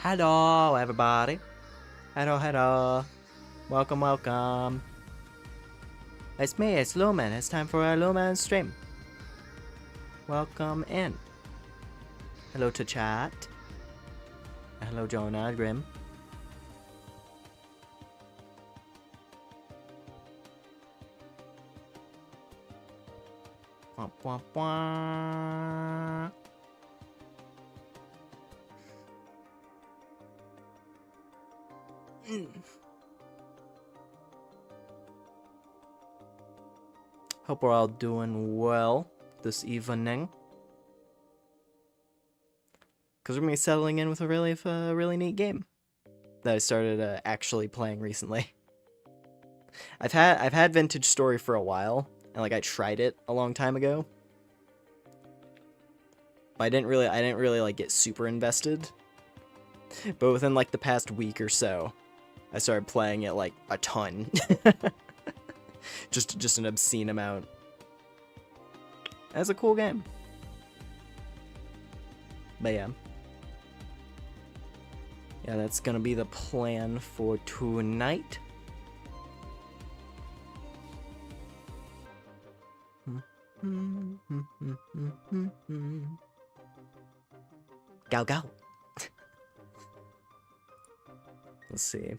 Hello, everybody. Hello, hello. Welcome, welcome. It's me, it's Lumen. It's time for a Lumen stream. Welcome in. Hello to chat. Hello, Jonah, Grim. Wah, wah, wah. Hope we're all doing well this evening. Because we're going to be settling in with a really neat game that I started actually playing recently. I've had Vintage Story for a while, and like I tried it a long time ago. But I didn't really like get super invested. But within like the past week or so, I started playing it like a ton. just an obscene amount. It's a cool game. But yeah. Yeah, that's gonna be the plan for tonight. Gal gal. Let's see.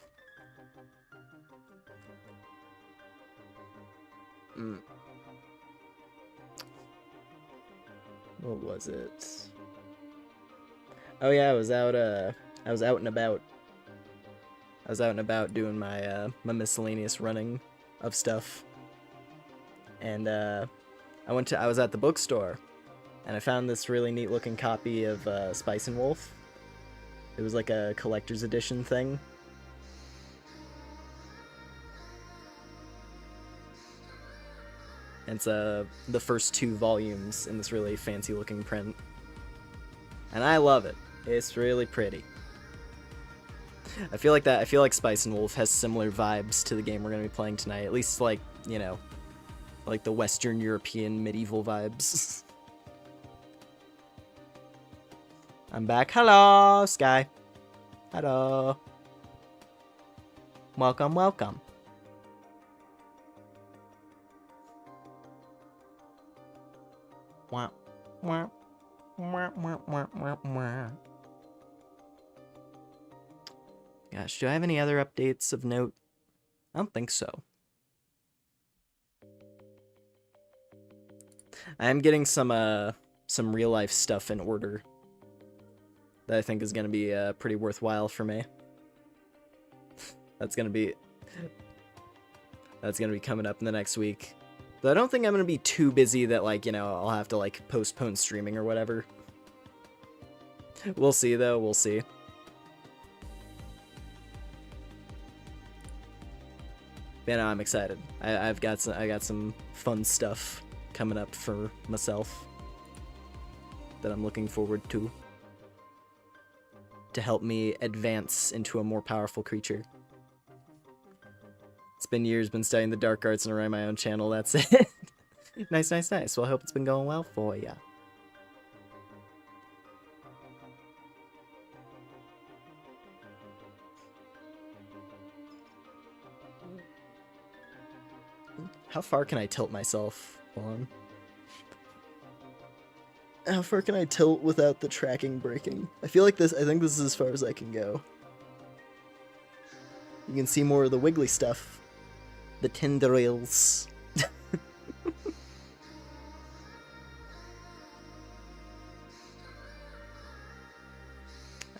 What was it? Oh yeah, I was out and about. I was out and about doing my my miscellaneous running of stuff. And I was at the bookstore and I found this really neat looking copy of Spice and Wolf. It was like a collector's edition thing. And it's the first 2 volumes in this really fancy looking print. And I love it. It's really pretty. I feel like Spice and Wolf has similar vibes to the game we're gonna be playing tonight. At least like, you know, like the Western European medieval vibes. I'm back. Hello, Sky. Hello. Welcome, welcome. Wah, wah, wah, wah, wah, wah, wah. Gosh, do I have any other updates of note? I don't think so. I am getting some real life stuff in order that I think is gonna be pretty worthwhile for me. That's gonna be coming up in the next week. But I don't think I'm gonna be too busy that, like, you know, I'll have to like postpone streaming or whatever. We'll see though, we'll see. Yeah, no, I'm excited. I got some fun stuff coming up for myself that I'm looking forward to help me advance into a more powerful creature. It's been years, been studying the dark arts and running my own channel, that's it. Nice, nice, nice. Well, I hope it's been going well for ya. How far can I tilt myself? Hold on. How far can I tilt without the tracking breaking? I think this is as far as I can go. You can see more of the wiggly stuff. The tendrils.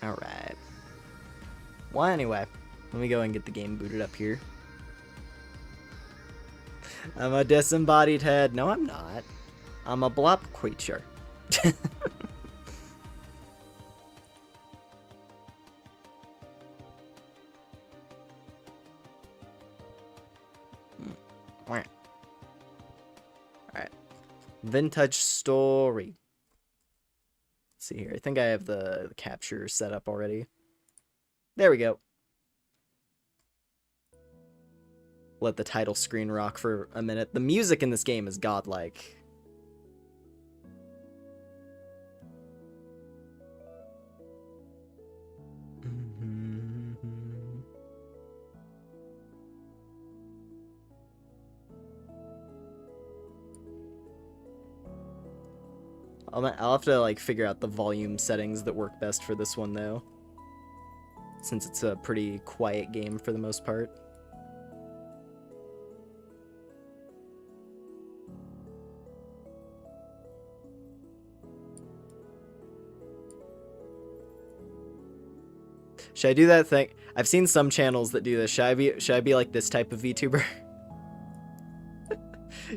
Alright. Well, anyway, let me go and get the game booted up here. I'm a disembodied head. No, I'm not. I'm a blob creature. Alright. Vintage Story. Let's see here. I think I have the capture set up already. There we go. Let the title screen rock for a minute. The music in this game is godlike. I'll have to like figure out the volume settings that work best for this one though, since it's a pretty quiet game for the most part. Should I do that thing? I've seen some channels that do this. Should I be like this type of VTuber?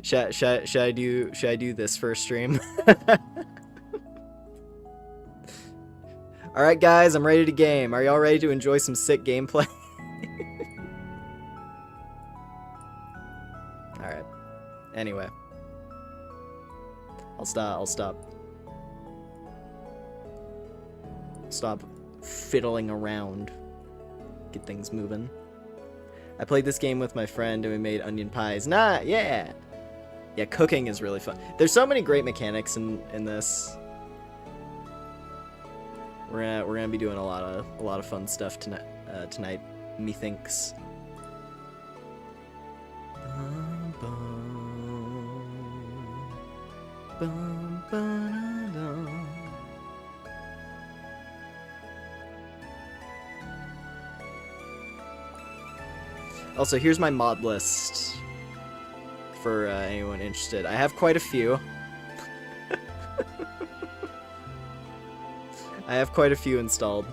should I do this for a stream? Alright guys, I'm ready to game. Are y'all ready to enjoy some sick gameplay? Alright. Anyway. I'll stop fiddling around. Get things moving. I played this game with my friend and we made onion pies. Nah, yeah! Yeah, cooking is really fun. There's so many great mechanics in this. We're gonna be doing a lot of fun stuff tonight, methinks. Bum, bum, bum, ba-da-dum. Also, here's my mod list for anyone interested. I have quite a few. I have quite a few installed.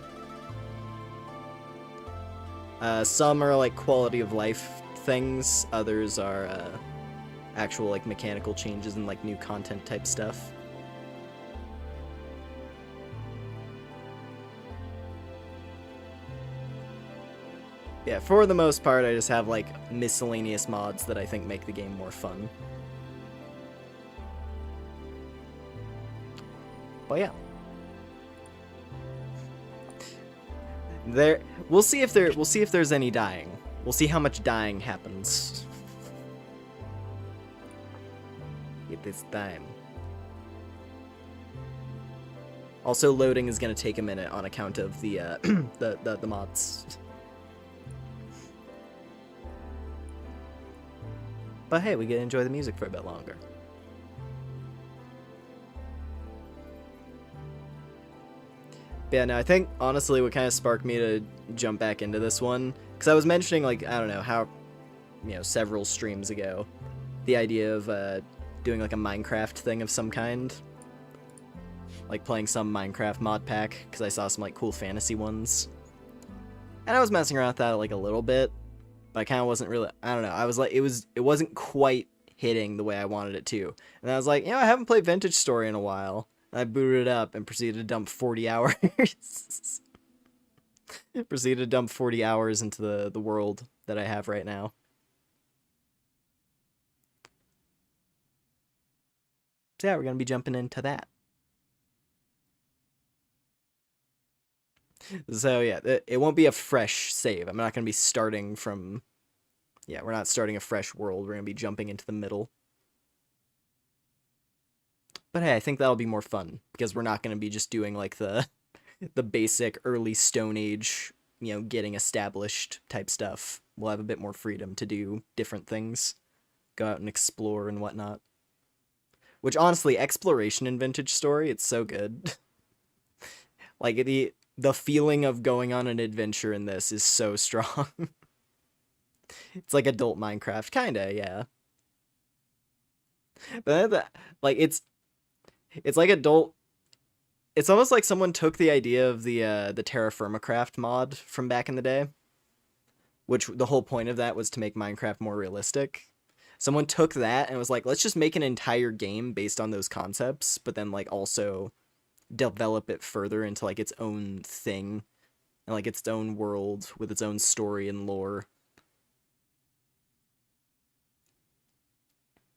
Some are like quality of life things, others are actual like mechanical changes and like new content type stuff. Yeah, for the most part, I just have like miscellaneous mods that I think make the game more fun. But yeah. We'll see if there's any dying. We'll see how much dying happens. Get this time. Also, loading is gonna take a minute on account of the the mods. But hey, we get to enjoy the music for a bit longer. But yeah, no, I think, honestly, what kind of sparked me to jump back into this one, because I was mentioning, like, I don't know, how, several streams ago, the idea of doing, like, a Minecraft thing of some kind. Like, playing some Minecraft mod pack, because I saw some, like, cool fantasy ones. And I was messing around with that, like, a little bit, but I kind of wasn't really, I don't know, I was like, it wasn't quite hitting the way I wanted it to. And I was like, I haven't played Vintage Story in a while. I booted it up and proceeded to dump 40 hours. Proceeded to dump 40 hours into the world that I have right now. So yeah, we're going to be jumping into that. So yeah, it won't be a fresh save. I'm not going to be starting from... Yeah, we're not starting a fresh world. We're going to be jumping into the middle. But hey, I think that'll be more fun, because we're not going to be just doing, like, the basic early Stone Age, getting established type stuff. We'll have a bit more freedom to do different things. Go out and explore and whatnot. Which, honestly, exploration in Vintage Story, it's so good. Like, the feeling of going on an adventure in this is so strong. It's like adult Minecraft, kinda, yeah. But, like, it's like adult... It's almost like someone took the idea of the Terra Firmacraft mod from back in the day, which the whole point of that was to make Minecraft more realistic. Someone took that and was like, let's just make an entire game based on those concepts, but then, like, also develop it further into, like, its own thing, and, like, its own world with its own story and lore.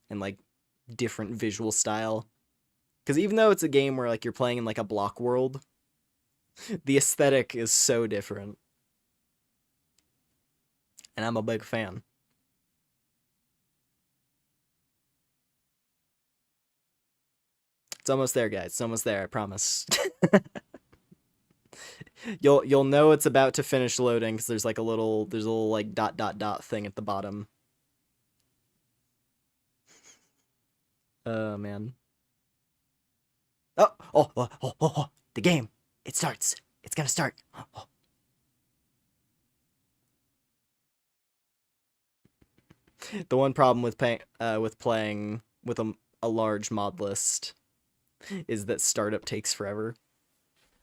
And, like, different visual style. Because even though it's a game where, like, you're playing in, like, a block world, the aesthetic is so different. And I'm a big fan. It's almost there, guys. It's almost there, I promise. You'll know it's about to finish loading, because there's, like, a little like, ... thing at the bottom. Oh, man. Oh, the game. It starts. It's gonna start. Oh. The one problem with playing with a large mod list is that startup takes forever.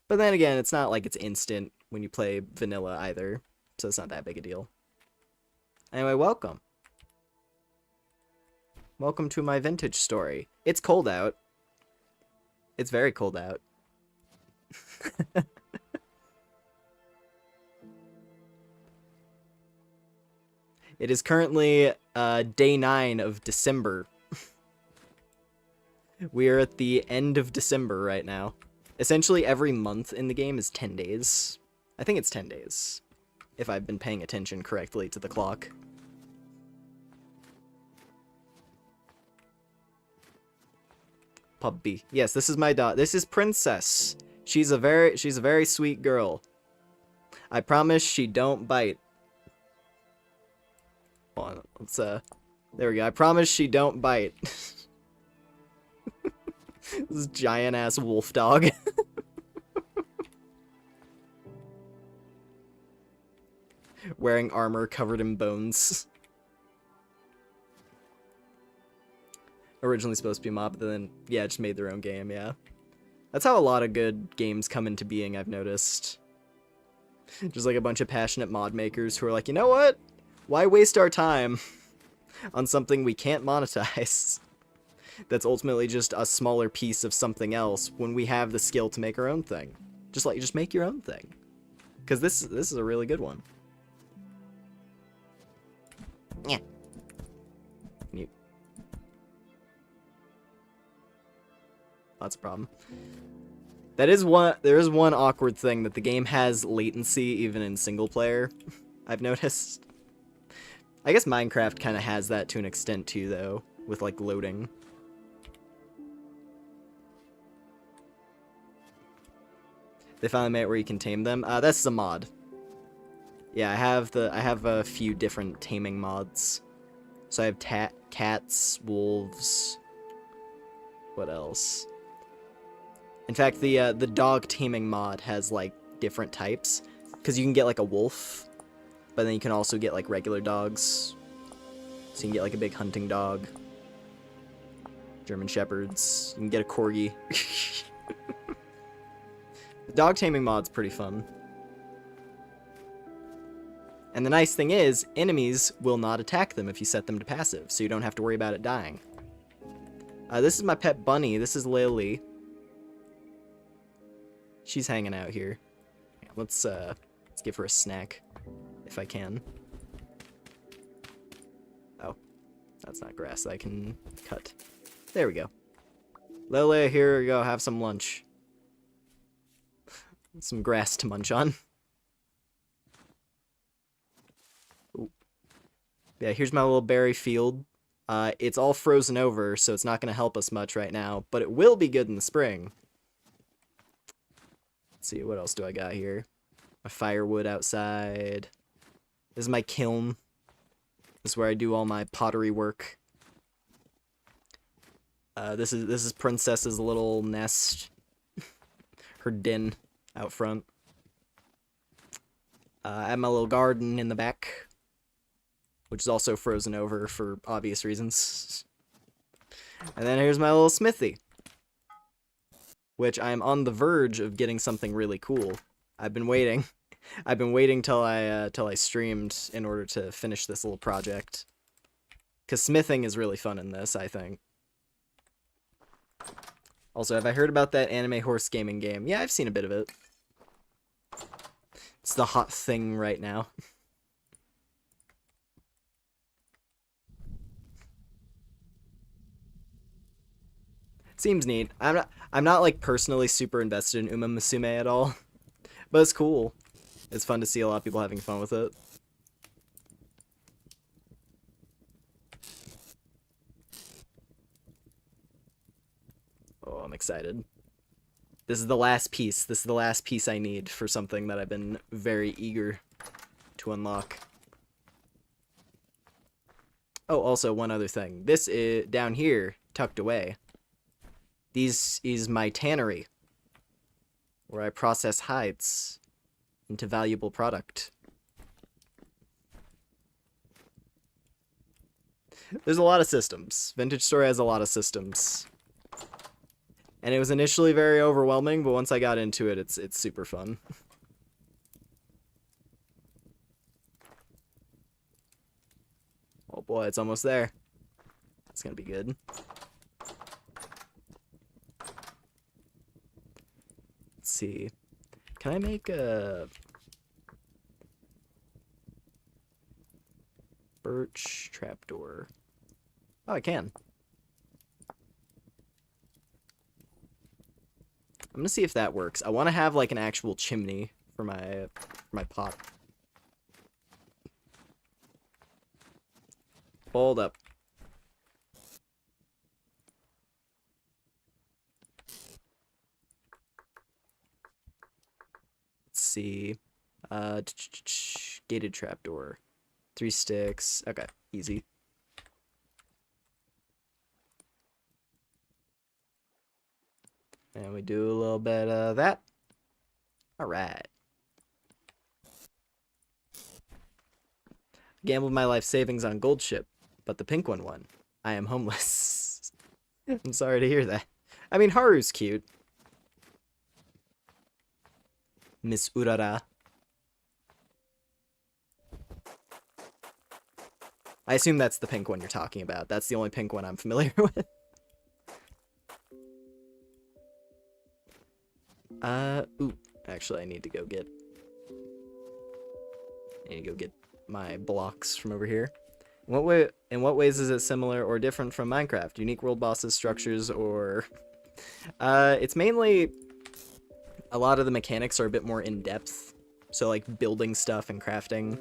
But then again, it's not like it's instant when you play vanilla either, so it's not that big a deal. Anyway, welcome. Welcome to my vintage story. It's cold out. It's very cold out. It is currently day 9 of December. We are at the end of December right now. Essentially every month in the game is 10 days. I think it's 10 days, if I've been paying attention correctly to the clock. Puppy. Yes, this is my dog. This is Princess. She's a very sweet girl. I promise she don't bite. Hold on, let's there we go. I promise she don't bite. This giant ass wolf dog. Wearing armor covered in bones. Originally supposed to be a mod, but then, yeah, just made their own game, yeah. That's how a lot of good games come into being, I've noticed. Just like a bunch of passionate mod makers who are like, you know what? Why waste our time on something we can't monetize? That's ultimately just a smaller piece of something else when we have the skill to make our own thing. Just make your own thing. Because this is a really good one. Yeah. Mute. That's a problem. There is one awkward thing that the game has latency even in single player. I've noticed. I guess Minecraft kind of has that to an extent too, though, with like loading. They finally made it where you can tame them. That's a mod. Yeah, I have a few different taming mods. So I have cats, wolves. What else? In fact, the dog taming mod has like different types, because you can get like a wolf, but then you can also get like regular dogs. So you can get like a big hunting dog, German shepherds. You can get a corgi. The dog taming mod's pretty fun. And the nice thing is, enemies will not attack them if you set them to passive, so you don't have to worry about it dying. This is my pet bunny. This is Lily. She's hanging out here. Let's give her a snack, if I can. Oh, that's not grass that I can cut. There we go. Lily, here you go. Have some lunch. Some grass to munch on. Ooh. Yeah, here's my little berry field. It's all frozen over, so it's not going to help us much right now, but it will be good in the spring. Let's see, what else do I got here? My firewood outside. This is my kiln. This is where I do all my pottery work. This is Princess's little nest. Her den out front. I have my little garden in the back, which is also frozen over for obvious reasons. And then here's my little smithy, which I'm on the verge of getting something really cool. I've been waiting. I've been waiting till I streamed in order to finish this little project. Because smithing is really fun in this, I think. Also, have I heard about that anime horse gaming game? Yeah, I've seen a bit of it. It's the hot thing right now. Seems neat. I'm not like personally super invested in Uma Musume at all, but it's cool. It's fun to see a lot of people having fun with it. Oh, I'm excited. This is the last piece. This is the last piece I need for something that I've been very eager to unlock. Oh, also one other thing. This is down here, tucked away, This is my tannery, where I process hides into valuable product. There's a lot of systems. Vintage Store has a lot of systems. And it was initially very overwhelming, but once I got into it, it's super fun. Oh boy, it's almost there. It's gonna be good. Let's see. Can I make a birch trapdoor? Oh, I can. I'm gonna see if that works. I want to have like an actual chimney for my pot. Hold up. Let's see. Gated trapdoor. 3 sticks. Okay, easy. And we do a little bit of that. All right. Gambled my life savings on gold ship, but the pink one won. I am homeless. I'm sorry to hear that. I mean, Haru's cute. Miss Urara. I assume that's the pink one you're talking about. That's the only pink one I'm familiar with. Ooh, actually I need to go get my blocks from over here. In what ways is it similar or different from Minecraft? Unique world bosses, structures, or it's mainly a lot of the mechanics are a bit more in depth. So like building stuff and crafting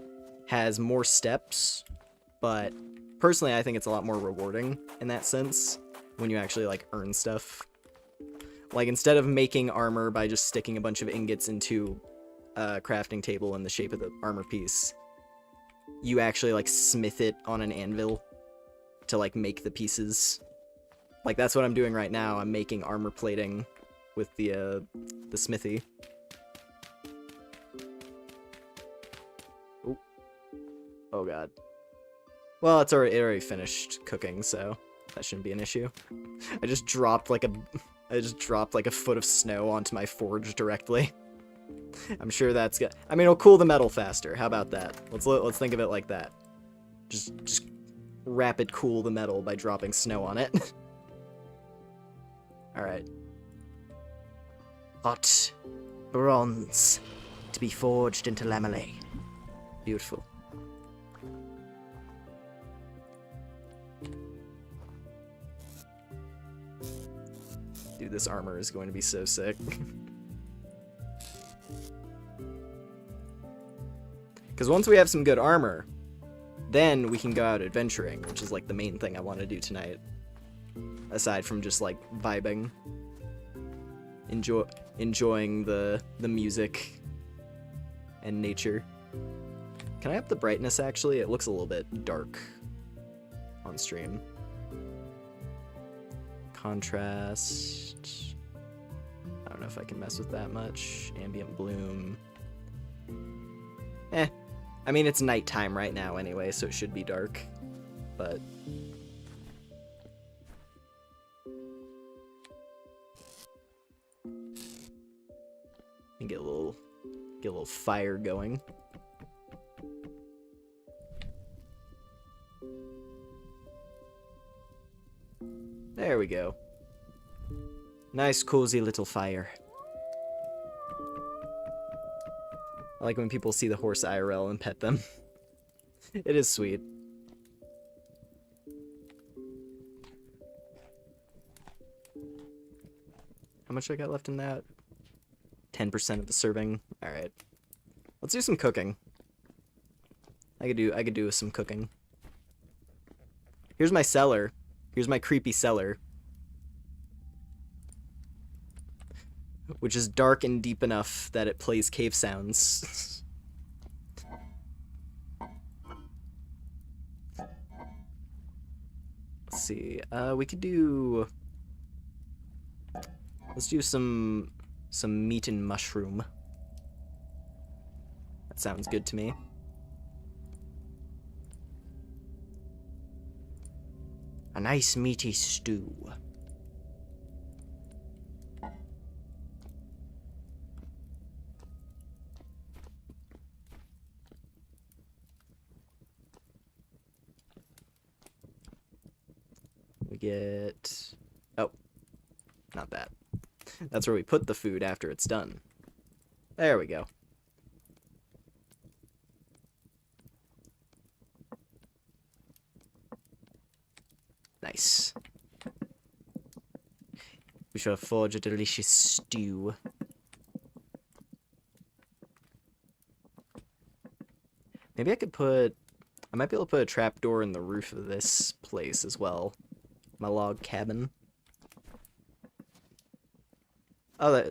has more steps, but personally I think it's a lot more rewarding in that sense when you actually like earn stuff. Like, instead of making armor by just sticking a bunch of ingots into a crafting table in the shape of the armor piece, you actually, like, smith it on an anvil to, like, make the pieces. Like, that's what I'm doing right now. I'm making armor plating with the smithy. Oh. Oh, God. Well, it already finished cooking, so that shouldn't be an issue. I just dropped, like, a foot of snow onto my forge directly. I'm sure that's good. I mean, it'll cool the metal faster. How about that? Let's think of it like that. Just rapid cool the metal by dropping snow on it. All right. Hot bronze to be forged into lamellae. Beautiful. Dude, this armor is going to be so sick. Because once we have some good armor, then we can go out adventuring, which is like the main thing I want to do tonight. Aside from just like vibing. Enjoying the music and nature. Can I up the brightness actually? It looks a little bit dark on stream. Contrast. I don't know if I can mess with that much. Ambient bloom. I mean, it's nighttime right now anyway, so it should be dark. But and get a little fire going. There we go. Nice, cozy little fire. I like when people see the horse IRL and pet them. It is sweet. How much I got left in that? 10% of the serving. All right. Let's do some cooking. I could do some cooking. Here's my cellar. Here's my creepy cellar. Which is dark and deep enough that it plays cave sounds. Let's see. We could do Let's do some meat and mushroom. That sounds good to me. A nice meaty stew. We get... Oh, not that. That's where we put the food after it's done. There we go. Nice. We shall forge a delicious stew. Maybe I could put... I might be able to put a trapdoor in the roof of this place as well. My log cabin. Oh,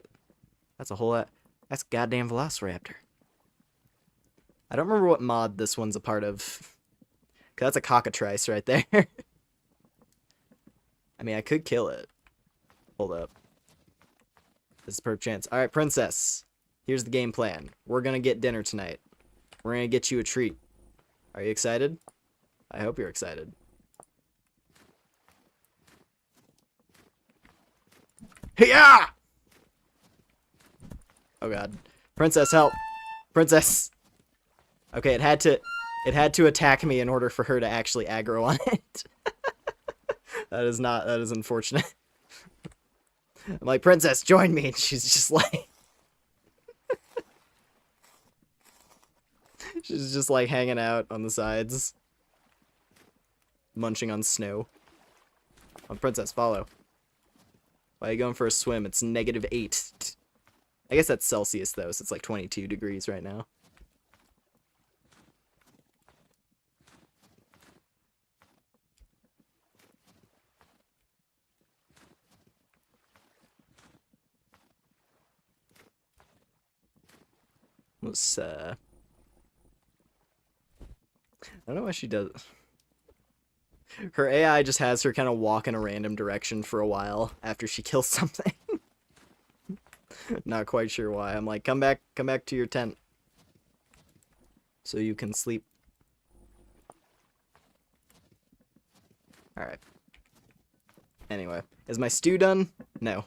that's a whole lot. That's a goddamn velociraptor. I don't remember what mod this one's a part of. 'Cause that's a cockatrice right there. I mean, I could kill it. Hold up. This is per chance. Alright, princess. Here's the game plan. We're gonna get dinner tonight. We're gonna get you a treat. Are you excited? I hope you're excited. Hiya! Oh god. Princess, help. Princess. Okay, it had to attack me in order for her to actually aggro on it. That is unfortunate. I'm like, princess, join me, and she's just like she's just like hanging out on the sides. Munching on snow. Oh, princess, follow. Why are you going for a swim? It's -8. I guess that's Celsius, though, so it's like 22 degrees right now. I don't know why she does... Her AI just has her kind of walk in a random direction for a while after she kills something. Not quite sure why. I'm like, come back to your tent. So you can sleep. Alright. Anyway, is my stew done? No.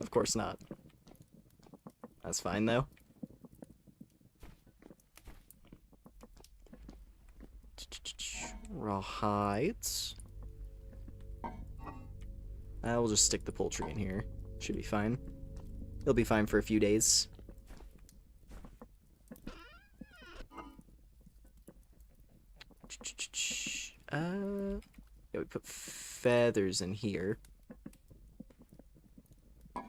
Of course not. That's fine, though. Raw hides. We'll just stick the poultry in here. Should be fine. It'll be fine for a few days. Yeah, we put feathers in here. I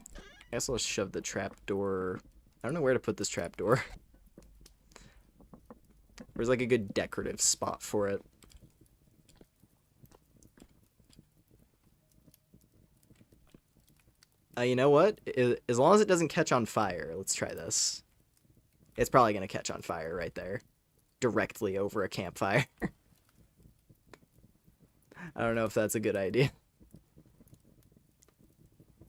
guess I'll shove the trapdoor. I don't know where to put this trapdoor. Where's like a good decorative spot for it? You know what? As long as it doesn't catch on fire, let's try this. It's probably going to catch on fire right there. Directly over a campfire. I don't know if that's a good idea.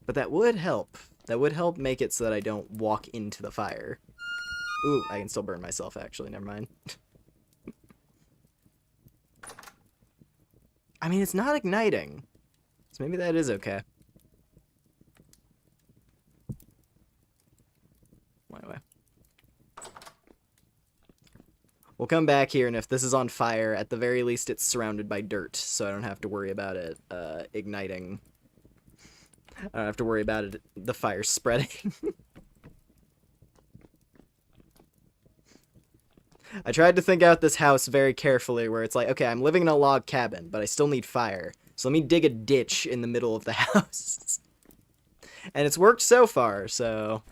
But that would help. That would help make it so that I don't walk into the fire. Ooh, I can still burn myself, actually. Never mind. I mean, it's not igniting. So maybe that is okay. Anyway. We'll come back here, and if this is on fire, at the very least it's surrounded by dirt, so I don't have to worry about it igniting. I don't have to worry about it, the fire spreading. I tried to think out this house very carefully, where it's like, okay, I'm living in a log cabin, but I still need fire. So let me dig a ditch in the middle of the house. And it's worked so far, so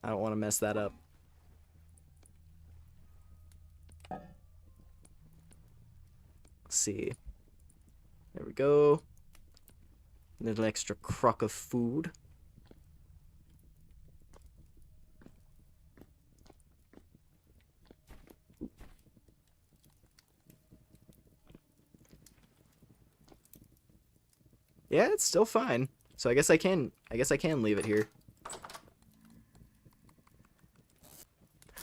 I don't want to mess that up. Let's see. There we go. A little extra crock of food. Yeah, it's still fine. So I guess I can leave it here.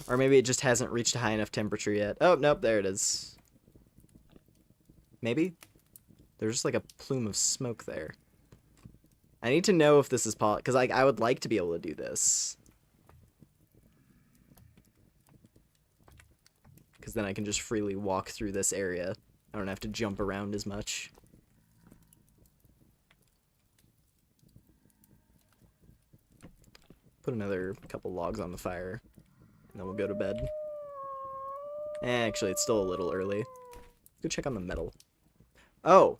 Or maybe it just hasn't reached a high enough temperature yet. Oh, nope, there it is. Maybe? There's just like a plume of smoke there. I need to know if this is because like I would like to be able to do this. Because then I can just freely walk through this area. I don't have to jump around as much. Put another couple logs on the fire. And then we'll go to bed. Actually, it's still a little early. Let's go check on the metal. Oh!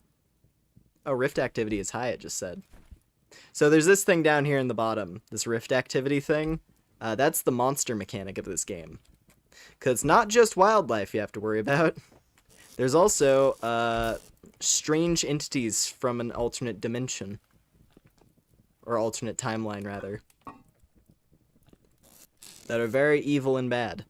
Oh, rift activity is high, it just said. So there's this thing down here in the bottom. This rift activity thing. That's the monster mechanic of this game. Because it's not just wildlife you have to worry about. There's also strange entities from an alternate dimension. Or alternate timeline, rather. That are very evil and bad.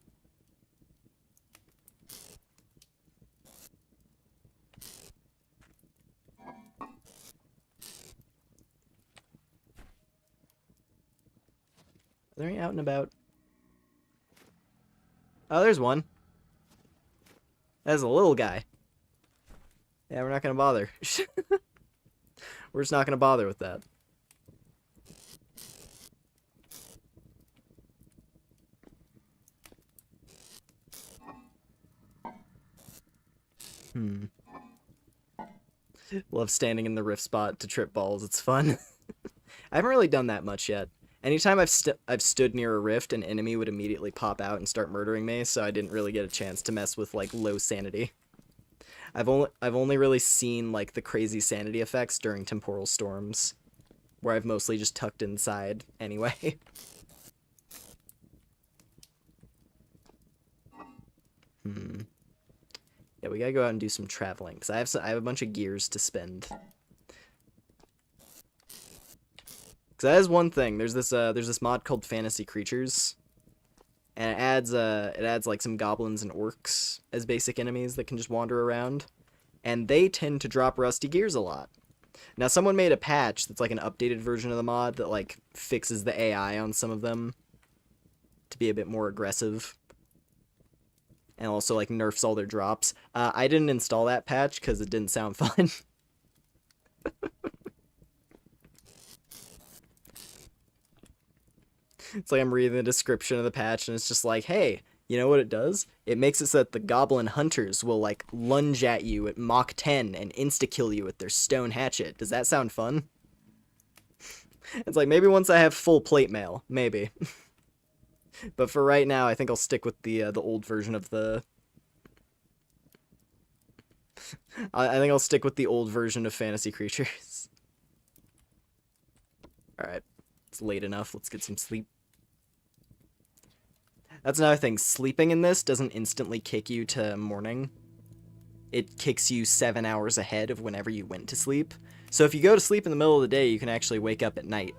Are there any out and about? Oh, there's one. That's a little guy. Yeah, we're not gonna bother. We're just not gonna bother with that. Love standing in the rift spot to trip balls. It's fun. I haven't really done that much yet. Anytime I've stood near a rift, an enemy would immediately pop out and start murdering me, so I didn't really get a chance to mess with, like, low sanity. I've only really seen, like, the crazy sanity effects during temporal storms, where I've mostly just tucked inside anyway. Yeah, we gotta go out and do some traveling, because I have a bunch of gears to spend. Because that is one thing. There's this mod called Fantasy Creatures, and it adds like some goblins and orcs as basic enemies that can just wander around, and they tend to drop rusty gears a lot. Now, someone made a patch that's like an updated version of the mod that like fixes the AI on some of them to be a bit more aggressive. And also, like, nerfs all their drops. I didn't install that patch because it didn't sound fun. It's like I'm reading the description of the patch, and it's just like, hey, you know what it does? It makes it so that the goblin hunters will, like, lunge at you at Mach 10 and insta-kill you with their stone hatchet. Does that sound fun? It's like, maybe once I have full plate mail. Maybe. But for right now, I think I'll stick with the old version of the... I think I'll stick with the old version of Fantasy Creatures. Alright. It's late enough. Let's get some sleep. That's another thing. Sleeping in this doesn't instantly kick you to morning. It kicks you 7 hours ahead of whenever you went to sleep. So if you go to sleep in the middle of the day, you can actually wake up at night.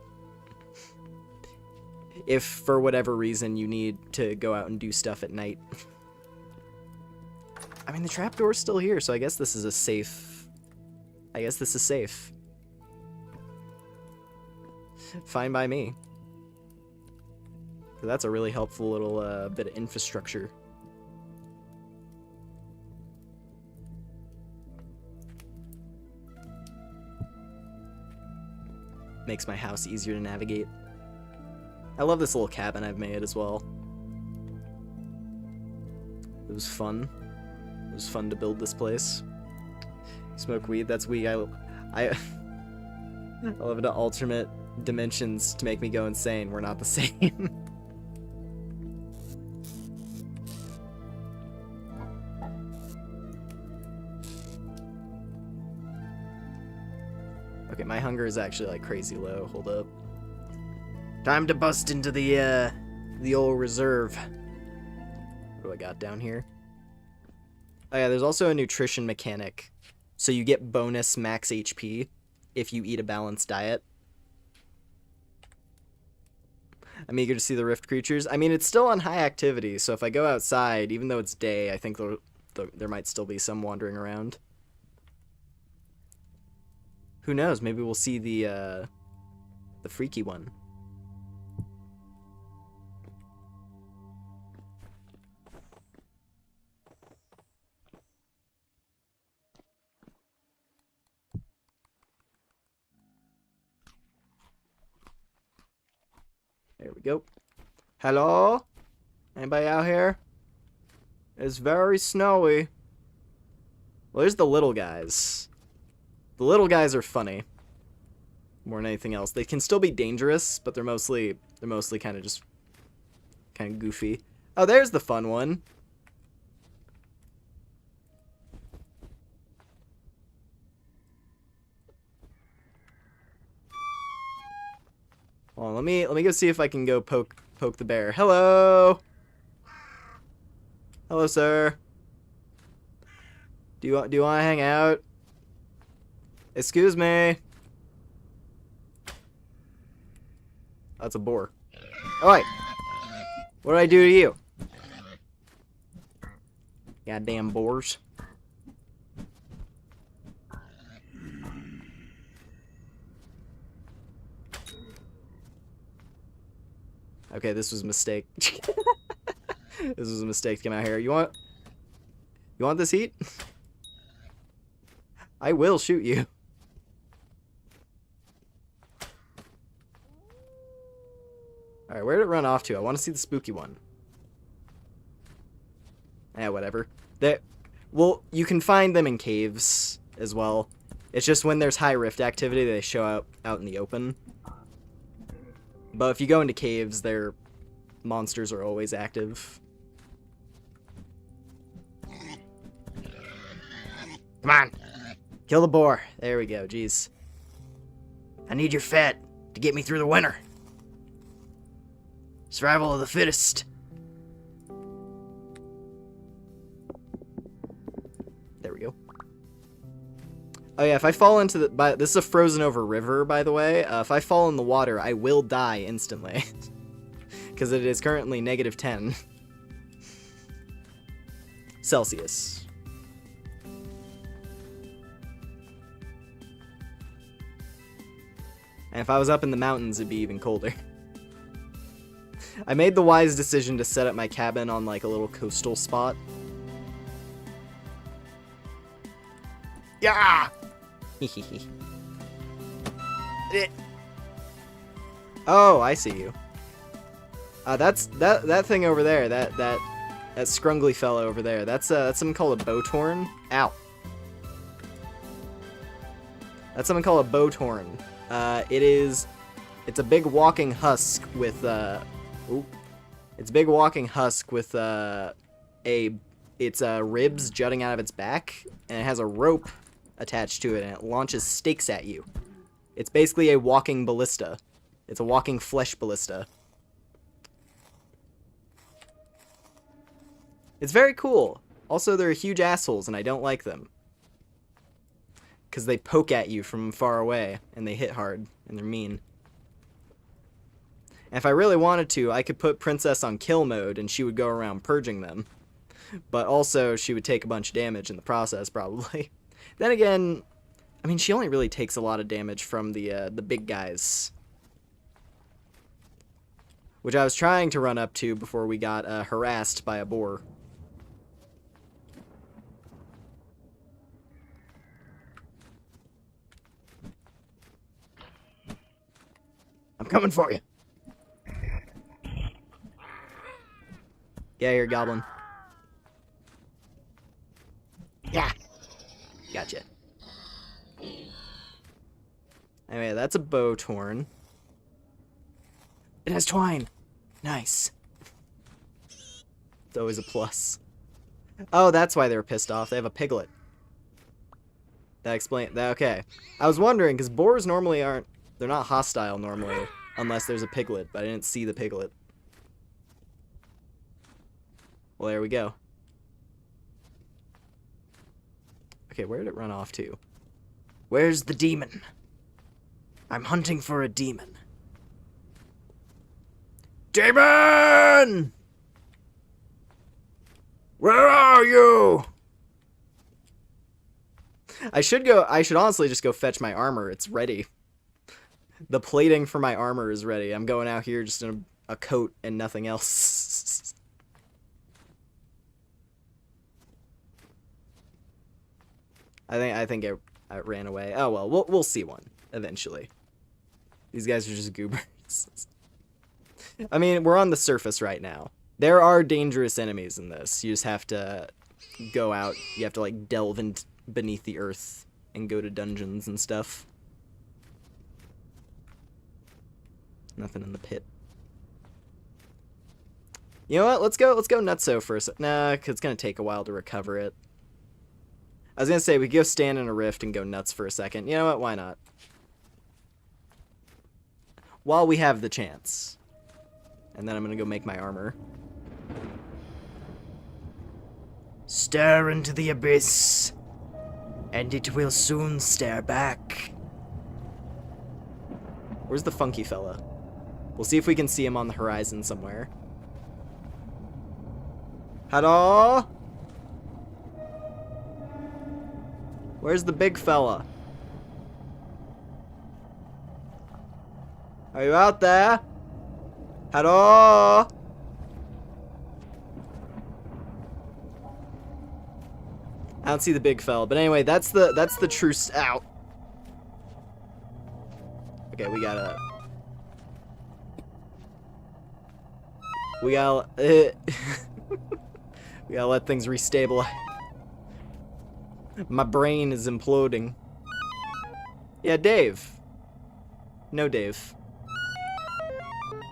If, for whatever reason, you need to go out and do stuff at night. I mean, the trapdoor's still here, so I guess this is a safe... I guess this is safe. Fine by me. So that's a really helpful little bit of infrastructure. Makes my house easier to navigate. I love this little cabin I've made as well. It was fun. It was fun to build this place. Smoke weed, that's weed. I love it. Alternate dimensions to make me go insane. We're not the same. Okay, my hunger is actually like crazy low. Hold up. Time to bust into the old reserve. What do I got down here? Oh yeah, there's also a nutrition mechanic. So you get bonus max HP if you eat a balanced diet. I'm eager to see the rift creatures. I mean, it's still on high activity, so if I go outside, even though it's day, I think there might still be some wandering around. Who knows? Maybe we'll see the The freaky one. There we go. Hello? Anybody out here? It's very snowy. Well, there's the little guys. The little guys are funny. More than anything else. They can still be dangerous, but they're mostly kind of just kind of goofy. Oh, there's the fun one. Hold on, let me go see if I can go poke the bear. Hello. Hello, sir. Do you want to hang out? Excuse me. That's a boar. Alright. What did I do to you? Goddamn boars. Okay, this was a mistake. This was a mistake to come out here. You want this heat? I will shoot you. Alright, where did it run off to? I want to see the spooky one. Eh, whatever. Well, you can find them in caves as well. It's just when there's high rift activity, they show out in the open. But if you go into caves, their monsters are always active. Come on. Kill the boar. There we go, jeez. I need your fat to get me through the winter. Survival of the fittest. There we go. Oh yeah, if I fall into the... this is a frozen over river, by the way. If I fall in the water, I will die instantly. Because it is currently -10 Celsius. And if I was up in the mountains, it'd be even colder. I made the wise decision to set up my cabin on like a little coastal spot. Yeah! Oh, I see you. That's that thing over there. That scrungly fellow over there. That's something called a bowtorn. Ow. That's something called a bowtorn. It's a big walking husk with it's a big walking husk with its ribs jutting out of its back, and it has a rope attached to it, and it launches stakes at you. It's basically a walking ballista. It's a walking flesh ballista. It's very cool. Also, they're huge assholes, and I don't like them. Because they poke at you from far away, and they hit hard, and they're mean. And if I really wanted to, I could put Princess on kill mode, and she would go around purging them. But also, she would take a bunch of damage in the process, probably. Then again, I mean, she only really takes a lot of damage from the big guys. Which I was trying to run up to before we got harassed by a boar. I'm coming for you. Yeah, you're a goblin. Yeah. Gotcha. Anyway, that's a bowtorn. It has twine. Nice. It's always a plus. Oh, that's why they were pissed off. They have a piglet. That explains that. Okay. I was wondering, because boars normally aren't... They're not hostile normally, unless there's a piglet, but I didn't see the piglet. Well, there we go. Okay, where did it run off to? Where's the demon? I'm hunting for a demon. Demon! Where are you? I should honestly just go fetch my armor. It's ready. The plating for my armor is ready. I'm going out here just in a coat and nothing else. I think it ran away. Oh well, we'll see one eventually. These guys are just goobers. I mean, we're on the surface right now. There are dangerous enemies in this. You just have to go out. You have to like delve in beneath the earth and go to dungeons and stuff. Nothing in the pit. You know what? Let's go nutso first. Nah, 'cause it's gonna take a while to recover it. I was gonna say we could go stand in a rift and go nuts for a second. You know what? Why not? While we have the chance. And then I'm gonna go make my armor. Stare into the abyss, and it will soon stare back. Where's the funky fella? We'll see if we can see him on the horizon somewhere. Hello? Where's the big fella? Are you out there? Hello? I don't see the big fella, but anyway, that's the true out. Okay, we gotta we gotta let things restabilize. My brain is imploding. Yeah, Dave. No, Dave.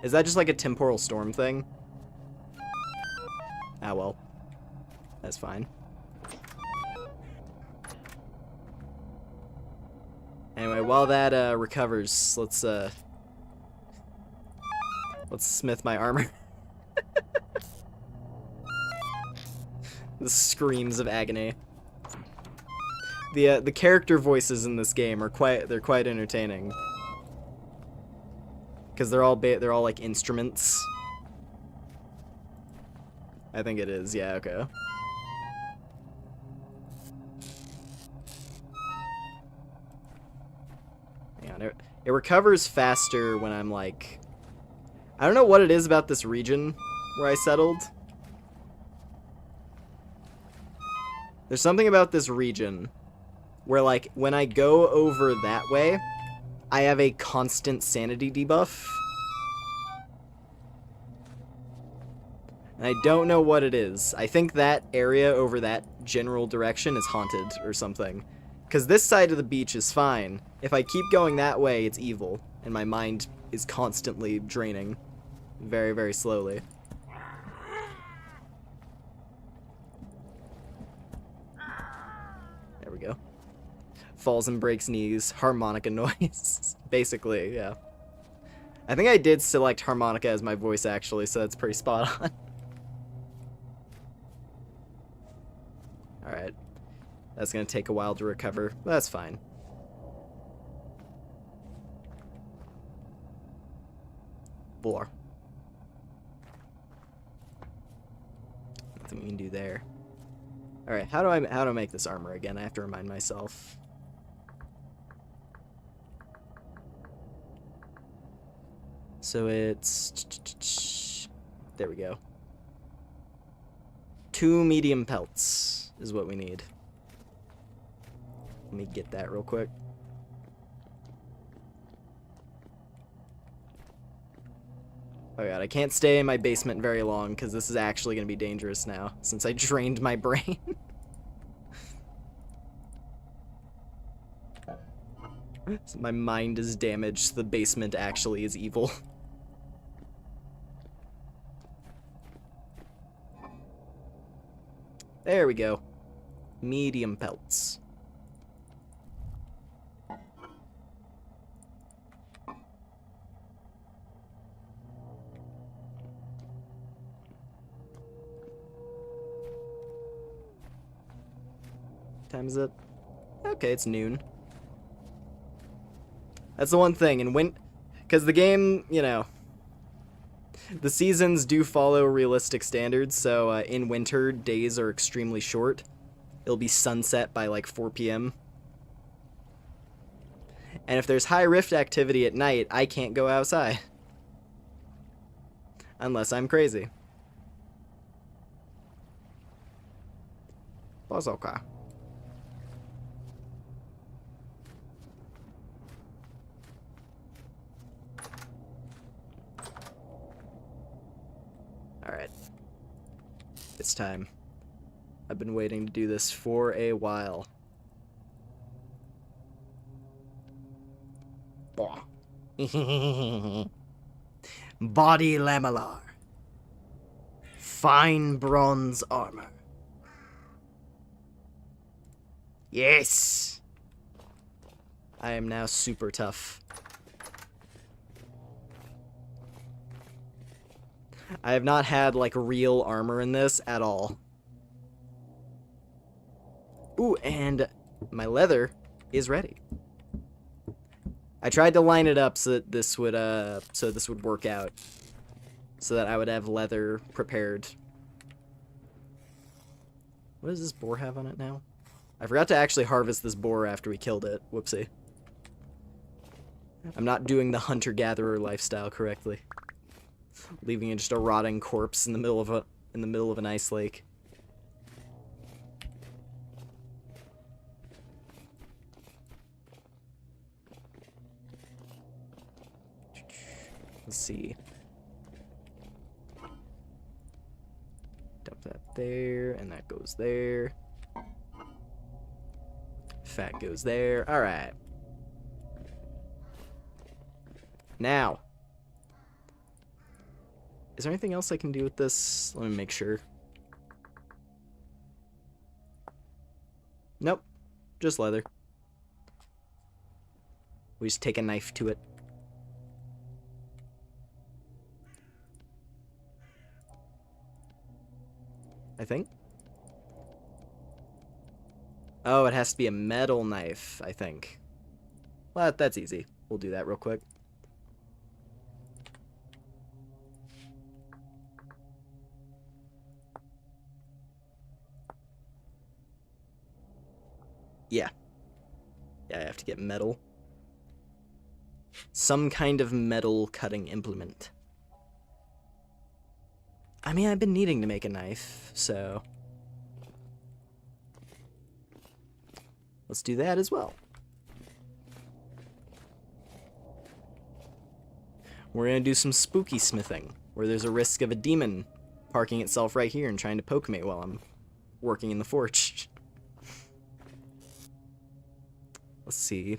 Is that just like a temporal storm thing? Ah, well. That's fine. Anyway, while that recovers, let's smith my armor. The screams of agony. The character voices in this game are quite entertaining. Cuz they're all like instruments. I think it is. Yeah, okay. Hang on. It recovers faster when I'm like, I don't know what it is about this region where I settled. There's something about this region where, like, when I go over that way, I have a constant sanity debuff. And I don't know what it is. I think that area over that general direction is haunted or something. Because this side of the beach is fine. If I keep going that way, it's evil. And my mind is constantly draining. Very, very slowly. There we go. Falls and breaks knees. Harmonica noise. Basically, yeah. I think I did select harmonica as my voice, actually, so that's pretty spot on. Alright. That's gonna take a while to recover, but that's fine. Boar. Nothing we can do there. Alright, how do I make this armor again? I have to remind myself. So it's... There we go. 2 medium pelts is what we need. Let me get that real quick. Oh god, I can't stay in my basement very long because this is actually going to be dangerous now since I drained my brain. So my mind is damaged. The basement actually is evil. There we go. Medium pelts. Time is it? Okay, it's noon. That's the one thing, and because the game, you know, the seasons do follow realistic standards, so in winter, days are extremely short. It'll be sunset by like 4 p.m. And if there's high rift activity at night, I can't go outside. Unless I'm crazy. That's okay. Alright. It's time. I've been waiting to do this for a while. Body lamellar. Fine bronze armor. Yes! I am now super tough. I have not had, like, real armor in this at all. Ooh, and my leather is ready. I tried to line it up so that this would work out. So that I would have leather prepared. What does this boar have on it now? I forgot to actually harvest this boar after we killed it. Whoopsie. I'm not doing the hunter-gatherer lifestyle correctly. Leaving it just a rotting corpse in the middle of an ice lake. Let's see. Dump that there, and that goes there. Fat goes there. Alright. Now. Is there anything else I can do with this? Let me make sure. Nope. Just leather. We just take a knife to it. I think. Oh, it has to be a metal knife, I think. Well, that's easy. We'll do that real quick. Yeah. Yeah, I have to get metal. Some kind of metal cutting implement. I mean, I've been needing to make a knife, so... let's do that as well. We're gonna do some spooky smithing, where there's a risk of a demon parking itself right here and trying to poke me while I'm working in the forge. Let's see.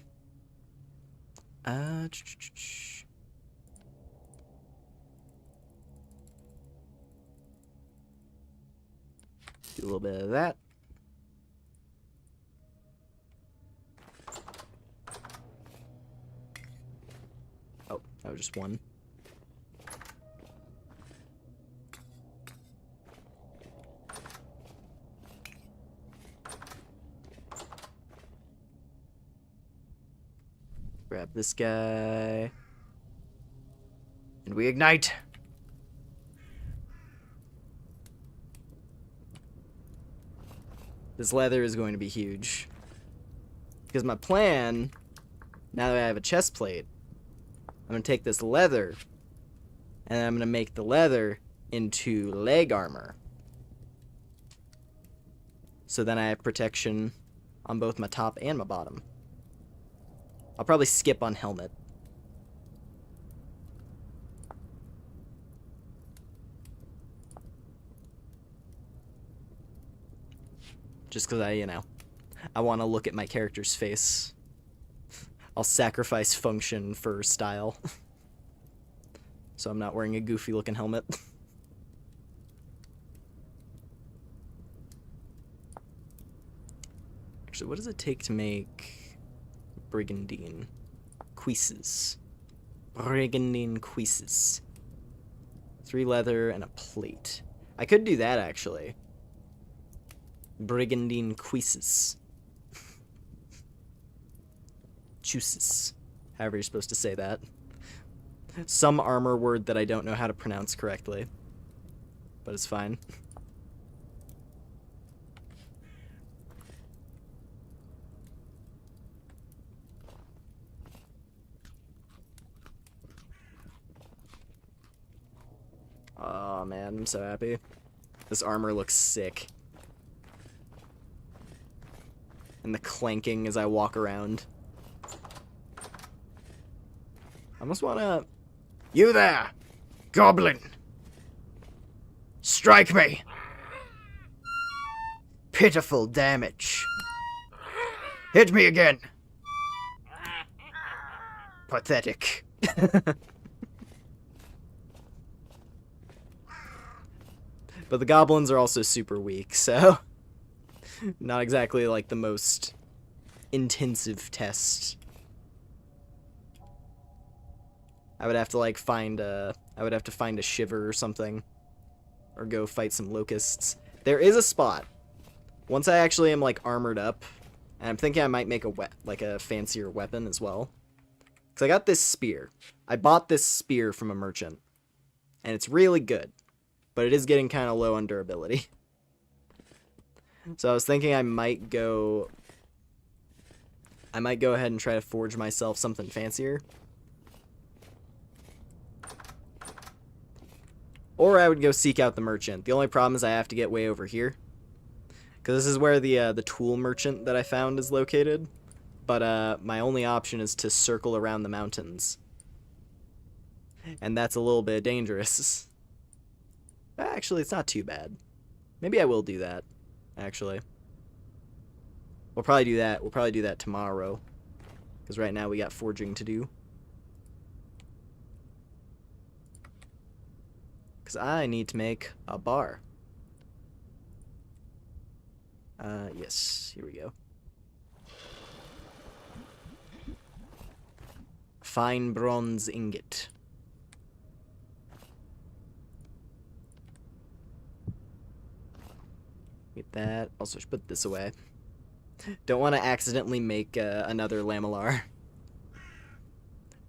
Do a little bit of that. Oh, that was just one. Grab this guy. And we ignite. This leather is going to be huge. Because my plan, now that I have a chest plate, I'm going to take this leather, and I'm going to make the leather into leg armor. So then I have protection on both my top and my bottom. I'll probably skip on helmet. Just because I want to look at my character's face. I'll sacrifice function for style. So I'm not wearing a goofy looking helmet. Actually, what does it take to make brigandine cuisses? Brigandine cuisses. 3 leather and a plate. I could do that actually. Brigandine cuisses. Juices. However you're supposed to say that. Some armor word that I don't know how to pronounce correctly. But it's fine. Oh man, I'm so happy. This armor looks sick. And the clanking as I walk around. I almost wanna... You there! Goblin! Strike me! Pitiful damage. Hit me again! Pathetic. But the goblins are also super weak, so... Not exactly like the most intensive test. I would have to like find a shiver or something, or go fight some locusts. There is a spot. Once I actually am like armored up, and I'm thinking I might make a fancier weapon as well. Cause I got this spear. I bought this spear from a merchant, and it's really good, but it is getting kind of low on durability. So I was thinking I might go ahead and try to forge myself something fancier. Or I would go seek out the merchant. The only problem is I have to get way over here. Because this is where the tool merchant that I found is located. But my only option is to circle around the mountains. And that's a little bit dangerous. Actually, it's not too bad. Maybe I will do that, actually. We'll probably do that. We'll probably do that tomorrow. Because right now we got forging to do. Because I need to make a bar. Yes, here we go. Fine bronze ingot. Get that. Also, should put this away. Don't want to accidentally make another lamellar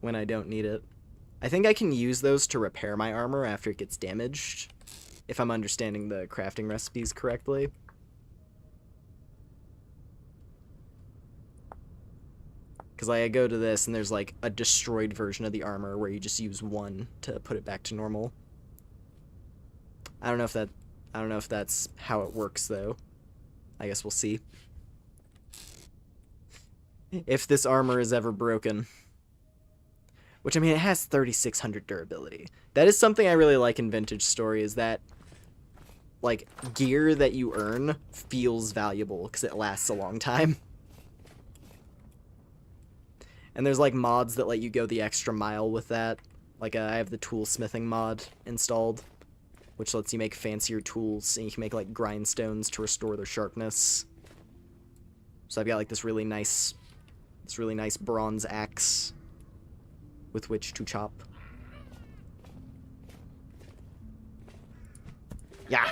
when I don't need it. I think I can use those to repair my armor after it gets damaged, if I'm understanding the crafting recipes correctly. Because I go to this and there's like a destroyed version of the armor where you just use one to put it back to normal. I don't know if that's how it works though. I guess we'll see. If this armor is ever broken. Which, I mean, it has 3,600 durability. That is something I really like in Vintage Story, is that, like, gear that you earn feels valuable because it lasts a long time. And there's, like, mods that let you go the extra mile with that. Like, I have the toolsmithing mod installed, which lets you make fancier tools, and you can make, like, grindstones to restore their sharpness. So I've got, like, this really nice bronze axe with which to chop. Yeah.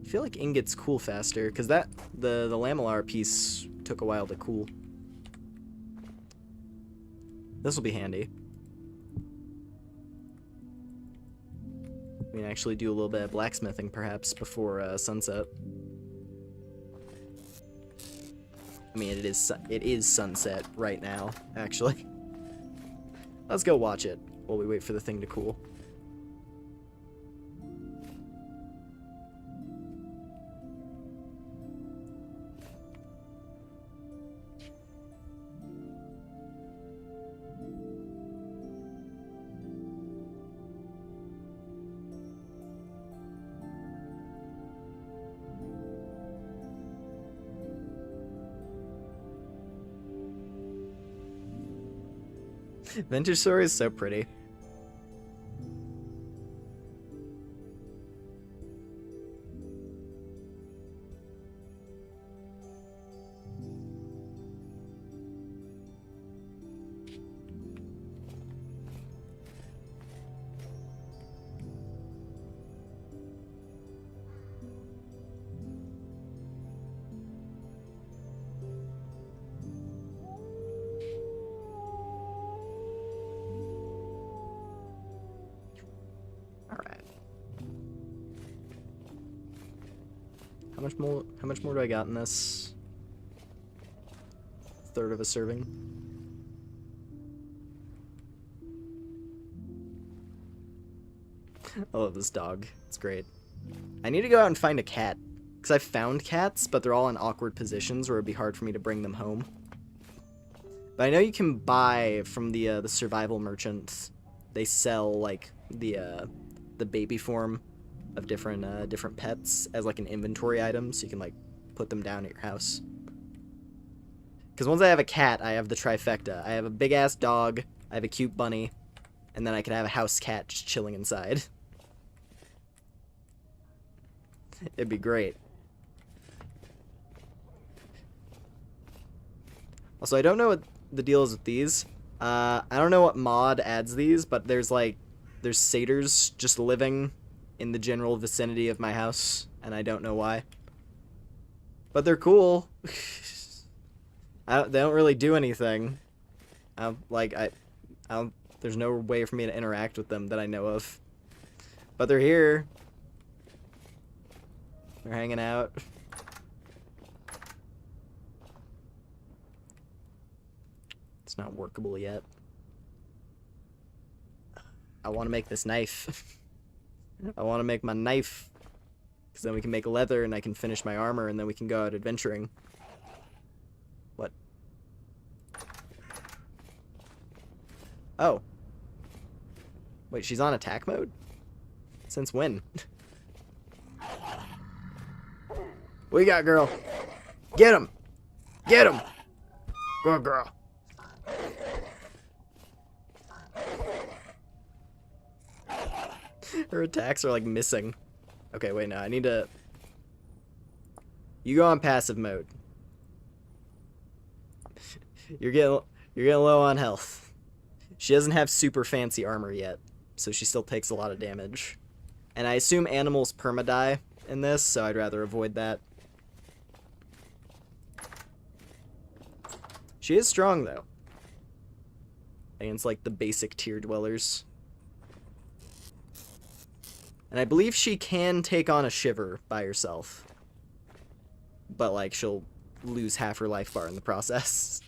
I feel like ingots cool faster, because the lamellar piece took a while to cool. This will be handy. We can actually do a little bit of blacksmithing, perhaps, before sunset. I mean, it is sunset right now, actually. Let's go watch it while we wait for the thing to cool. Vintage Story is so pretty. How much more do I got in this? Third of a serving. I love this dog. It's great. I need to go out and find a cat. Because I found cats, but they're all in awkward positions where it'd be hard for me to bring them home. But I know you can buy from the survival merchant. They sell, like, the baby form of different pets as, like, an inventory item. So you can, like, put them down at your house. Because once I have a cat, I have the trifecta. I have a big-ass dog, I have a cute bunny, and then I can have a house cat just chilling inside. It'd be great. Also, I don't know what the deal is with these. I don't know what mod adds these, but there's satyrs just living in the general vicinity of my house, and I don't know why. But they're cool. They don't really do anything. There's no way for me to interact with them that I know of. But they're here. They're hanging out. It's not workable yet. I want to make this knife. I want to make my knife. Because then we can make leather and I can finish my armor and then we can go out adventuring. What? Oh. Wait, she's on attack mode? Since when? What you got, girl? Get him! Get him! Good girl. Her attacks are like missing. Okay, wait, no, I need to... You go on passive mode. You're getting low on health. She doesn't have super fancy armor yet, so she still takes a lot of damage. And I assume animals perma-die in this, so I'd rather avoid that. She is strong, though. Against, like, the basic tier dwellers. And I believe she can take on a shiver by herself. But, like, she'll lose half her life bar in the process.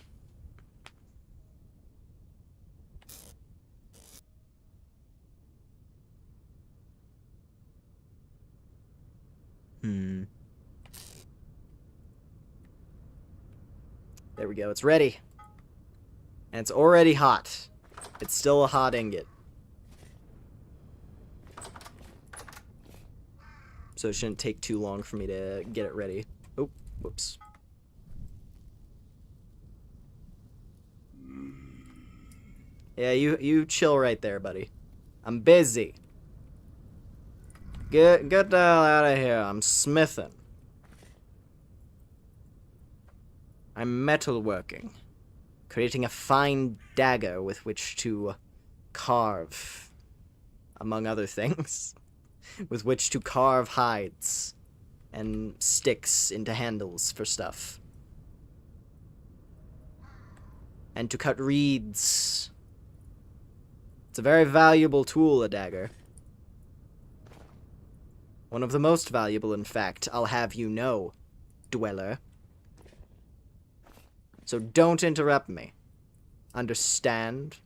There we go, it's ready. And it's already hot. It's still a hot ingot. So it shouldn't take too long for me to get it ready. Oh, whoops. Yeah, you chill right there, buddy. I'm busy. Get the hell out of here. I'm smithing. I'm metalworking. Creating a fine dagger with which to carve, among other things. With which to carve hides and sticks into handles for stuff. And to cut reeds. It's a very valuable tool, a dagger. One of the most valuable, in fact, I'll have you know, dweller. So don't interrupt me. Understand?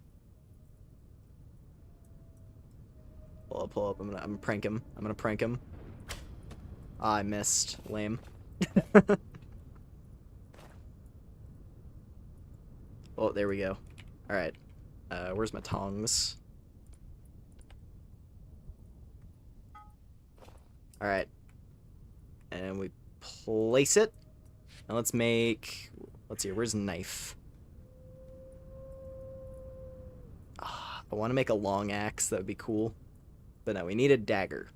Well, I'll pull up. I'm gonna prank him. I'm gonna prank him. Ah, I missed. Lame. Oh, there we go. Alright. Where's my tongs? Alright. And we place it. Now let's make... Let's see, where's knife? Ah, I want to make a long axe. That would be cool. But no, we need a dagger.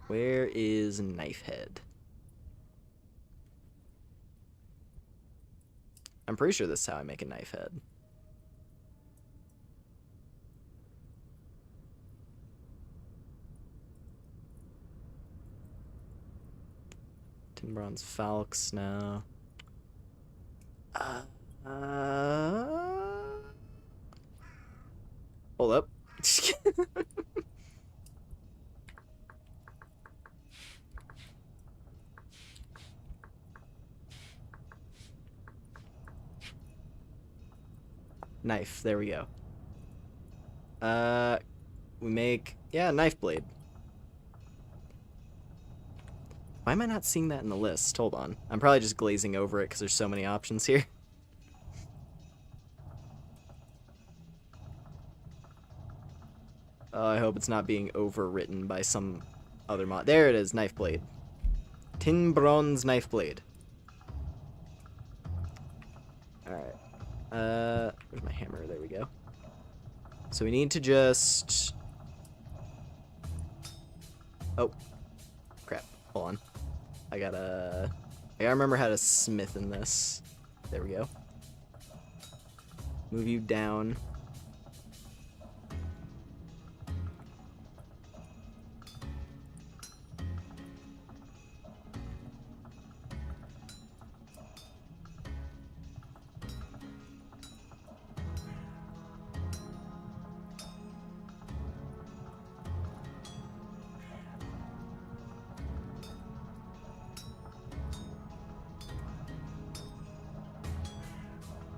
Where is knife head? I'm pretty sure this is how I make a knife head. Tin bronze falx now. Hold up. Knife. There we go. We make... Yeah, knife blade. Why am I not seeing that in the list? Hold on. I'm probably just glazing over it because there's so many options here. I hope it's not being overwritten by some other mod. There it is, knife blade. Tin bronze knife blade. Alright. Where's my hammer? There we go. So we need to just... Oh. Crap. Hold on. I gotta remember how to smith in this. There we go. Move you down.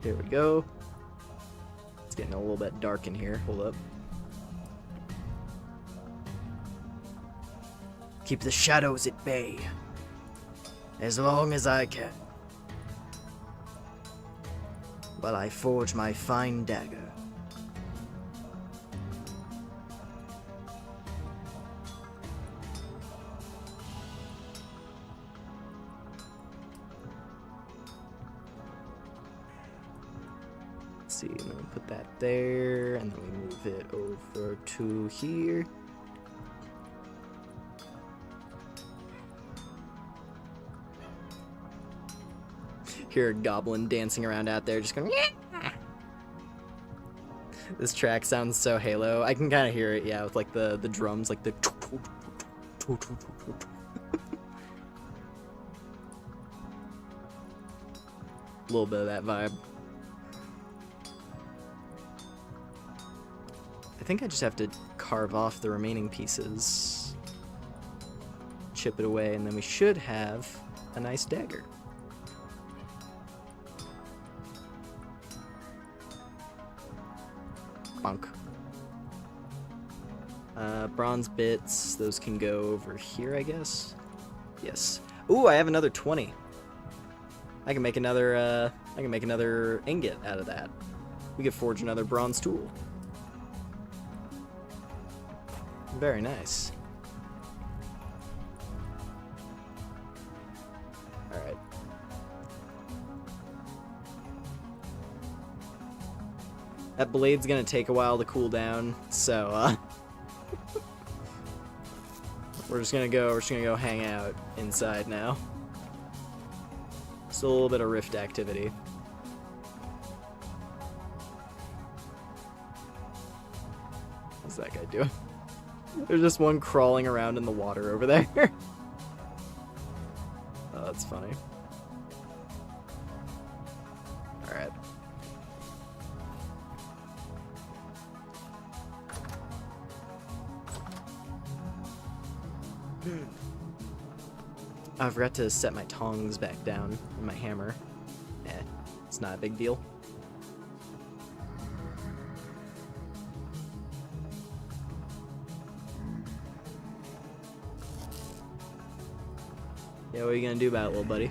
There we go. It's getting a little bit dark in here. Hold up. Keep the shadows at bay. As long as I can. While I forge my fine dagger. See, and then we put that there, and then we move it over to here. Hear a goblin dancing around out there, just going, yeah! This track sounds so Halo. I can kind of hear it, yeah, with like the drums, like the... A little bit of that vibe. I think I just have to carve off the remaining pieces, chip it away, and then we should have a nice dagger. Bonk. Bronze bits, those can go over here, I guess. Yes. Ooh, I have another 20. I can make another ingot out of that. We could forge another bronze tool. Very nice. Alright. That blade's gonna take a while to cool down, so we're just gonna go hang out inside now. Still a little bit of rift activity. What's that guy doing? There's just one crawling around in the water over there. Oh, that's funny. Alright. I forgot to set my tongs back down and my hammer. It's not a big deal. Yeah, what are you gonna do about it, little buddy?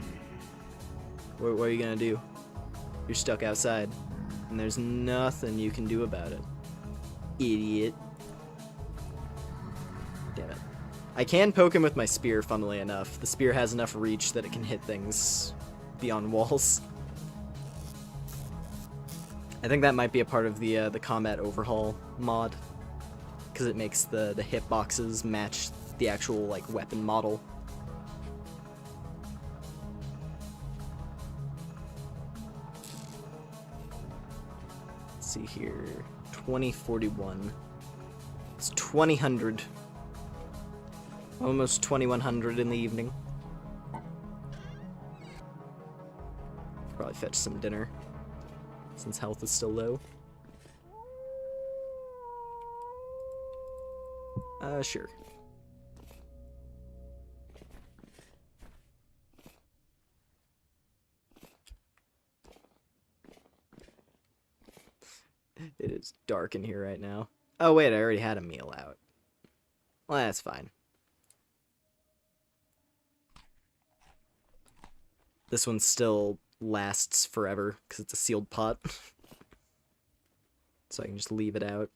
What are you gonna do? You're stuck outside, and there's nothing you can do about it. Idiot. Damn it. I can poke him with my spear, funnily enough. The spear has enough reach that it can hit things beyond walls. I think that might be a part of the combat overhaul mod, because it makes the hitboxes match the actual like weapon model. See here, 2041. It's 2000. Almost 2100 in the evening. Probably fetch some dinner, since health is still low. Sure. It's dark in here right now. Oh wait, I already had a meal out. Well, that's fine. This one still lasts forever because it's a sealed pot. So I can just leave it out.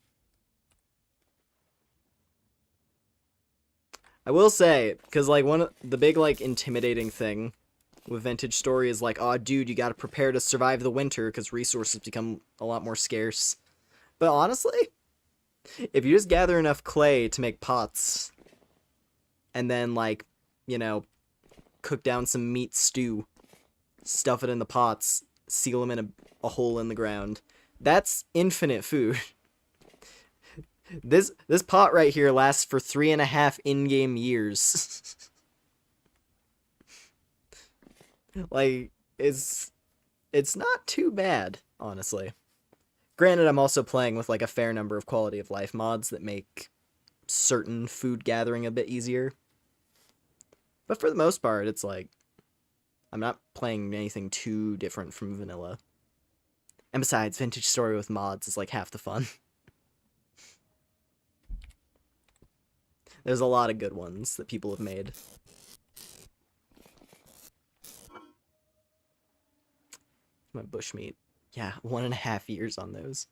I will say, because like one of the big like intimidating thing with Vintage Story is like, oh dude, you gotta prepare to survive the winter because resources become a lot more scarce. But honestly, if you just gather enough clay to make pots, and then like, you know, cook down some meat stew, stuff it in the pots, seal them in a hole in the ground, that's infinite food. This pot right here lasts for 3.5 in-game years. Like, it's not too bad, honestly. Granted, I'm also playing with like a fair number of quality of life mods that make certain food gathering a bit easier. But for the most part, it's like, I'm not playing anything too different from vanilla. And besides, Vintage Story with mods is like half the fun. There's a lot of good ones that people have made. My bushmeat. Yeah, 1.5 years on those.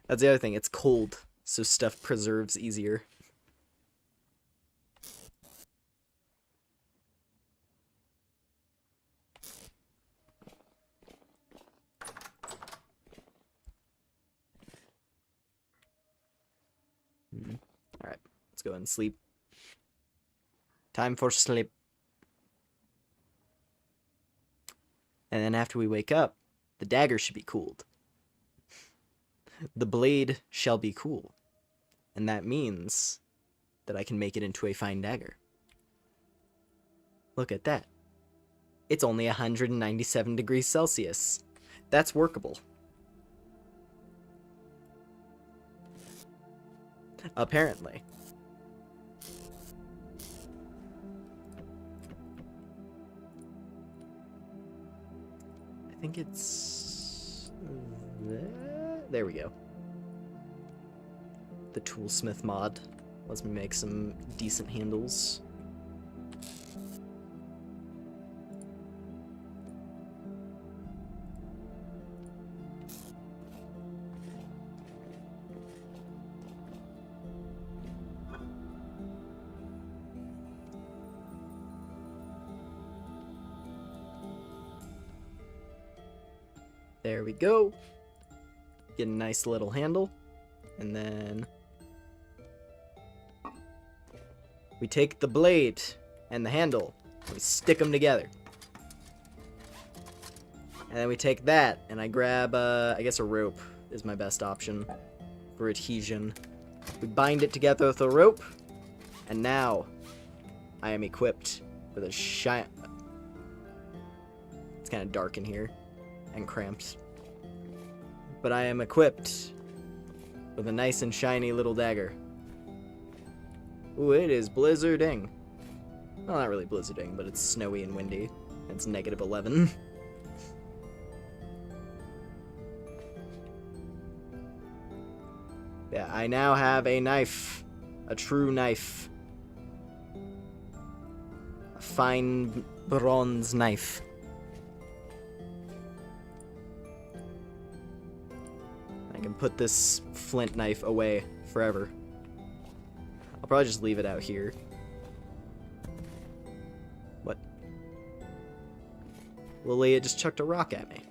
That's the other thing, it's cold, so stuff preserves easier. Alright, let's go and sleep. Time for sleep. And then after we wake up, the dagger should be cooled. The blade shall be cool. And that means that I can make it into a fine dagger. Look at that. It's only 197 degrees Celsius. That's workable. Apparently. I think it's... There we go. The Toolsmith mod lets me make some decent handles. There we go. Get a nice little handle. And then we take the blade and the handle, and we stick them together. And then we take that, and I grab, I guess a rope is my best option for adhesion. We bind it together with a rope, and now I am equipped with a shine. It's kind of dark in here and cramped. But I am equipped with a nice and shiny little dagger. Ooh, it is blizzarding. Well, not really blizzarding, but it's snowy and windy. It's -11. Yeah, I now have a knife. A true knife. A fine bronze knife. I can put this flint knife away forever. I'll probably just leave it out here. What? Lilia just chucked a rock at me.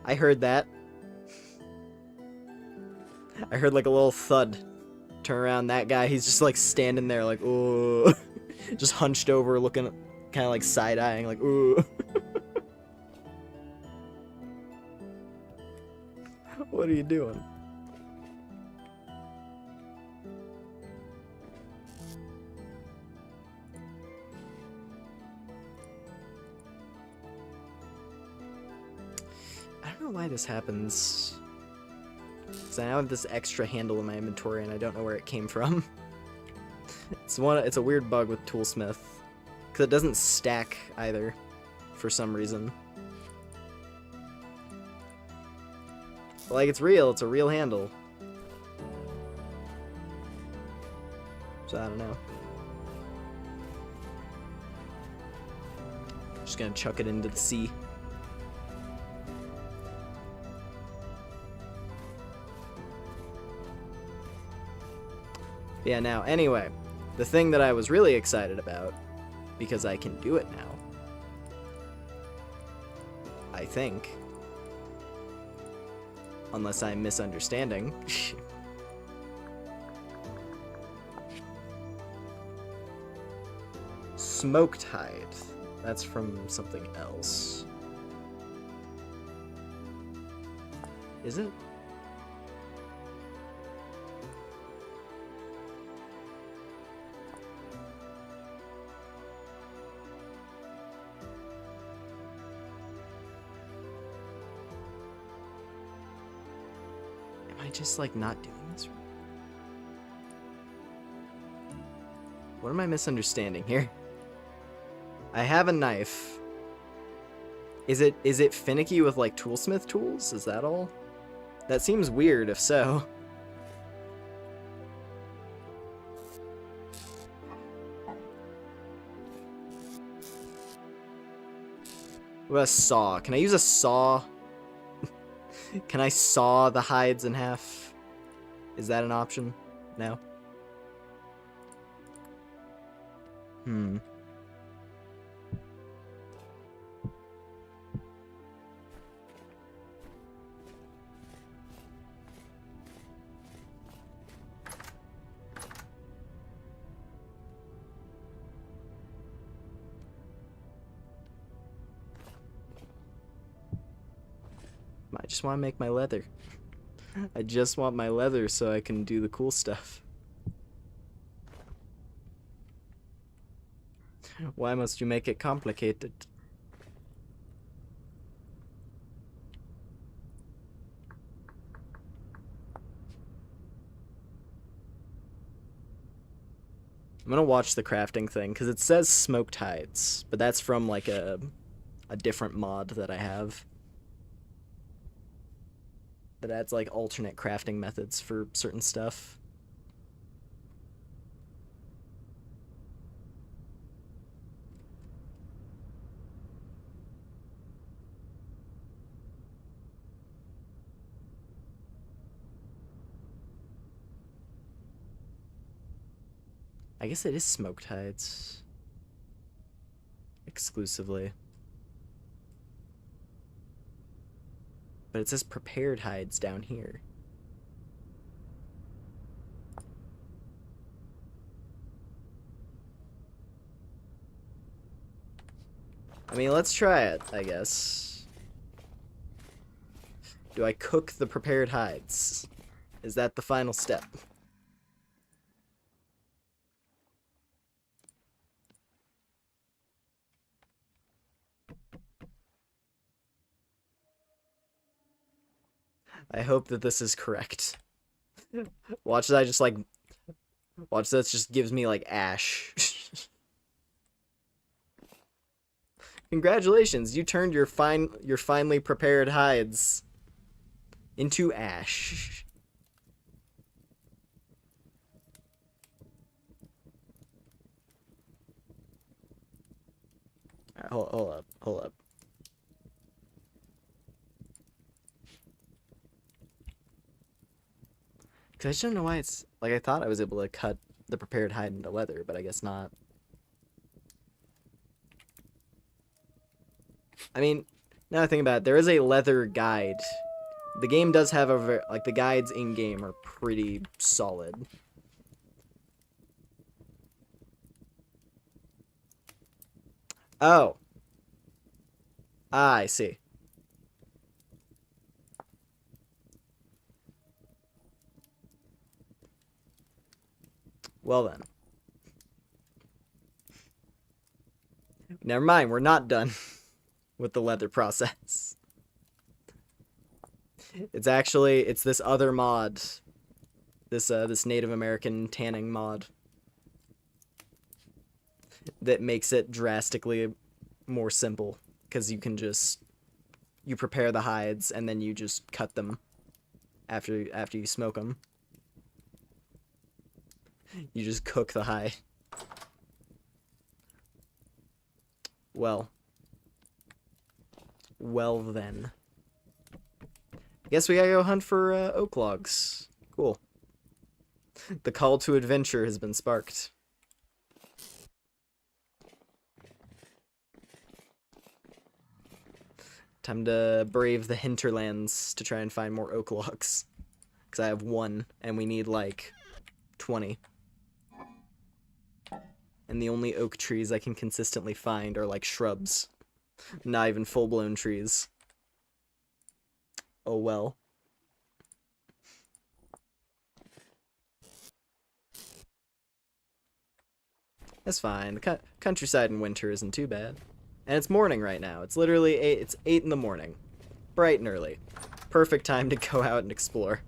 I heard that. I heard like a little thud. Turn around, that guy, he's just like standing there like, ooh. Just hunched over, looking, kind of like side-eyeing, like, ooh. What are you doing? I don't know why this happens. Because I now have this extra handle in my inventory and I don't know where it came from. It's a weird bug with Toolsmith. Because it doesn't stack either for some reason. Like, it's real. It's a real handle. So, I don't know. Just gonna chuck it into the sea. Yeah, now, anyway, the thing that I was really excited about, because I can do it now, I think, unless I'm misunderstanding, smoked hide. That's from something else. Is it? Am I just, like, not doing this right? What am I misunderstanding here? I have a knife. Is it finicky with, like, toolsmith tools? Is that all? That seems weird, if so. What about a saw? Can I use a saw? Can I saw the hides in half? Is that an option? No? I just want to make my leather. I just want my leather so I can do the cool stuff. Why must you make it complicated? I'm gonna watch the crafting thing, because it says smoked hides, but that's from, like, a different mod that I have. That adds, like, alternate crafting methods for certain stuff. I guess it is smoked hides. Exclusively. But it says prepared hides down here. I mean, let's try it, I guess. Do I cook the prepared hides? Is that the final step? I hope that this is correct. Watch that just, like... Watch that just gives me, like, ash. Congratulations, you turned your finely prepared hides into ash. Alright, hold up. Because I just don't know why it's... Like, I thought I was able to cut the prepared hide into leather, but I guess not. I mean, now I think about it, there is a leather guide. The game does have a... Like, the guides in-game are pretty solid. Oh. Ah, I see. Well then. Never mind, we're not done with the leather process. It's actually, it's this other mod. This Native American tanning mod. That makes it drastically more simple. because you prepare the hides and then you just cut them after you smoke them. You just cook the hide. Well then. Guess we gotta go hunt for oak logs. Cool. The call to adventure has been sparked. Time to brave the hinterlands to try and find more oak logs. Because I have 1, and we need, like, 20. And the only oak trees I can consistently find are, like, shrubs. Not even full-blown trees. Oh well. That's fine. The countryside in winter isn't too bad. And it's morning right now. It's literally 8, it's 8 in the morning. Bright and early. Perfect time to go out and explore.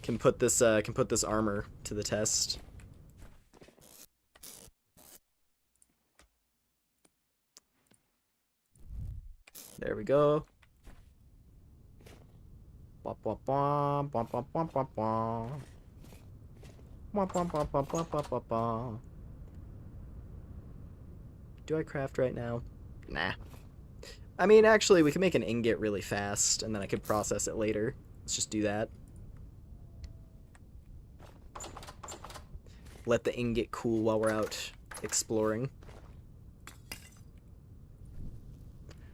Can put this armor to the test. There we go. Womp womp womp womp womp womp womp womp. Womp womp womp womp womp womp womp womp. Do I craft right now? Nah. I mean, actually, we can make an ingot really fast, and then I could process it later. Let's just do that. Let the ingot cool while we're out exploring.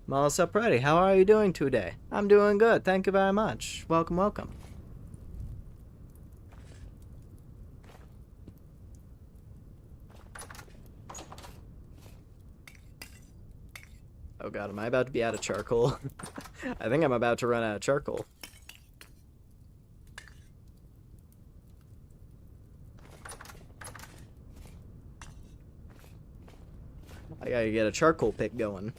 Melissa Pretty, how are you doing today? I'm doing good, thank you very much. Welcome, welcome. Oh god, am I about to be out of charcoal? I think I'm about to run out of charcoal. I gotta get a charcoal pick going.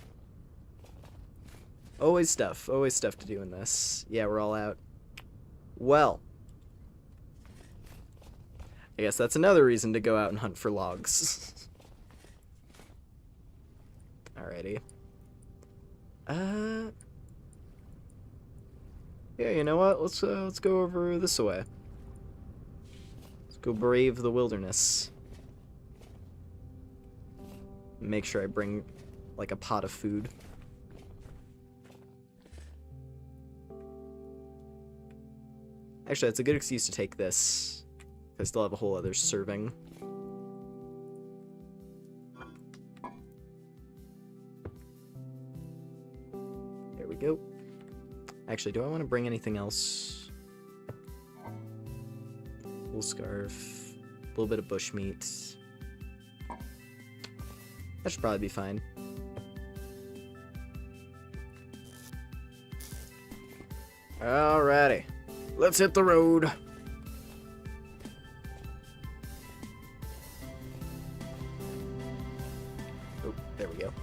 Always stuff to do in this. Yeah, we're all out. Well, I guess that's another reason to go out and hunt for logs. Alrighty. Yeah, you know what? Let's go over this way. Let's go brave the wilderness. Make sure I bring like a pot of food. Actually, that's a good excuse to take this. I still have a whole other serving. There we go. Actually, do I want to bring anything else? Wool scarf, a little bit of bushmeat. That should probably be fine. Alrighty. Let's hit the road. Oh, there we go.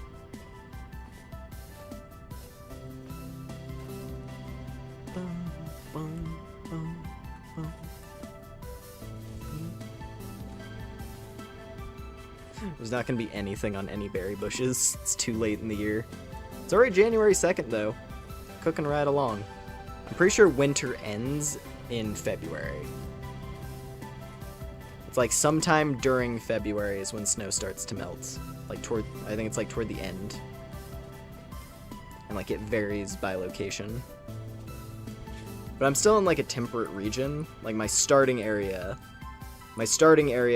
There's not going to be anything on any berry bushes. It's too late in the year. It's already January 2nd, though. Cooking right along. I'm pretty sure winter ends in February. It's like sometime during February is when snow starts to melt. Like I think it's like toward the end. And like it varies by location. But I'm still in like a temperate region. Like my starting area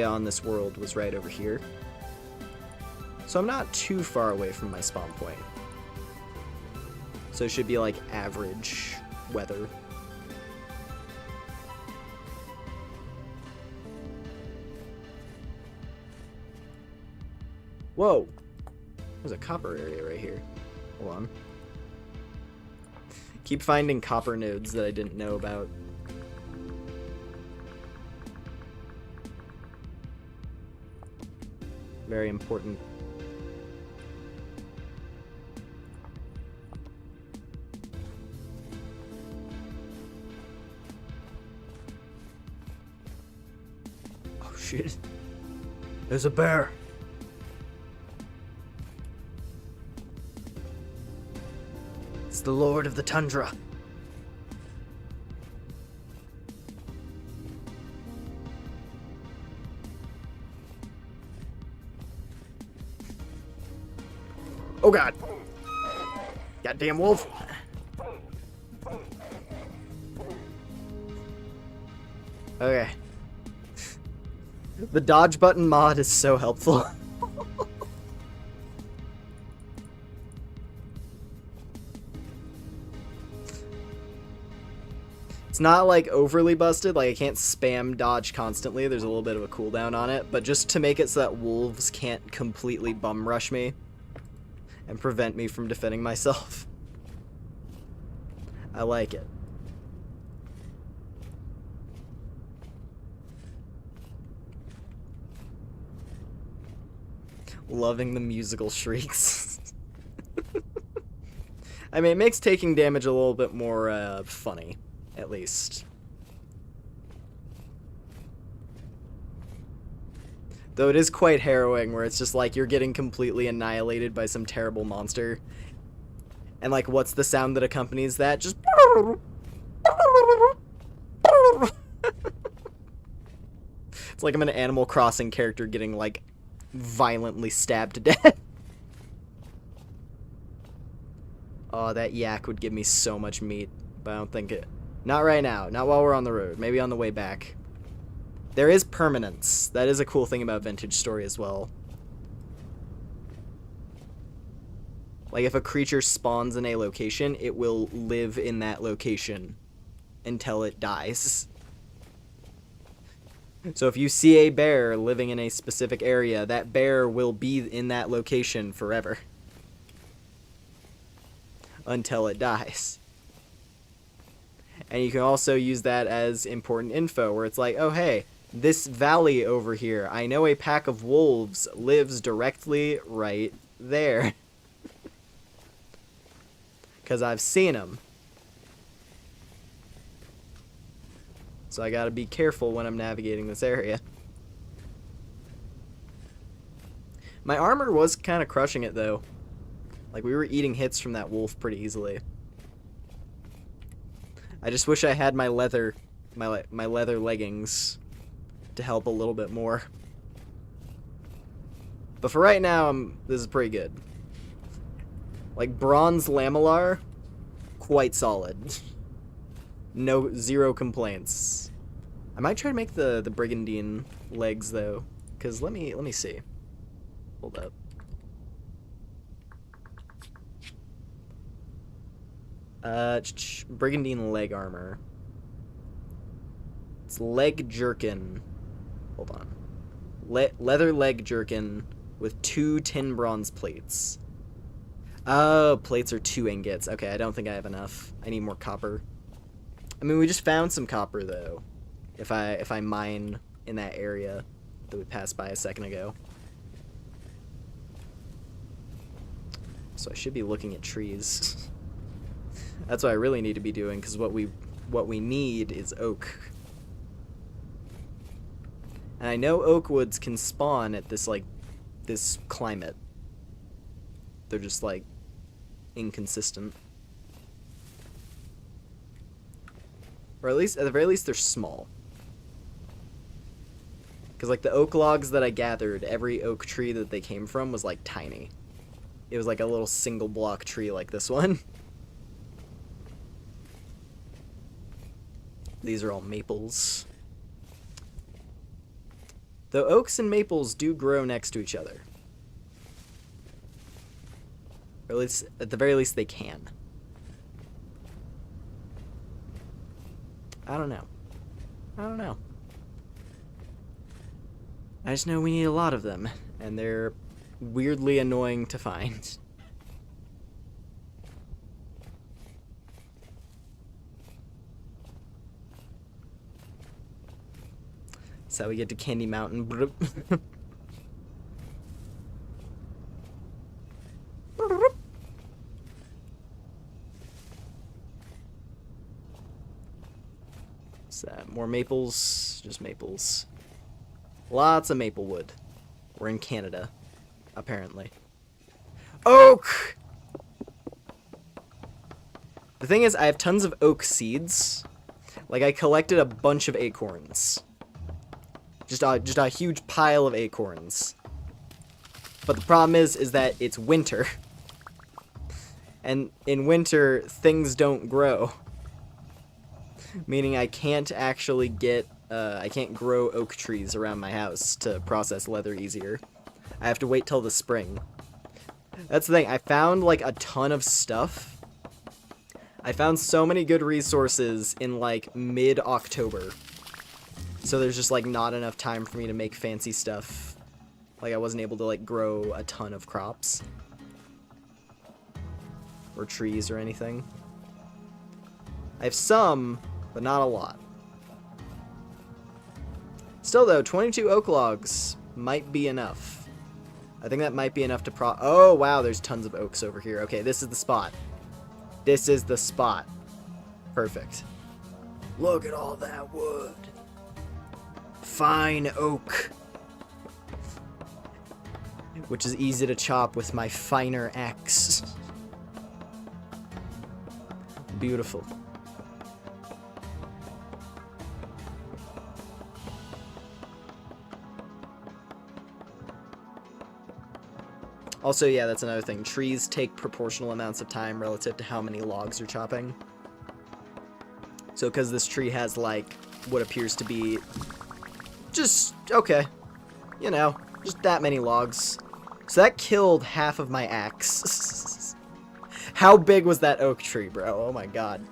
on this world was right over here. So I'm not too far away from my spawn point. So it should be like average weather. Whoa! There's a copper area right here. Hold on. Keep finding copper nodes that I didn't know about. Very important. Oh shit. There's a bear. the Lord of the Tundra. Oh god. Goddamn wolf. Okay. The dodge button mod is so helpful. It's not like overly busted, like I can't spam dodge constantly, there's a little bit of a cooldown on it, but just to make it so that wolves can't completely bum rush me and prevent me from defending myself. I like it. Loving the musical shrieks. I mean, it makes taking damage a little bit more funny, at least. Though it is quite harrowing, where it's just like you're getting completely annihilated by some terrible monster. And like, what's the sound that accompanies that? Just... It's like I'm an Animal Crossing character getting like violently stabbed to death. Oh, that yak would give me so much meat, but I don't think it... Not right now. Not while we're on the road. Maybe on the way back. There is permanence. That is a cool thing about Vintage Story as well. Like, if a creature spawns in a location, it will live in that location until it dies. So if you see a bear living in a specific area, that bear will be in that location forever. Until it dies. And you can also use that as important info, where it's like, oh hey, this valley over here, I know a pack of wolves lives directly right there. Because I've seen them. So I gotta be careful when I'm navigating this area. My armor was kind of crushing it though. Like, we were eating hits from that wolf pretty easily. I just wish I had my leather leggings to help a little bit more. But for right now, this is pretty good. Like, bronze lamellar, quite solid. Zero complaints. I might try to make the brigandine legs though, because let me see. Hold up. Brigandine leg armor. It's leg jerkin. Hold on. Leather leg jerkin with 2 tin bronze plates. Oh, plates are 2 ingots. Okay, I don't think I have enough. I need more copper. I mean, we just found some copper though. If I mine in that area that we passed by a second ago. So I should be looking at trees. That's what I really need to be doing, because what we need is oak. And I know oak woods can spawn at this climate. They're just like inconsistent. Or at the very least they're small. Because like the oak logs that I gathered, every oak tree that they came from was like tiny. It was like a little single block tree like this one. These are all maples. Though oaks and maples do grow next to each other. Or at the very least they can. I don't know. I just know we need a lot of them, and they're weirdly annoying to find. That's how we get to Candy Mountain. More maples, just maples. Lots of maple wood. We're in Canada, apparently. Oak! The thing is, I have tons of oak seeds. Like, I collected a bunch of acorns. Just a huge pile of acorns. But the problem is that it's winter. And in winter, things don't grow. Meaning I can't actually get, I can't grow oak trees around my house to process leather easier. I have to wait till the spring. That's the thing, I found like a ton of stuff. I found so many good resources in like mid-October. So there's just like not enough time for me to make fancy stuff. Like I wasn't able to like grow a ton of crops. Or trees or anything. I have some, but not a lot. Still though, 22 oak logs might be enough. I think that might be enough to oh wow, there's tons of oaks over here. Okay, this is the spot. This is the spot. Perfect. Look at all that wood. Fine oak. Which is easy to chop with my finer axe. Beautiful. Also, yeah, that's another thing. Trees take proportional amounts of time relative to how many logs you're chopping. So, because this tree has, like, what appears to be just, okay, you know, just that many logs. So that killed half of my axe. How big was that oak tree, bro? Oh my god.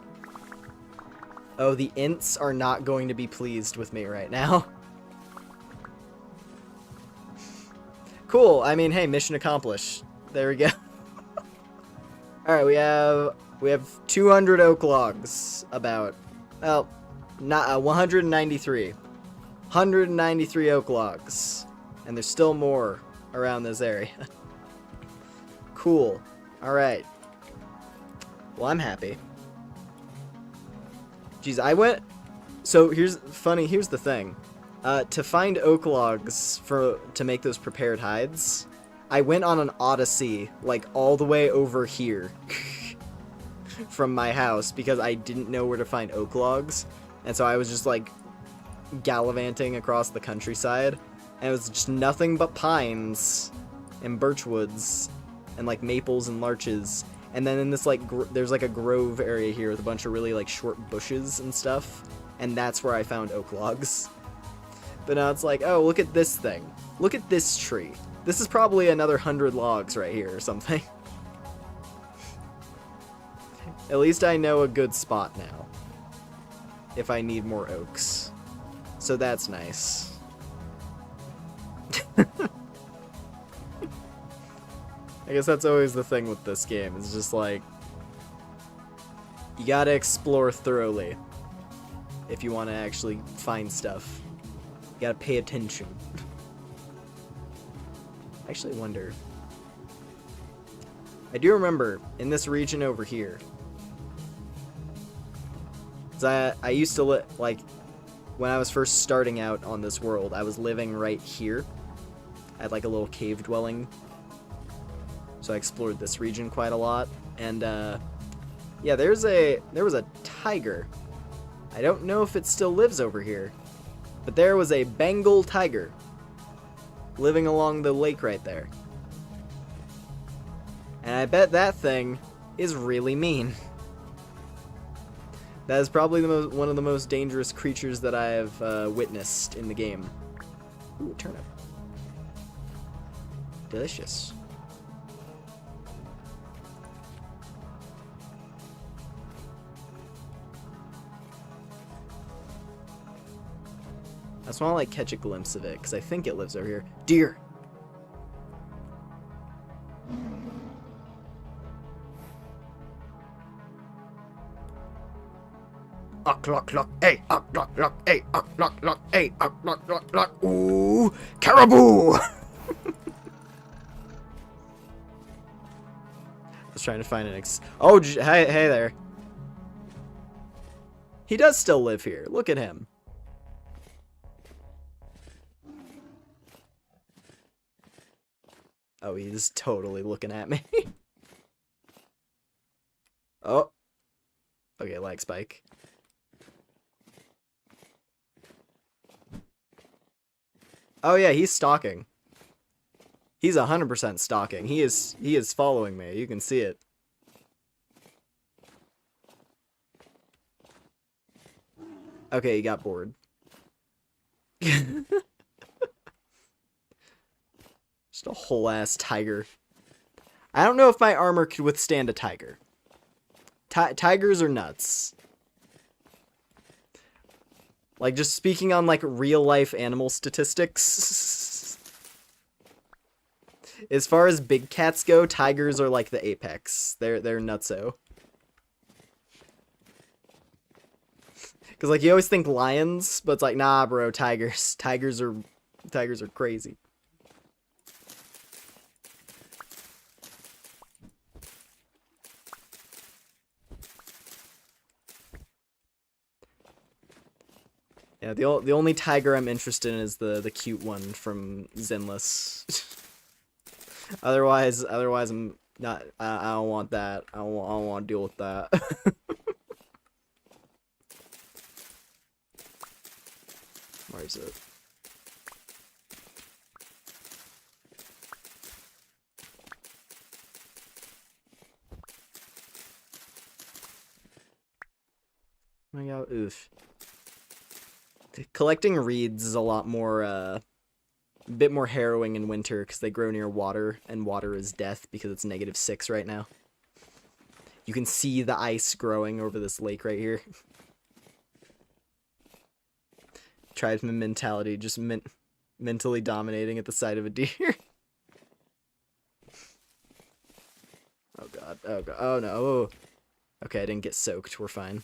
Oh, the ints are not going to be pleased with me right now. Cool. I mean, hey, mission accomplished. There we go. All right, we have 200 oak logs. About, well, not 193. 193 oak logs, and there's still more around this area. Cool. All right. Well, I'm happy. Jeez, I went. So here's the thing. To find oak logs to make those prepared hides, I went on an odyssey, like, all the way over here from my house because I didn't know where to find oak logs. And so I was just, like, gallivanting across the countryside. And it was just nothing but pines and birchwoods and, like, maples and larches. And then in this, like, there's, like, a grove area here with a bunch of really, like, short bushes and stuff. And that's where I found oak logs. But now it's like, oh, look at this thing. Look at this tree. This is probably another 100 logs right here or something. At least I know a good spot now. If I need more oaks. So that's nice. I guess that's always the thing with this game. It's just like, you gotta explore thoroughly if you want to actually find stuff. You gotta pay attention. I actually wonder. I do remember in this region over here. 'Cause I used to live, like, when I was first starting out on this world, I was living right here. I had like a little cave dwelling. So I explored this region quite a lot. And yeah, there was a tiger. I don't know if it still lives over here. But there was a Bengal tiger living along the lake right there. And I bet that thing is really mean. That is probably one of the most dangerous creatures that I have witnessed in the game. Ooh, turnip. Delicious. I just want to like catch a glimpse of it because I think it lives over here. Deer. Lock, hey, lock, hey, lock, hey, lock. Ooh, caribou! I was trying to find an oh, hey there. He does still live here. Look at him. Oh, he's totally looking at me. Oh. Okay, lag spike. Oh yeah, he's stalking. He's 100% stalking. He is following me. You can see it. Okay, he got bored. Just a whole ass tiger. I don't know if my armor could withstand a tiger. Tigers are nuts. Like, just speaking on, like, real-life animal statistics. As far as big cats go, tigers are, like, the apex. They're nutso. Because, like, you always think lions, but it's like, nah, bro, tigers. Tigers are crazy. Yeah, the only tiger I'm interested in is the cute one from Zenless. otherwise I'm not. I don't want that. I don't want to deal with that. Where is it? Oh my god, oof. Collecting reeds is a lot more, a bit more harrowing in winter because they grow near water, and water is death because it's -6 right now. You can see the ice growing over this lake right here. Tribesman mentality, just mentally dominating at the sight of a deer. Oh god, oh god, oh no. Oh. Okay, I didn't get soaked, we're fine.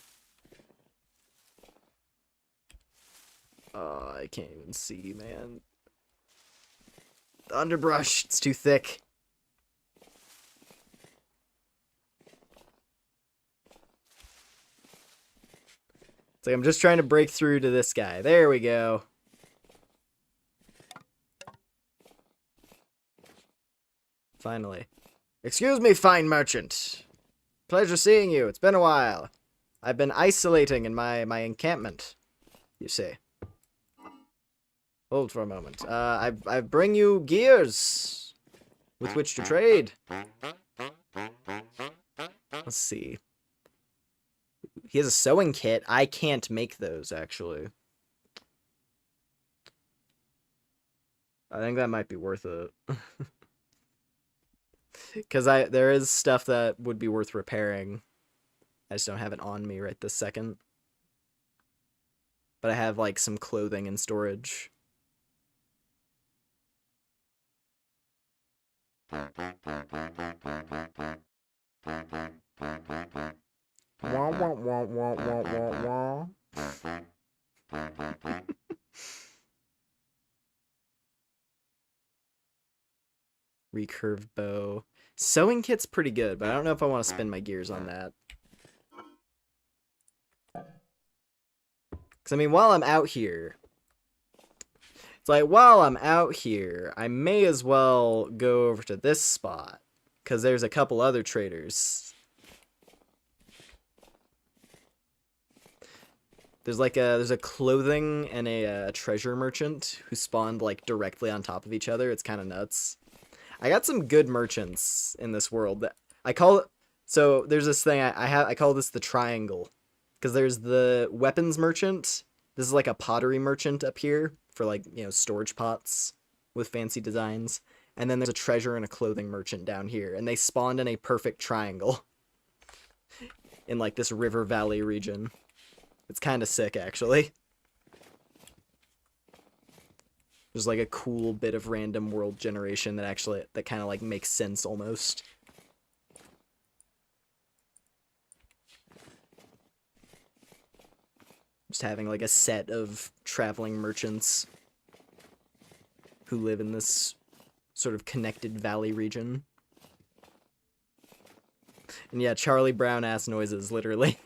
Oh, I can't even see, man. The underbrush, it's too thick. It's like I'm just trying to break through to this guy. There we go. Finally. Excuse me, fine merchant. Pleasure seeing you. It's been a while. I've been isolating in my encampment, you see. Hold for a moment. I bring you gears with which to trade. Let's see. He has a sewing kit. I can't make those, actually. I think that might be worth it. Because there is stuff that would be worth repairing. I just don't have it on me right this second. But I have, like, some clothing in storage. Wah, wah, wah, wah, wah, wah, wah. Recurve bow. Sewing kit's pretty good, but I don't know if I want to spend my gears on that. Because, I mean, while I'm out here... It's like, while I'm out here, I may as well go over to this spot. Because there's a couple other traders. There's a clothing and a treasure merchant who spawned, like, directly on top of each other. It's kind of nuts. I got some good merchants in this world. I call it... So, there's this thing, I call this the triangle. Because there's the weapons merchant. This is like a pottery merchant up here for, like, you know, storage pots with fancy designs. And then there's a treasure and a clothing merchant down here. And they spawned in a perfect triangle. In, like, this river valley region. It's kind of sick, actually. There's, like, a cool bit of random world generation that kind of, like, makes sense almost. Just having, like, a set of traveling merchants who live in this sort of connected valley region. And yeah, Charlie Brown ass noises, literally.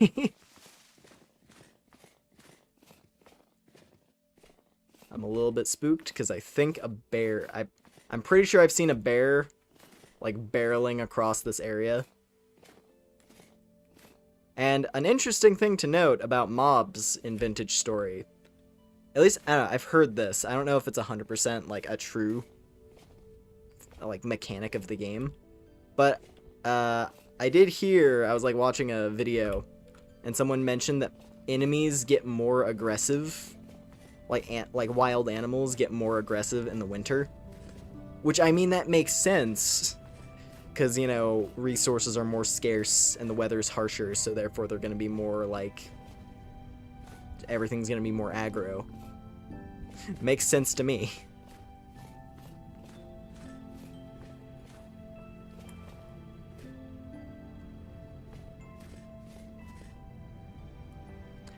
I'm a little bit spooked because I think a bear... I'm pretty sure I've seen a bear, like, barreling across this area. And an interesting thing to note about mobs in Vintage Story, at least, I don't know, I've heard this. I don't know if it's 100% like a true like mechanic of the game, but I did hear, I was like watching a video and someone mentioned that enemies get more aggressive, like wild animals get more aggressive in the winter, which, I mean, that makes sense because, you know, resources are more scarce and the weather's harsher, so therefore they're going to be more like, everything's going to be more aggro. Makes sense to me.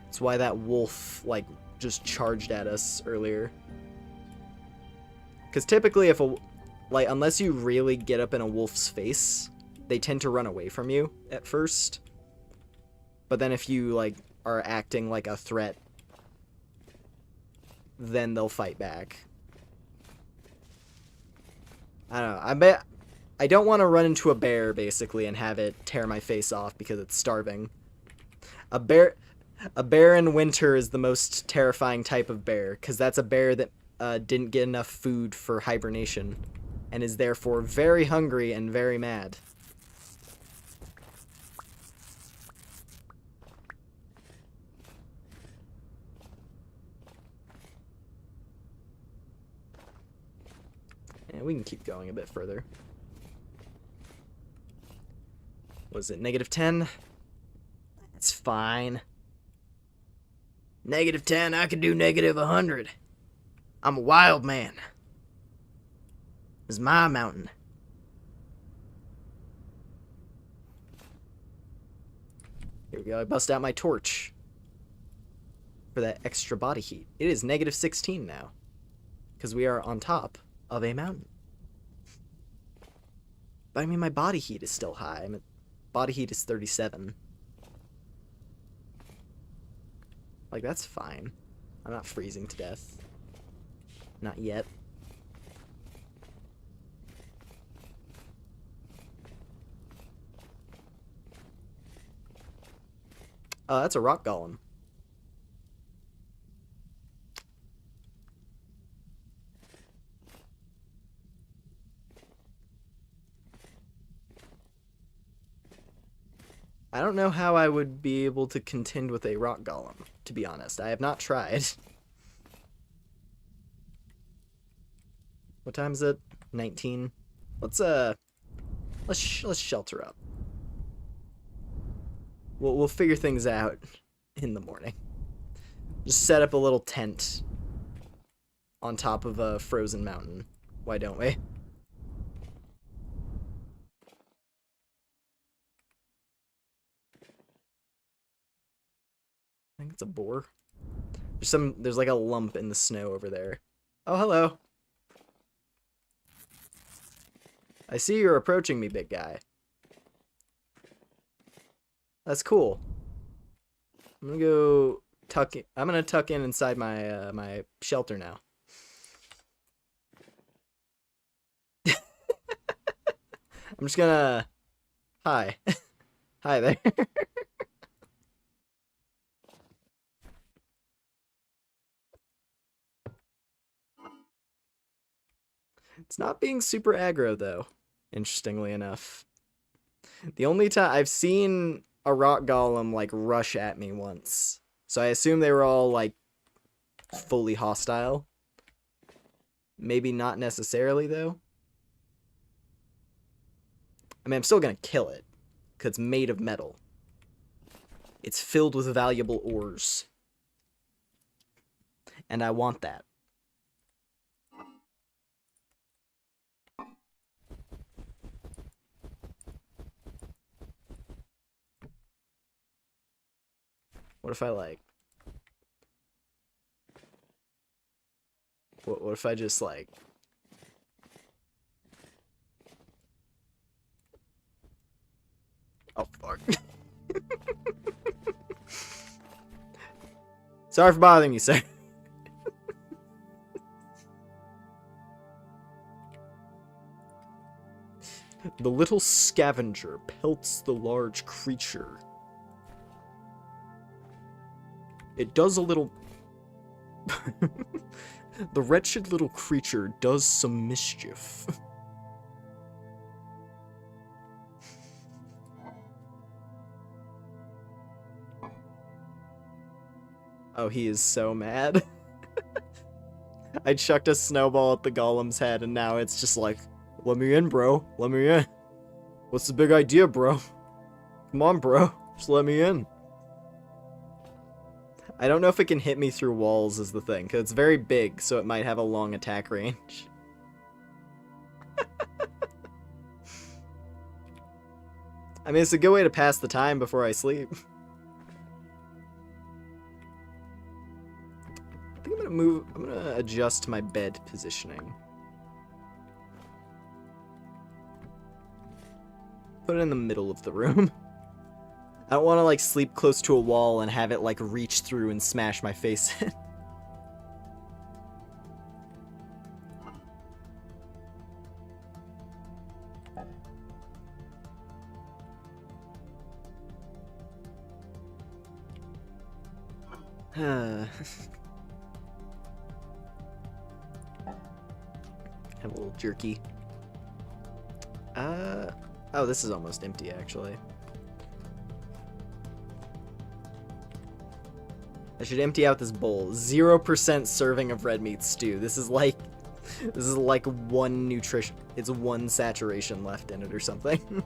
That's why that wolf, like, just charged at us earlier. Because typically if unless you really get up in a wolf's face, they tend to run away from you at first. But then if you, like, are acting like a threat, then they'll fight back. I don't know. I don't want to run into a bear, basically, and have it tear my face off because it's starving. A bear in winter is the most terrifying type of bear, because that's a bear that didn't get enough food for hibernation, and is therefore very hungry and very mad. And we can keep going a bit further. Was it -10? That's fine. -10, I could do -100. I'm a wild man. This is my mountain. Here we go, I bust out my torch for that extra body heat. It is -16 now, because we are on top of a mountain. But I mean, my body heat is still high. Body heat is 37. Like, that's fine. I'm not freezing to death. Not yet. That's a rock golem. I don't know how I would be able to contend with a rock golem, to be honest. I have not tried. What time is it? 19. Let's shelter up. We'll figure things out in the morning. Just set up a little tent on top of a frozen mountain. Why don't we? I think it's a boar. There's like a lump in the snow over there. Oh, hello. I see you're approaching me, big guy. That's cool. I'm gonna go I'm gonna tuck in inside my my shelter now. I'm just gonna hi. Hi there. It's not being super aggro, though, interestingly enough. The only time I've seen a rock golem, like, rush at me once. So I assume they were all, like, fully hostile. Maybe not necessarily, though. I mean, I'm still gonna kill it, because it's made of metal. It's filled with valuable ores. And I want that. What if I, like... What if I just, like... Oh, fuck. Sorry for bothering you, sir. The little scavenger pelts the large creature. It does a little... The wretched little creature does some mischief. Oh, he is so mad. I chucked a snowball at the golem's head, and now it's just like, let me in, bro. Let me in. What's the big idea, bro? Come on, bro. Just let me in. I don't know if it can hit me through walls is the thing, because it's very big, so it might have a long attack range. I mean, it's a good way to pass the time before I sleep. I think I'm gonna adjust my bed positioning. Put it in the middle of the room. I don't want to, like, sleep close to a wall and have it, like, reach through and smash my face in. Have a little jerky. Oh, this is almost empty, actually. I should empty out this bowl. 0% serving of red meat stew. This is like one nutrition. It's one saturation left in it or something.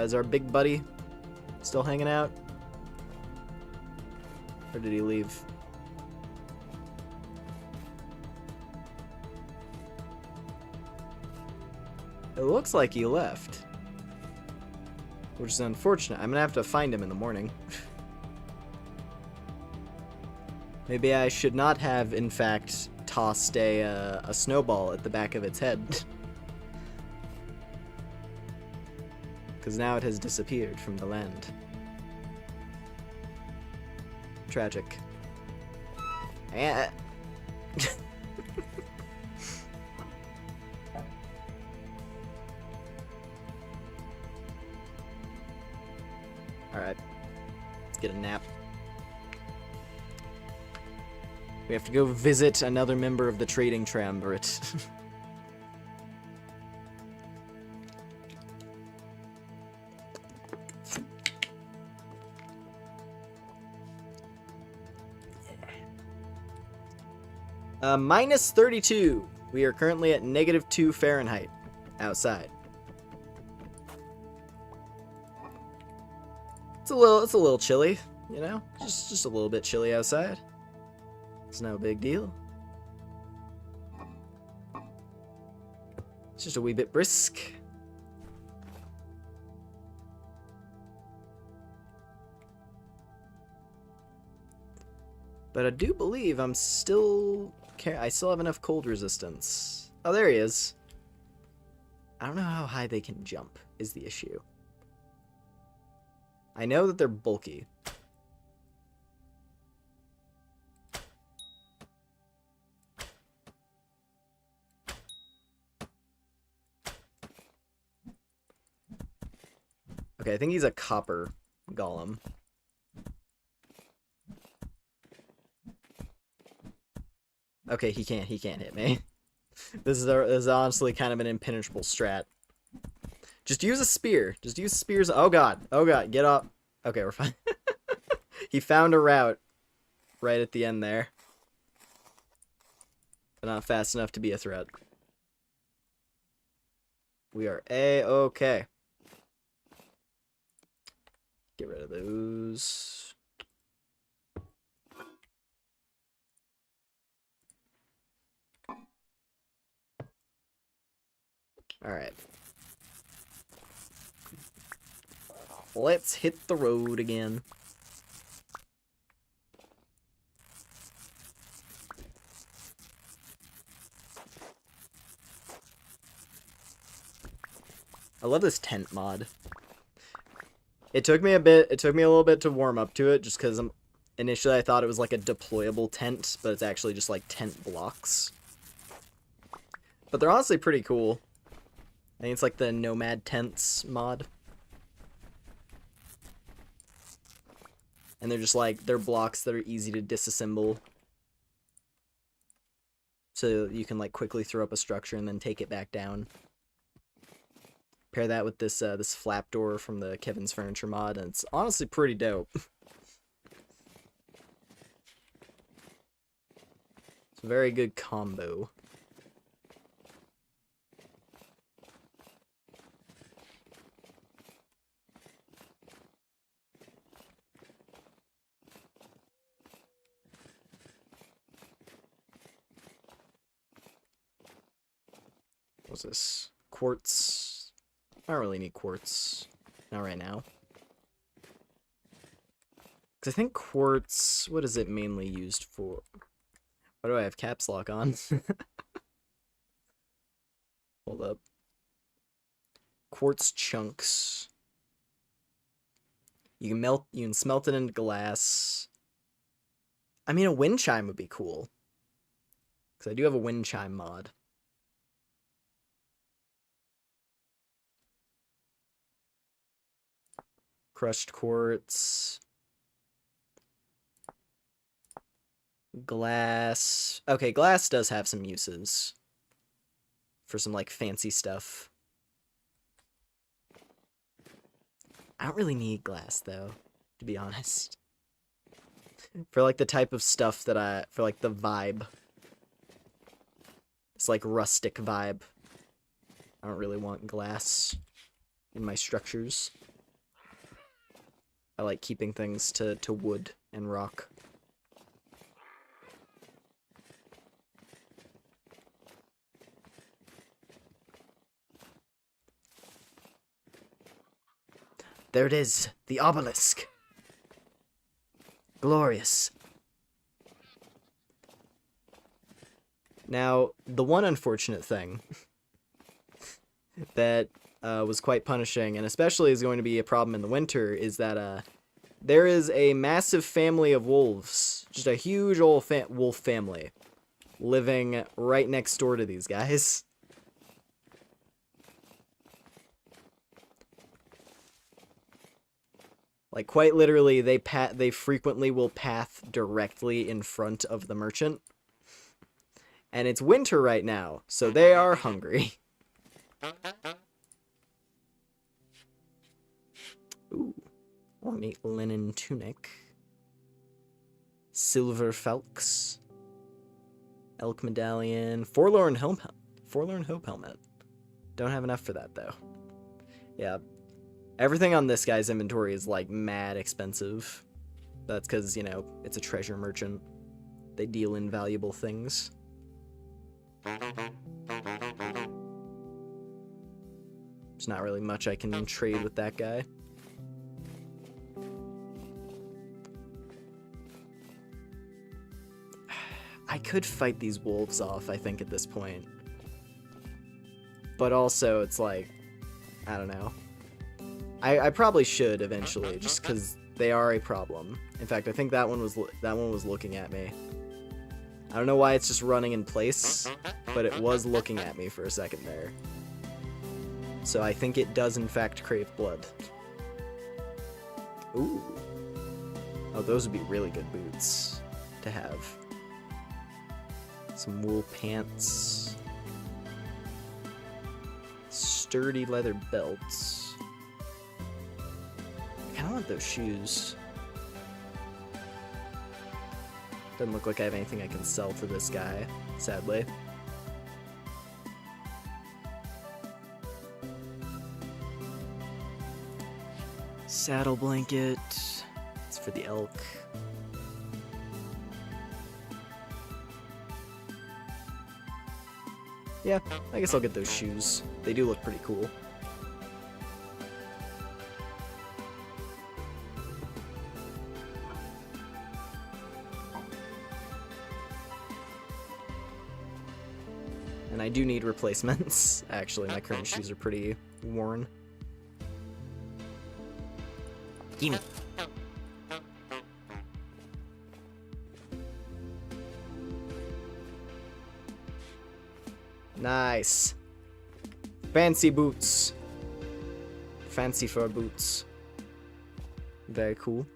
Is our big buddy still hanging out? Or did he leave? It looks like he left. Which is unfortunate. I'm gonna have to find him in the morning. Maybe I should not have, in fact, tossed a snowball at the back of its head. Because now it has disappeared from the land. Tragic. Alright. Let's get a nap. We have to go visit another member of the trading triumvirate. Minus 32. We are currently at -2 Fahrenheit outside. It's a little chilly, you know? Just a little bit chilly outside. It's no big deal. It's just a wee bit brisk. But I do believe I still have enough cold resistance. Oh, there he is. I don't know how high they can jump, is the issue. I know that they're bulky. Okay, I think he's a copper golem. Okay, he can't hit me. This is honestly kind of an impenetrable strat. Just use a spear. Just use spears. Oh god, get up. Okay, we're fine. He found a route right at the end there. But not fast enough to be a threat. We are A-okay. Get rid of those. Alright. Let's hit the road again. I love this tent mod. It took me a bit. It took me a little bit to warm up to it, just because initially I thought it was like a deployable tent, but it's actually just like tent blocks. But they're honestly pretty cool. I think it's like the Nomad Tents mod. And they're just like, they're blocks that are easy to disassemble. So you can like quickly throw up a structure and then take it back down. Pair that with this this flap door from the Kevin's Furniture mod, and it's honestly pretty dope. It's a very good combo. What's this? Quartz. I don't really need quartz. Not right now. Because I think quartz, what is it mainly used for? Why do I have caps lock on? Hold up. Quartz chunks. You can smelt it into glass. I mean, a wind chime would be cool. Because I do have a wind chime mod. Crushed quartz. Glass. Okay, glass does have some uses. For some, like, fancy stuff. I don't really need glass, though, to be honest. For, like, the type of stuff that for, like, the vibe. It's, like, rustic vibe. I don't really want glass in my structures. I like keeping things to wood and rock. There it is, the obelisk. Glorious. Now, the one unfortunate thing that was quite punishing, and especially is going to be a problem in the winter, is that there is a massive family of wolves, just a huge old wolf family, living right next door to these guys. Like, quite literally, they frequently will path directly in front of the merchant. And it's winter right now, so they are hungry. Ooh. Ornate linen tunic. Silver Felks. Elk medallion. Forlorn hope helmet. Don't have enough for that, though. Yeah. Everything on this guy's inventory is, like, mad expensive. That's because, you know, it's a treasure merchant. They deal in valuable things. There's not really much I can trade with that guy. I could fight these wolves off, I think, at this point. But also, it's like, I don't know. I probably should eventually, just because they are a problem. In fact, I think that one was looking at me. I don't know why it's just running in place, but it was looking at me for a second there. So I think it does in fact crave blood. Ooh. Oh, those would be really good boots to have. Some wool pants. Sturdy leather belts. I kinda want those shoes. Doesn't look like I have anything I can sell to this guy, sadly. Saddle blanket. It's for the elk. Yeah, I guess I'll get those shoes. They do look pretty cool. And I do need replacements. Actually, my current shoes are pretty worn. Gimme. Nice. Fancy boots. Fancy fur boots. Very cool.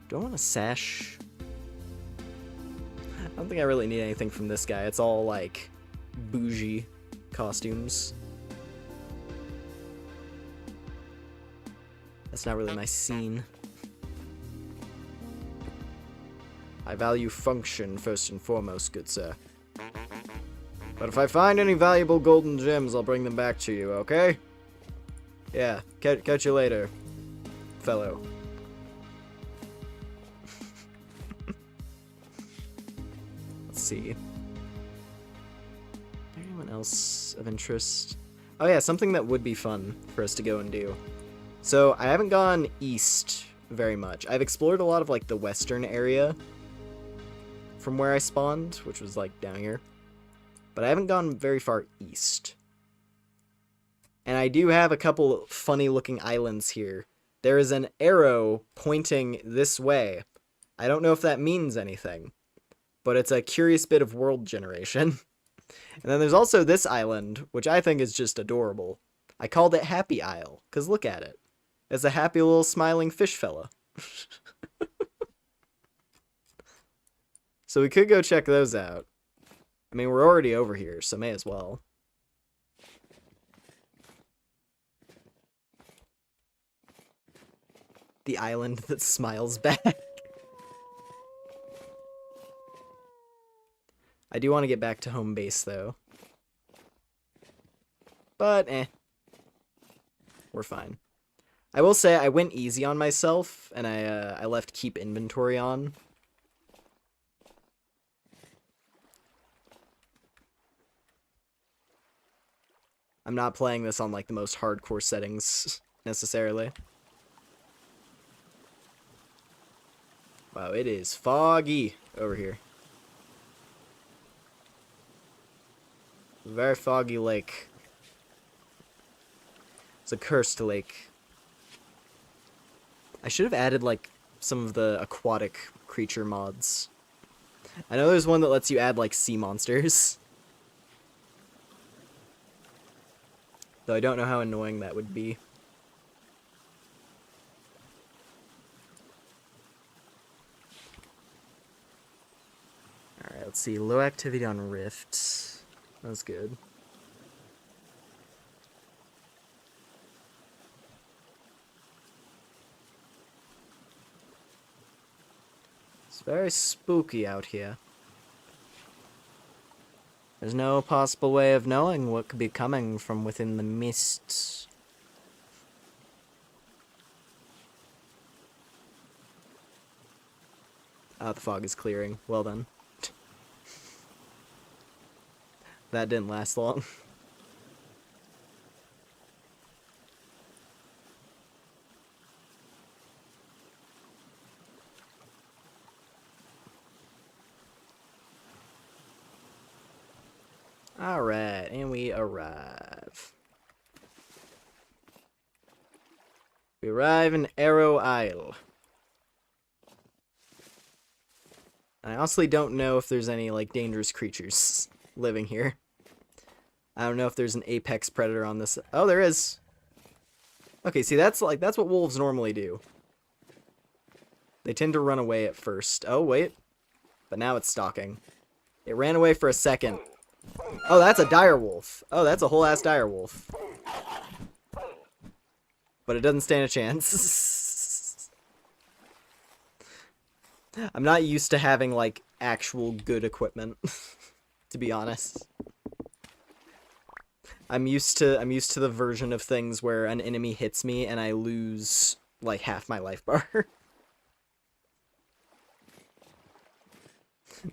Do I want a sash? I don't think I really need anything from this guy. It's all, like, bougie costumes. That's not really my scene. I value function first and foremost, good sir. But if I find any valuable golden gems, I'll bring them back to you, okay? Yeah, catch you later, fellow. Let's see. Anyone else of interest? Oh yeah, something that would be fun for us to go and do. So, I haven't gone east very much. I've explored a lot of, like, the western area from where I spawned, which was, like, down here. But I haven't gone very far east. And I do have a couple funny-looking islands here. There is an arrow pointing this way. I don't know if that means anything, but it's a curious bit of world generation. And then there's also this island, which I think is just adorable. I called it Happy Isle, because look at it. It's a happy little smiling fish fella. So we could go check those out. I mean, we're already over here, so may as well. The island that smiles back. I do want to get back to home base, though. But, we're fine. I will say, I went easy on myself, and I left keep inventory on. I'm not playing this on, like, the most hardcore settings, necessarily. Wow, it is foggy over here. Very foggy lake. It's a cursed lake. I should have added, like, some of the aquatic creature mods. I know there's one that lets you add, like, sea monsters. Though I don't know how annoying that would be. Alright, let's see. Low activity on Rift. That's good. It's very spooky out here. There's no possible way of knowing what could be coming from within the mists. Ah, the fog is clearing. Well done. That didn't last long. Alright, and we arrive. We arrive in Arrow Isle. I honestly don't know if there's any, like, dangerous creatures living here. I don't know if there's an apex predator on this. Oh, there is. Okay, see, that's what wolves normally do. They tend to run away at first. Oh, wait. But now it's stalking. It ran away for a second. Oh, that's a dire wolf. Oh, that's a whole ass dire wolf. But it doesn't stand a chance. I'm not used to having, like, actual good equipment, to be honest. I'm used to the version of things where an enemy hits me and I lose, like, half my life bar.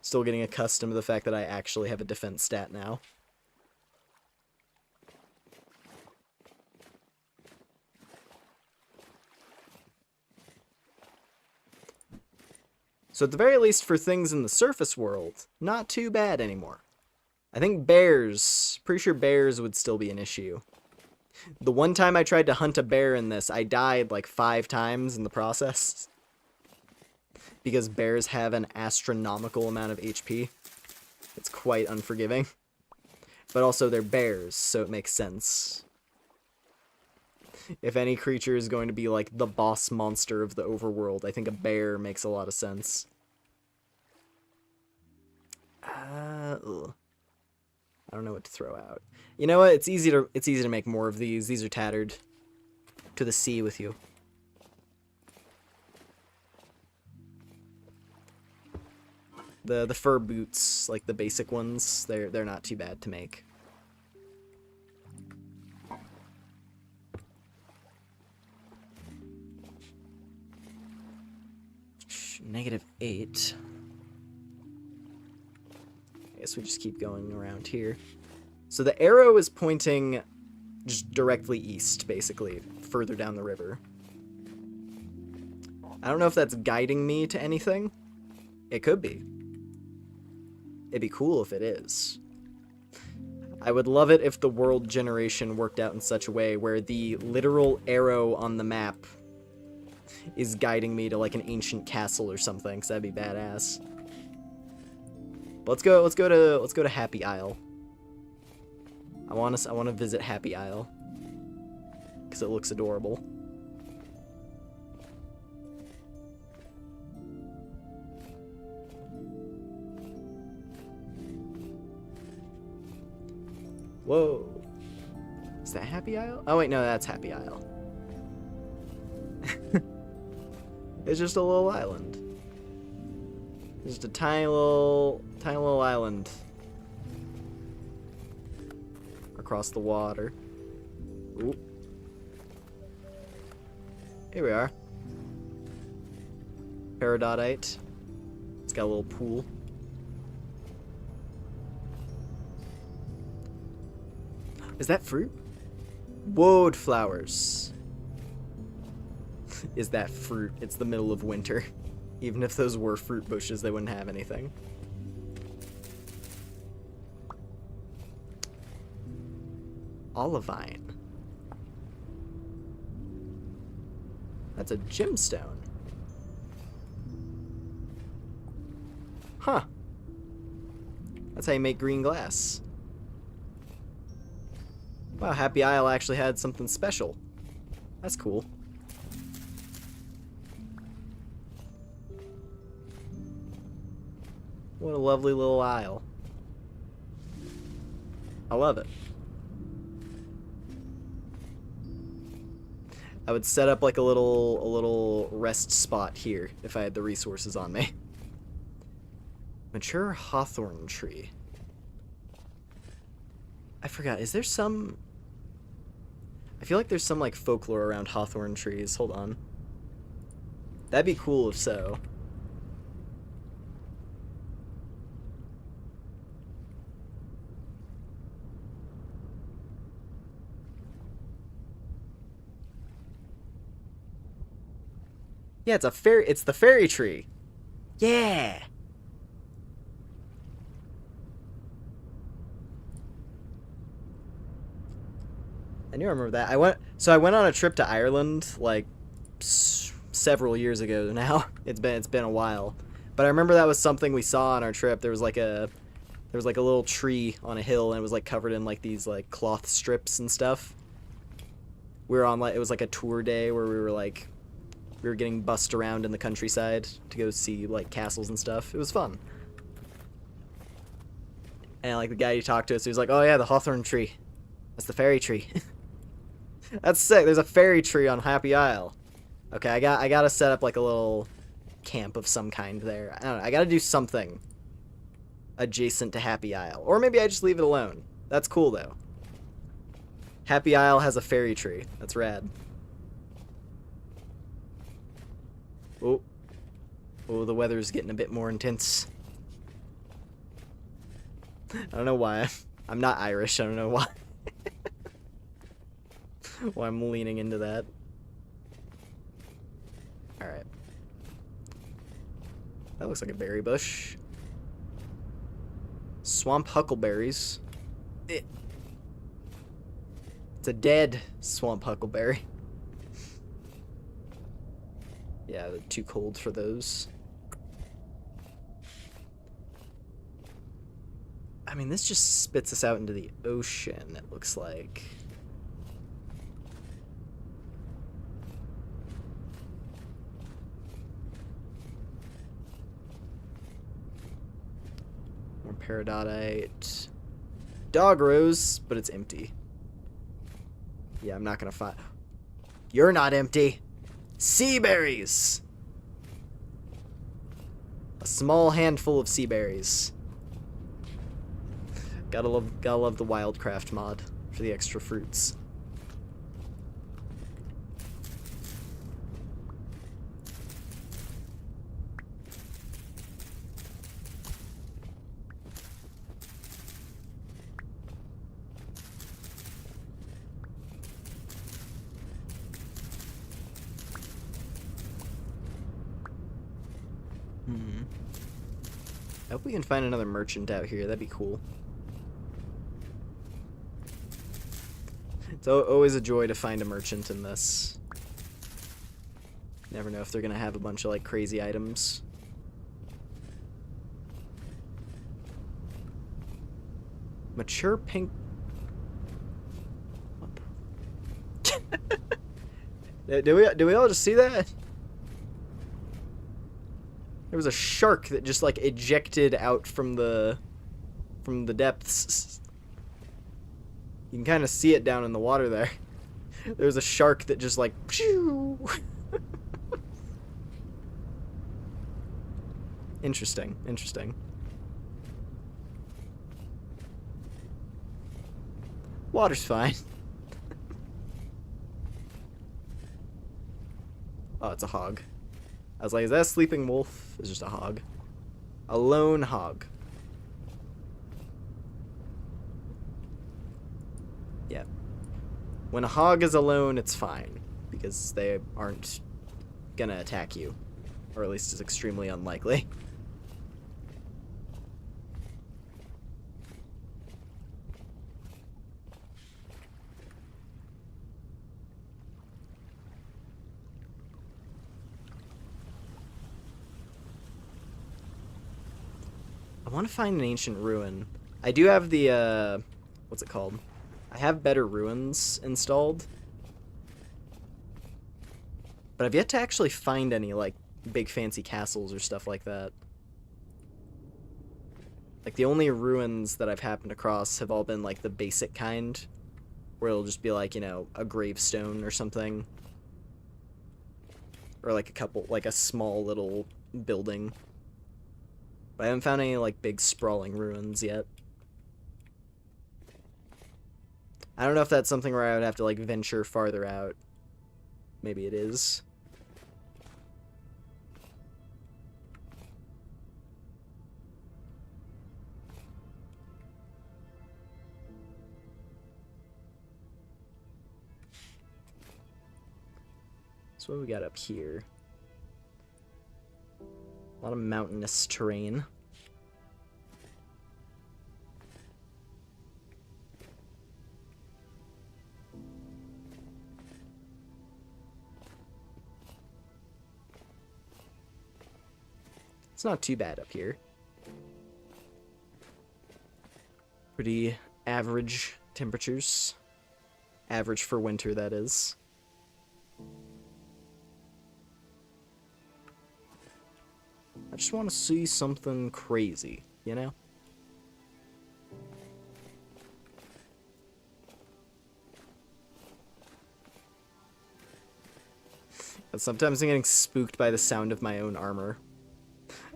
Still getting accustomed to the fact that I actually have a defense stat now. So at the very least for things in the surface world, not too bad anymore. I think bears. Pretty sure bears would still be an issue. The one time I tried to hunt a bear in this, I died like 5 times in the process. Because bears have an astronomical amount of HP. It's quite unforgiving. But also they're bears, so it makes sense. If any creature is going to be like the boss monster of the overworld, I think a bear makes a lot of sense. Ugh. I don't know what to throw out. You know what? It's easy to make more of these. These are tattered. To the sea with you. The fur boots, like the basic ones, they're not too bad to make. -8. I guess we just keep going around here. So the arrow is pointing just directly east, basically, further down the river. I don't know if that's guiding me to anything. It could be. It'd be cool if it is. I would love it if the world generation worked out in such a way where the literal arrow on the map is guiding me to like an ancient castle or something, because that'd be badass. But let's go to Happy Isle. I want to visit Happy Isle because it looks adorable. Whoa. Is that Happy Isle? Oh wait, no, that's Happy Isle. It's just a little island. Just a tiny little island across the water. Ooh. Here we are. Peridotite. It's got a little pool. Is that fruit? Woad flowers. Is that fruit? It's the middle of winter. Even if those were fruit bushes, they wouldn't have anything. Olivine. That's a gemstone. Huh. That's how you make green glass. Wow, Happy Isle actually had something special. That's cool. What a lovely little isle. I love it. I would set up like a little rest spot here if I had the resources on me. Mature hawthorn tree. I forgot, is there some... I feel like there's some like folklore around hawthorn trees. Hold on. That'd be cool if so. Yeah, it's the fairy tree. Yeah. I do remember that. I went on a trip to Ireland like several years ago now. It's been a while. But I remember that was something we saw on our trip. There was like a little tree on a hill and it was like covered in like these like cloth strips and stuff. We were on like, it was like a tour day where we were getting bussed around in the countryside to go see like castles and stuff. It was fun. And like the guy who talked to us, he was like, "Oh yeah, the hawthorn tree. That's the fairy tree." That's sick. There's a fairy tree on Happy Isle. Okay, I gotta set up like a little camp of some kind there. I don't know. I gotta do something adjacent to Happy Isle, or maybe I just leave it alone. That's cool though. Happy Isle has a fairy tree. That's rad. Oh, the weather's getting a bit more intense. I don't know why. I'm not Irish. I don't know why. Why I'm leaning into that. Alright. That looks like a berry bush. Swamp huckleberries. It's a dead swamp huckleberry. Yeah, they're too cold for those. I mean, this just spits us out into the ocean, it looks like. More peridotite. Dog rose, but it's empty. Yeah, I'm not gonna find... You're not empty! Sea berries! A small handful of sea berries. Gotta love the Wildcraft mod for the extra fruits. I hope we can find another merchant out here. That'd be cool. It's always a joy to find a merchant in this. Never know if they're gonna have a bunch of like crazy items. Mature pink. What the... did we all just see that? There was a shark that just like ejected out from the depths. You can kind of see it down in the water there. There's a shark that just like phew. Interesting, interesting. Water's fine. Oh, it's a hog. I was like, is that a sleeping wolf? It's just a hog. A lone hog. Yeah. When a hog is alone, it's fine. Because they aren't gonna attack you. Or at least it's extremely unlikely. I want to find an ancient ruin. I do have the, what's it called? I have Better Ruins installed. But I've yet to actually find any, like, big fancy castles or stuff like that. Like, the only ruins that I've happened across have all been, like, the basic kind. Where it'll just be, like, you know, a gravestone or something. Or, like, a small little building. But I haven't found any, like, big sprawling ruins yet. I don't know if that's something where I would have to, like, venture farther out. Maybe it is. So what we got up here? A lot of mountainous terrain. It's not too bad up here. Pretty average temperatures. Average for winter, that is. I just want to see something crazy, you know? But sometimes I'm getting spooked by the sound of my own armor.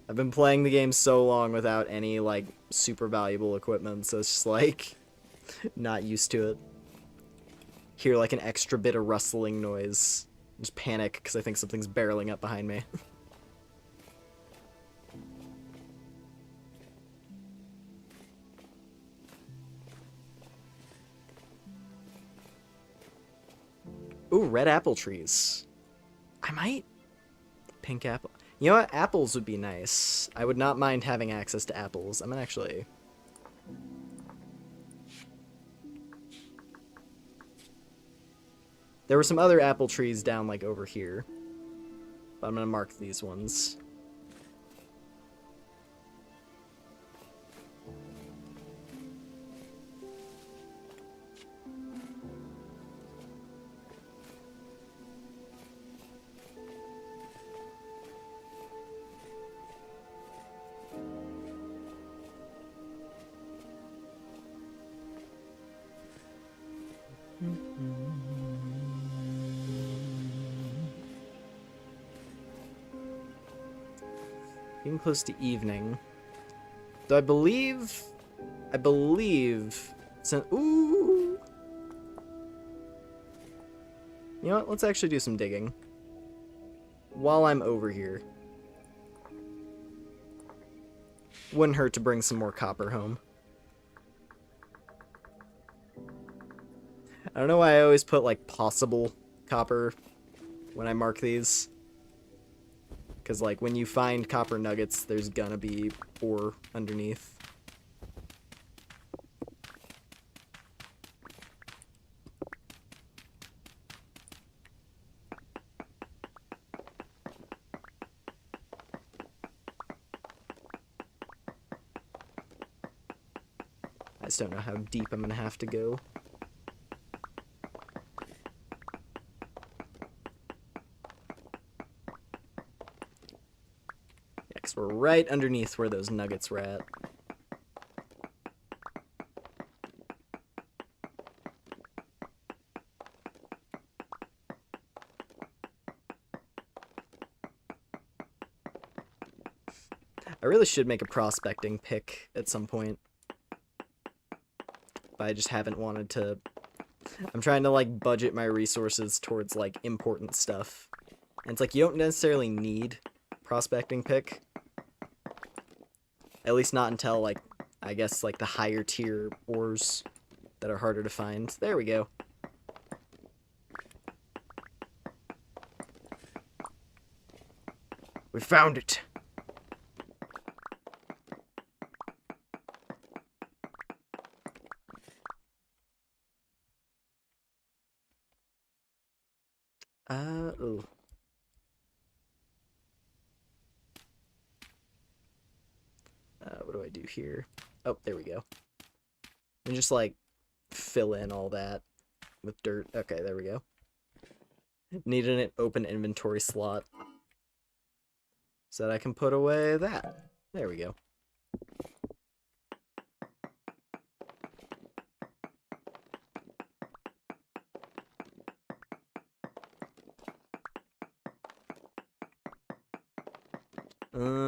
I've been playing the game so long without any, like, super valuable equipment, so it's just, like, not used to it. Hear, like, an extra bit of rustling noise. Just panic, because I think something's barreling up behind me. Ooh, red apple trees. I might... Pink apple. You know what? Apples would be nice. I would not mind having access to apples. I'm gonna actually There were some other apple trees down, like, over here. But I'm gonna mark these ones. Getting close to evening. So I believe, ooh. You know what? Let's actually do some digging. While I'm over here. Wouldn't hurt to bring some more copper home. I don't know why I always put, like, possible copper when I mark these. Because, like, when you find copper nuggets, there's gonna be ore underneath. I just don't know how deep I'm gonna have to go. Because we're right underneath where those nuggets were at. I really should make a prospecting pick at some point. But I just haven't wanted to. I'm trying to, like, budget my resources towards, like, important stuff. And it's like, you don't necessarily need prospecting pick. At least not until, like, I guess, like, the higher tier ores that are harder to find. There we go. We found it. Oh. What do I do here? Oh, there we go. And just, like, fill in all that with dirt. Okay, there we go. Need an open inventory slot so that I can put away that. There we go.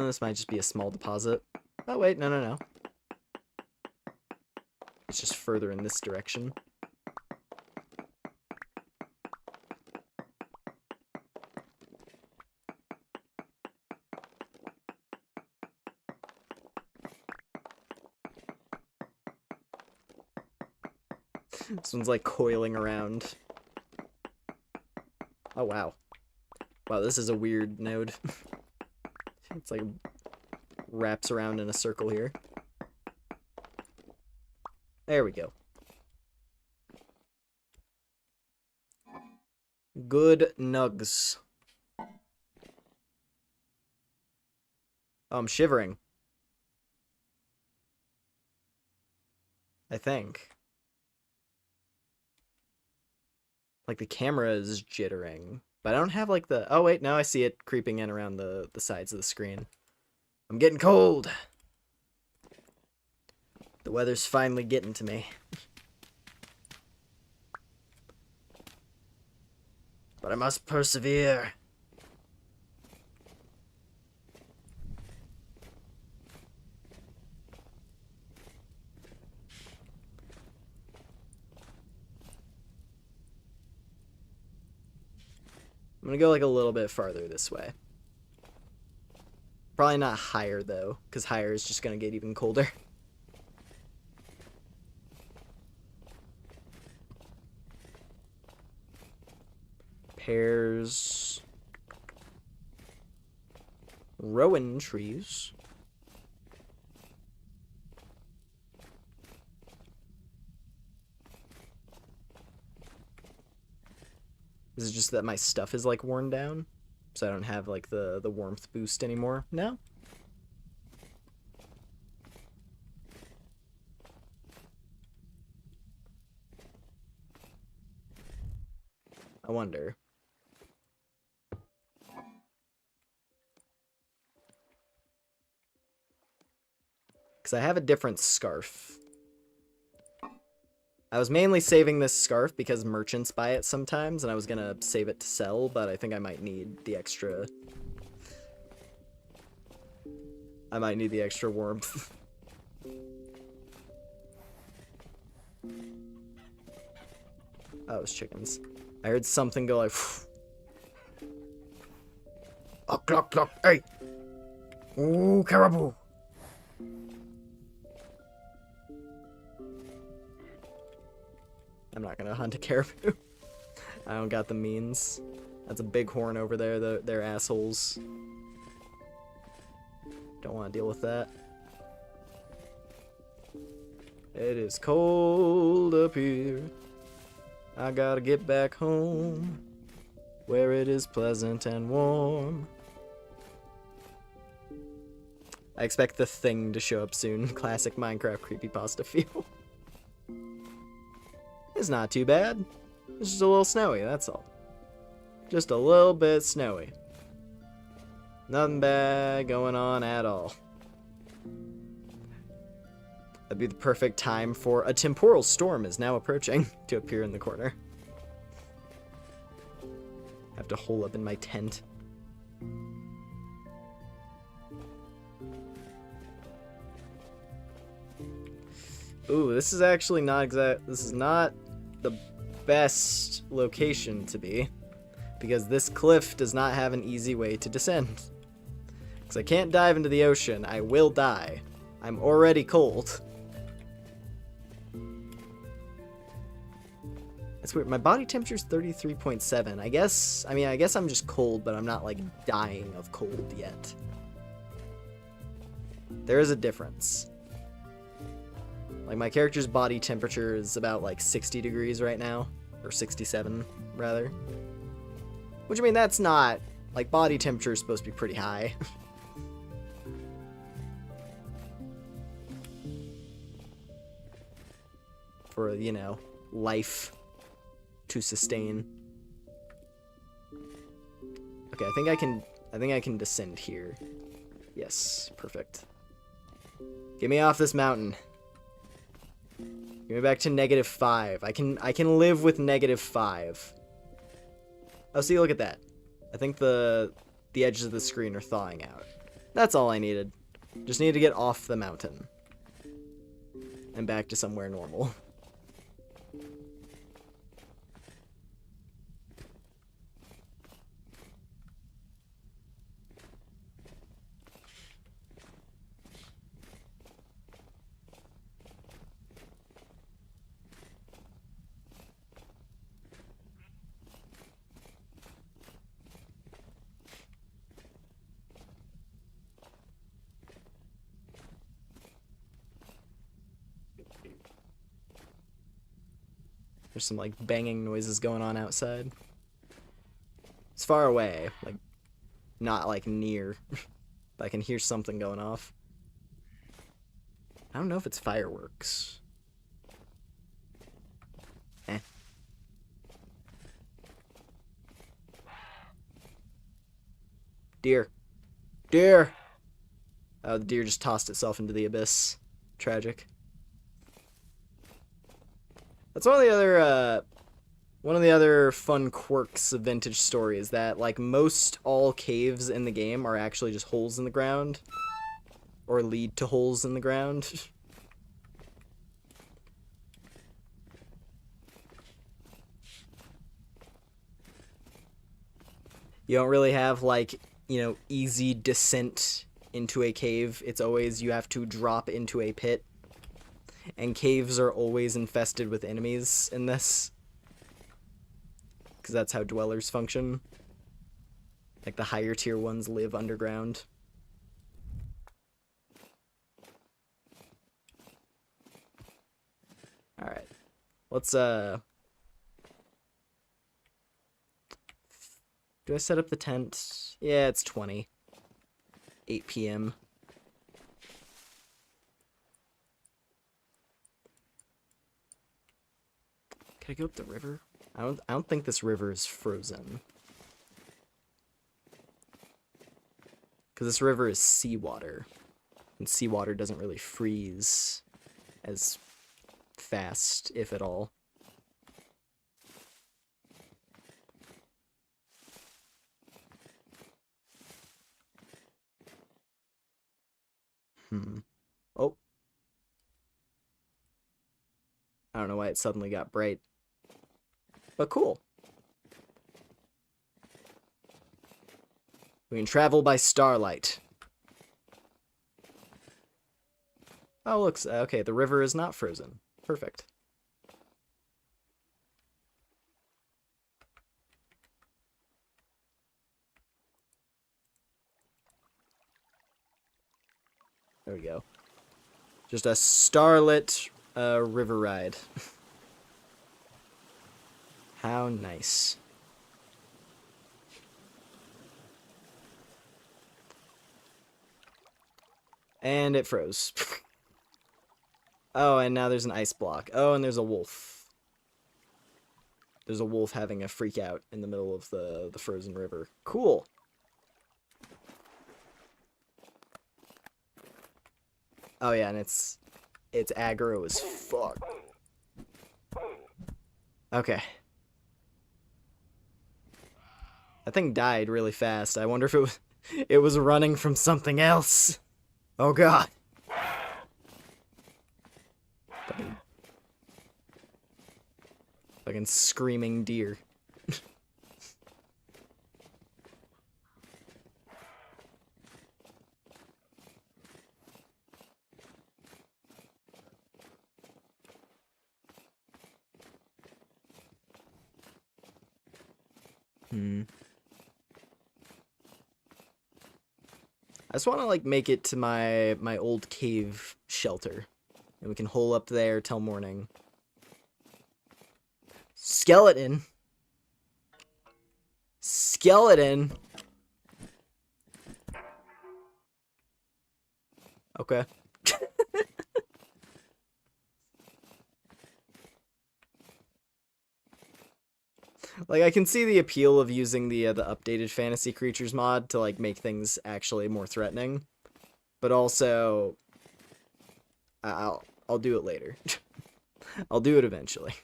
This might just be a small deposit. Oh, wait, no. It's just further in this direction. This one's, like, coiling around. Oh, wow. Wow, this is a weird node. It's like wraps around in a circle here. There we go. Good nugs. Oh, I'm shivering. I think. Like, the camera is jittering. But I don't have, like, the... Oh, wait, now I see it creeping in around the sides of the screen. I'm getting cold. The weather's finally getting to me. But I must persevere. I'm gonna go, like, a little bit farther this way. Probably not higher, though, because higher is just gonna get even colder. Pears. Rowan trees. Is it just that my stuff is like worn down? So I don't have like the warmth boost anymore? No? I wonder. Because I have a different scarf. I was mainly saving this scarf because merchants buy it sometimes, and I was gonna save it to sell, but I think I might need the extra... I might need the extra warmth. Oh, it was chickens. I heard something go like... Oh, clock, clock, hey! Ooh, caribou! I'm not gonna hunt a caribou. I don't got the means. That's a big horn over there. They're assholes. Don't want to deal with that. It is cold up here. I gotta get back home, where it is pleasant and warm. I expect the thing to show up soon. Classic Minecraft creepypasta feel. It's not too bad. It's just a little snowy, that's all. Just a little bit snowy. Nothing bad going on at all. That'd be the perfect time for a temporal storm is now approaching to appear in the corner. I have to hole up in my tent. Ooh, this is actually not this is not the best location to be, because this cliff does not have an easy way to descend. Because I can't dive into the ocean, I will die. I'm already cold. That's weird. My body temperature is 33.7. I guess I'm just cold, but I'm not like dying of cold yet. There is a difference. Like my character's body temperature is about like 60 degrees right now, or 67 rather. Which I mean, that's not like body temperature is supposed to be pretty high. For, you know, life to sustain. Okay, I think I can descend here. Yes, perfect. Get me off this mountain. Get me back to -5. I can live with -5. Oh, see, look at that. I think the edges of the screen are thawing out. That's all I needed. Just needed to get off the mountain. And back to somewhere normal. There's some like banging noises going on outside. It's far away, like not like near, but I can hear something going off. I don't know if it's fireworks. Eh. Deer. Deer! Oh, the deer just tossed itself into the abyss. Tragic. That's one of the other fun quirks of Vintage Story is that like most all caves in the game are actually just holes in the ground, or lead to holes in the ground. You don't really have like, you know, easy descent into a cave. It's always you have to drop into a pit. And caves are always infested with enemies in this. Because that's how dwellers function. Like the higher tier ones live underground. Alright. Let's Do I set up the tent? Yeah, it's 20. 8 p.m. Can I go up the river? I don't think this river is frozen. Because this river is seawater. And seawater doesn't really freeze as fast, if at all. Oh. I don't know why it suddenly got bright. But cool. We can travel by starlight. Oh, looks okay. The river is not frozen. Perfect. There we go. Just a starlit river ride. How nice. And it froze. Oh, and now there's an ice block. Oh, and there's a wolf. There's a wolf having a freak out in the middle of the frozen river. Cool. Oh yeah, and it's aggro as fuck. Okay. That thing died really fast. I wonder if it was running from something else. Oh god. Fucking screaming deer. I just want to like make it to my old cave shelter, and we can hole up there till morning. Skeleton. Skeleton. Okay. Like, I can see the appeal of using the updated fantasy creatures mod to like make things actually more threatening, but also I'll do it later. I'll do it eventually.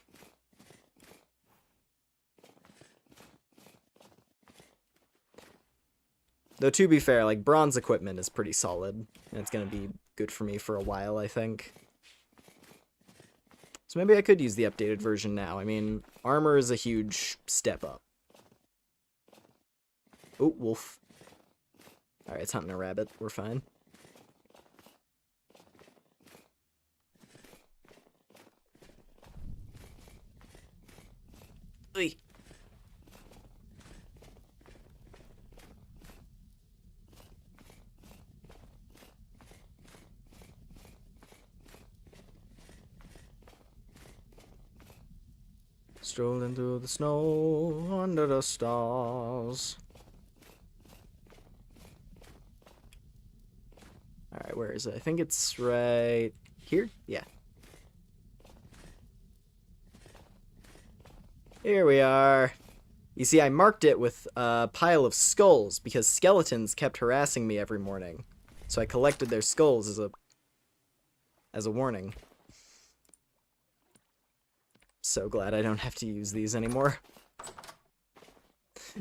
Though to be fair, like bronze equipment is pretty solid, and it's gonna be good for me for a while, I think. So maybe I could use the updated version now. I mean, armor is a huge step up. Oh, wolf. Alright, it's hunting a rabbit. We're fine. Oy. Strolling through the snow under the stars. Alright, where is it? I think it's right here? Yeah. Here we are. You see, I marked it with a pile of skulls because skeletons kept harassing me every morning. So I collected their skulls as a warning. So glad I don't have to use these anymore.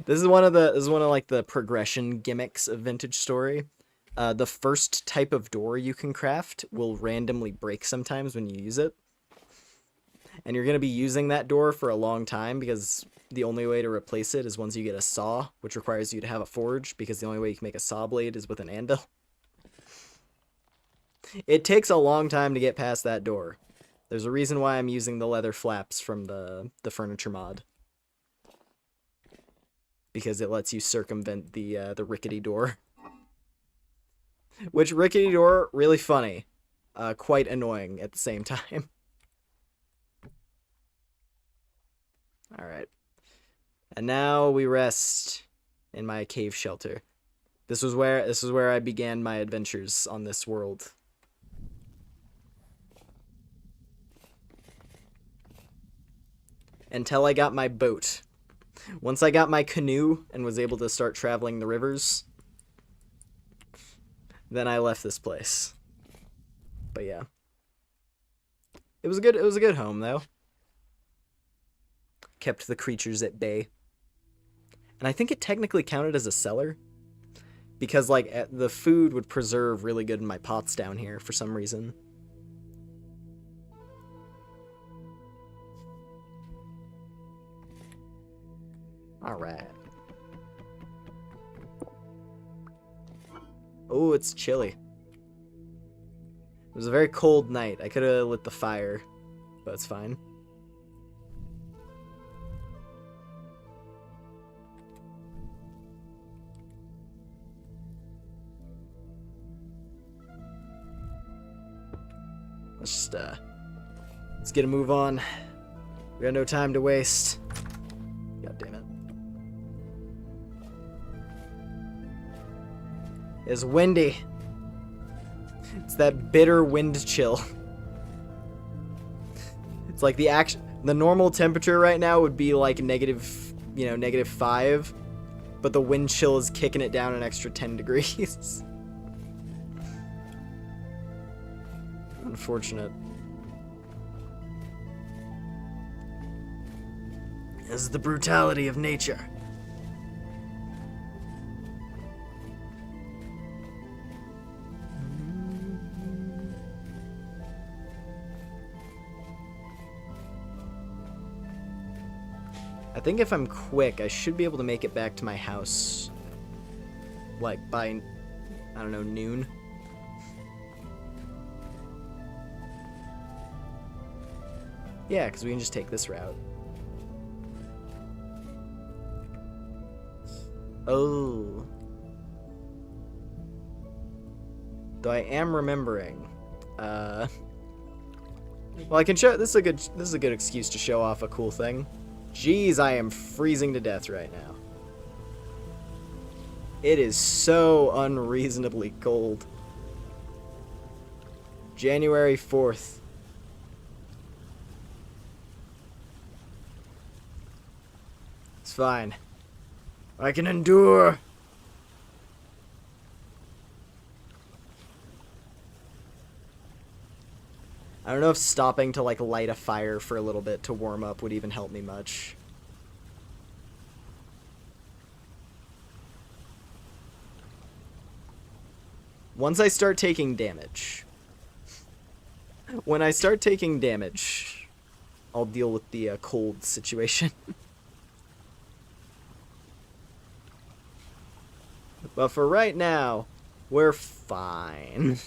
This is one of like the progression gimmicks of Vintage Story. The first type of door you can craft will randomly break sometimes when you use it. And you're going to be using that door for a long time because the only way to replace it is once you get a saw, which requires you to have a forge because the only way you can make a saw blade is with an anvil. It takes a long time to get past that door. There's a reason why I'm using the leather flaps from the furniture mod. Because it lets you circumvent the rickety door. Which rickety door, really funny. Quite annoying at the same time. Alright. And now we rest in my cave shelter. This was where I began my adventures on this world. Until I got my boat. Once I got my canoe and was able to start traveling the rivers, then I left this place. But yeah. It was a good home though. Kept the creatures at bay. And I think it technically counted as a cellar, because like the food would preserve really good in my pots down here for some reason. All right. Oh, it's chilly. It was a very cold night. I could have lit the fire, but it's fine. Let's get a move on. We got no time to waste. God damn it. It's windy. It's that bitter wind chill. It's like the normal temperature right now would be like -5, but the wind chill is kicking it down an extra 10 degrees. Unfortunate. This is the brutality of nature. I think if I'm quick, I should be able to make it back to my house, like, by, I don't know, noon. Yeah, because we can just take this route. Oh. Though I am remembering. Well, I can show. This is a good excuse to show off a cool thing. Jeez, I am freezing to death right now. It is so unreasonably cold. January 4th. It's fine. I can endure. I don't know if stopping to like light a fire for a little bit to warm up would even help me much. Once I start taking damage. When I start taking damage, I'll deal with the cold situation. But for right now, we're fine.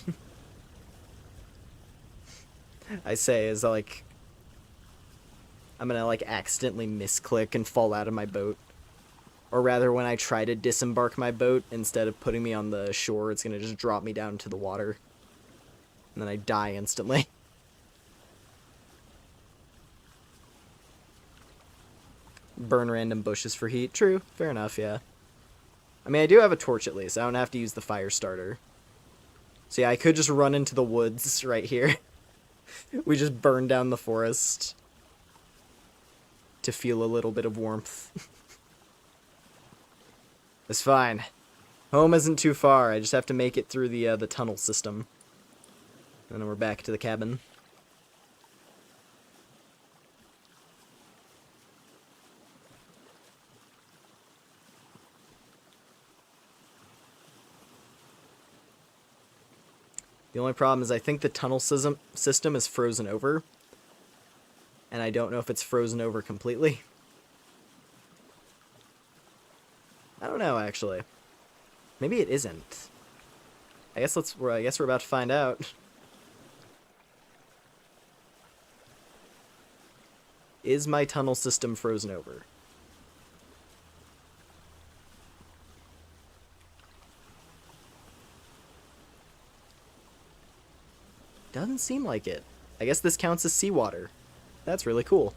I say as like I'm gonna like accidentally misclick and fall out of my boat. Or rather, when I try to disembark my boat, instead of putting me on the shore, it's gonna just drop me down into the water. And then I die instantly. Burn random bushes for heat. True, fair enough, yeah. I mean, I do have a torch at least. I don't have to use the fire starter. So yeah, I could just run into the woods right here. We just burn down the forest to feel a little bit of warmth. It's fine. Home isn't too far. I just have to make it through the tunnel system. And then we're back to the cabin. The only problem is I think the tunnel system is frozen over. And I don't know if it's frozen over completely. I don't know, actually. Maybe it isn't. I guess we're about to find out. Is my tunnel system frozen over? Doesn't seem like it. I guess this counts as seawater. That's really cool.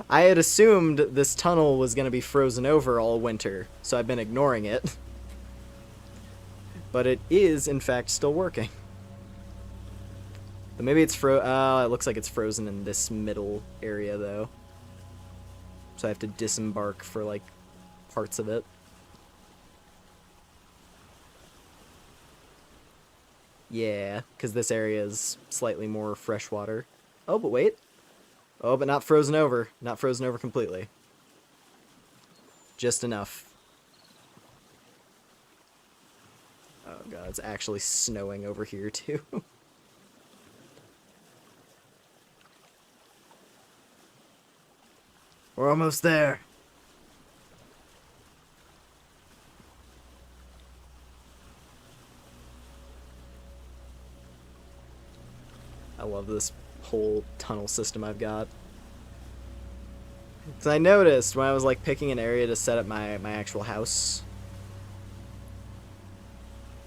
I had assumed this tunnel was going to be frozen over all winter, so I've been ignoring it. But it is, in fact, still working. But maybe it's it looks like it's frozen in this middle area, though. So I have to disembark for, like, parts of it. Yeah, because this area is slightly more freshwater. Oh, but wait. Oh, but not frozen over. Not frozen over completely. Just enough. Oh god, it's actually snowing over here too. We're almost there. I love this whole tunnel system I've got. So I noticed when I was like picking an area to set up my actual house,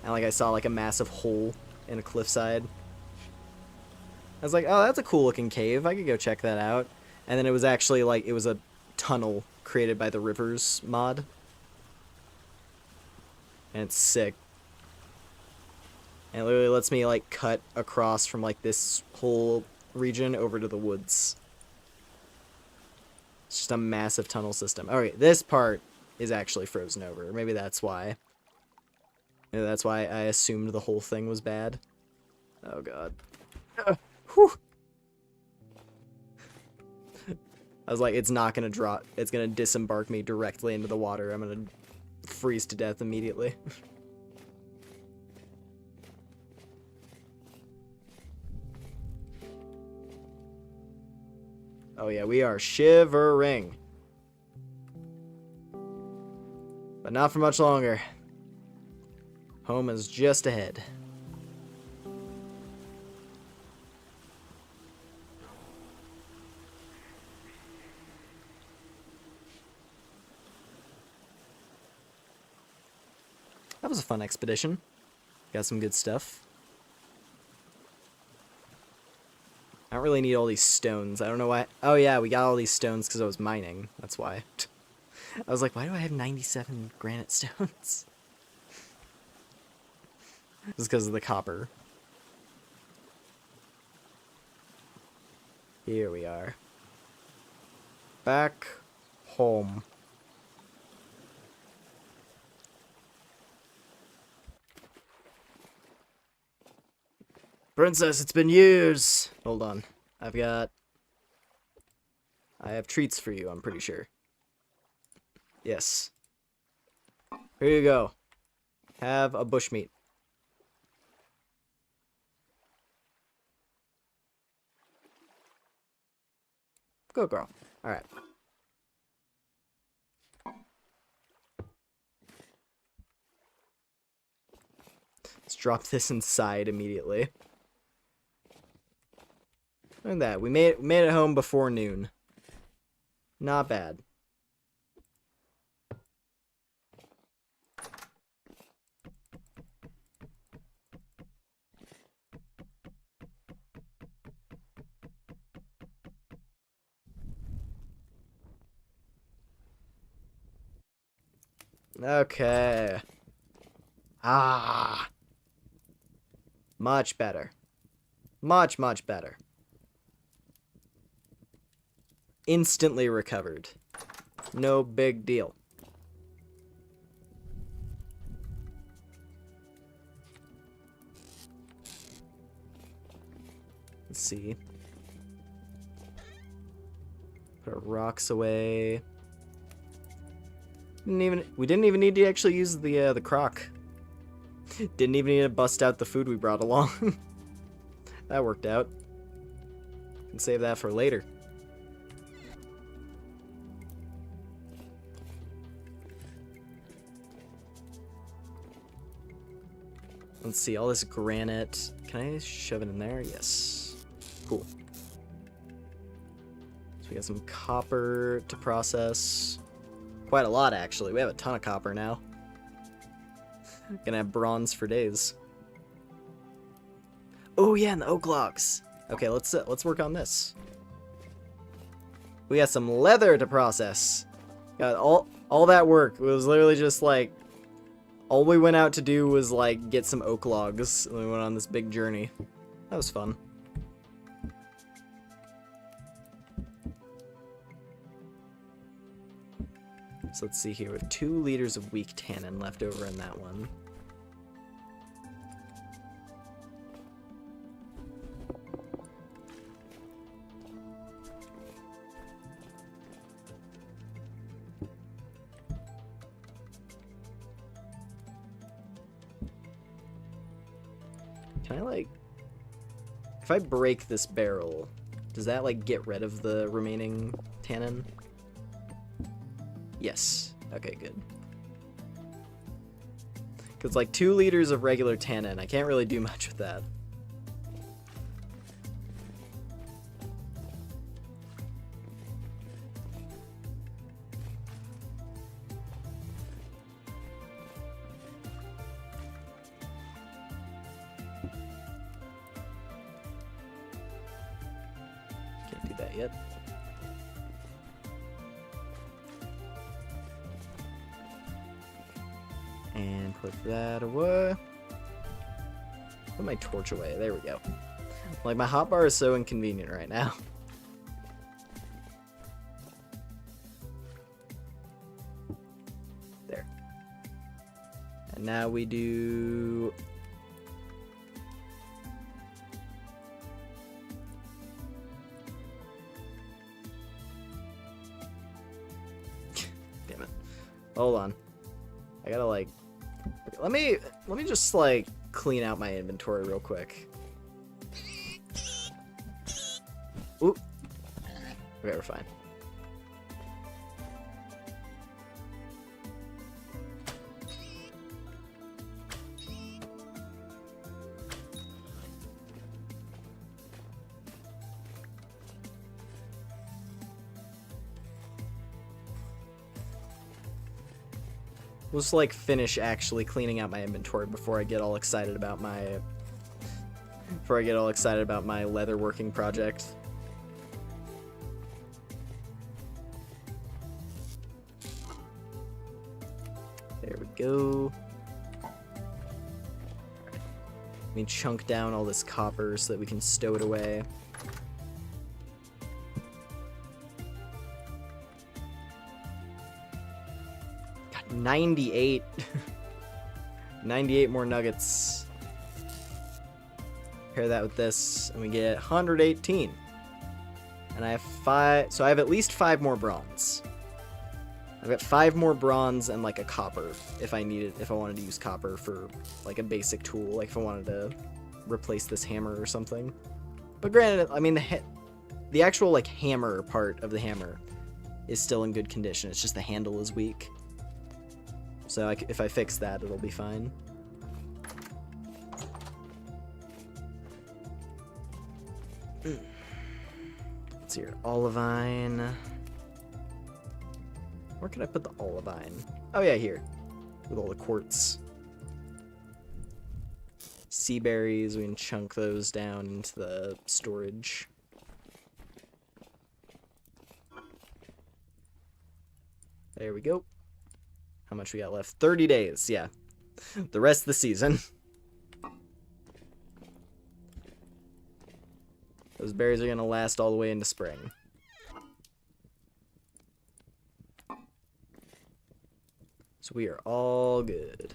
and like I saw like a massive hole in a cliffside. I was like, oh, that's a cool looking cave. I could go check that out. And then it was actually like, it was a tunnel created by the Rivers mod. And it's sick. And it literally lets me like cut across from like this whole region over to the woods. It's just a massive tunnel system. Alright, this part is actually frozen over. Maybe that's why. Maybe that's why I assumed the whole thing was bad. Oh god. Whew. I was like, it's not gonna drop. It's gonna disembark me directly into the water. I'm gonna freeze to death immediately. Oh yeah, we are shivering. But not for much longer. Home is just ahead. That was a fun expedition. Got some good stuff. I don't really need all these stones. I don't know why. Oh yeah, we got all these stones because I was mining. That's why. I was like, why do I have 97 granite stones? Just because of the copper. Here we are. Back home. Princess, it's been years. Hold on. I have treats for you, I'm pretty sure. Yes. Here you go. Have a bushmeat. Go, girl. Alright. Let's drop this inside immediately. Look at that. We made it home before noon. Not bad. Okay. Ah. Much better. Much, much better. Instantly recovered. No big deal. Let's see. Put our rocks away. We didn't even need to actually use the crock. Didn't even need to bust out the food we brought along. That worked out. Can save that for later. Let's see, all this granite. Can I shove it in there? Yes. Cool. So we got some copper to process. Quite a lot, actually. We have a ton of copper now. Gonna have bronze for days. Oh yeah, and the oak logs. Okay, let's work on this. We got some leather to process. Got all that work. It was literally just like, all we went out to do was like get some oak logs, and we went on this big journey. That was fun. So let's see here. We have 2 liters of weak tannin left over in that one. Can I, like... If I break this barrel, does that, like, get rid of the remaining tannin? Yes. Okay, good. Because, like, 2 liters of regular tannin, I can't really do much with that. Can't do that yet. And put that away. Put my torch away. There we go. Like, my hotbar is so inconvenient right now. There. And now we do... Damn it. Hold on. I gotta, like... Let me just, like, clean out my inventory real quick. Oop. Okay, we're fine. We'll just, like, finish actually cleaning out my inventory before I get all excited about my... Before I get all excited about my leather working project. There we go. Let me chunk down all this copper so that we can stow it away. God, 98. 98 more nuggets. Pair that with this, and we get 118. And I have 5, so I have at least 5 more bronze. I've got 5 more bronze and like a copper if I needed, if I wanted to use copper for like a basic tool, like if I wanted to replace this hammer or something. But granted, I mean the actual like hammer part of the hammer is still in good condition. It's just the handle is weak. So if I fix that, it'll be fine. Let's see here, olivine. Where can I put the olivine? Oh yeah, here. With all the quartz. Sea berries, we can chunk those down into the storage. There we go. How much we got left? 30 days, yeah. The rest of the season. Those berries are gonna last all the way into spring. So we are all good.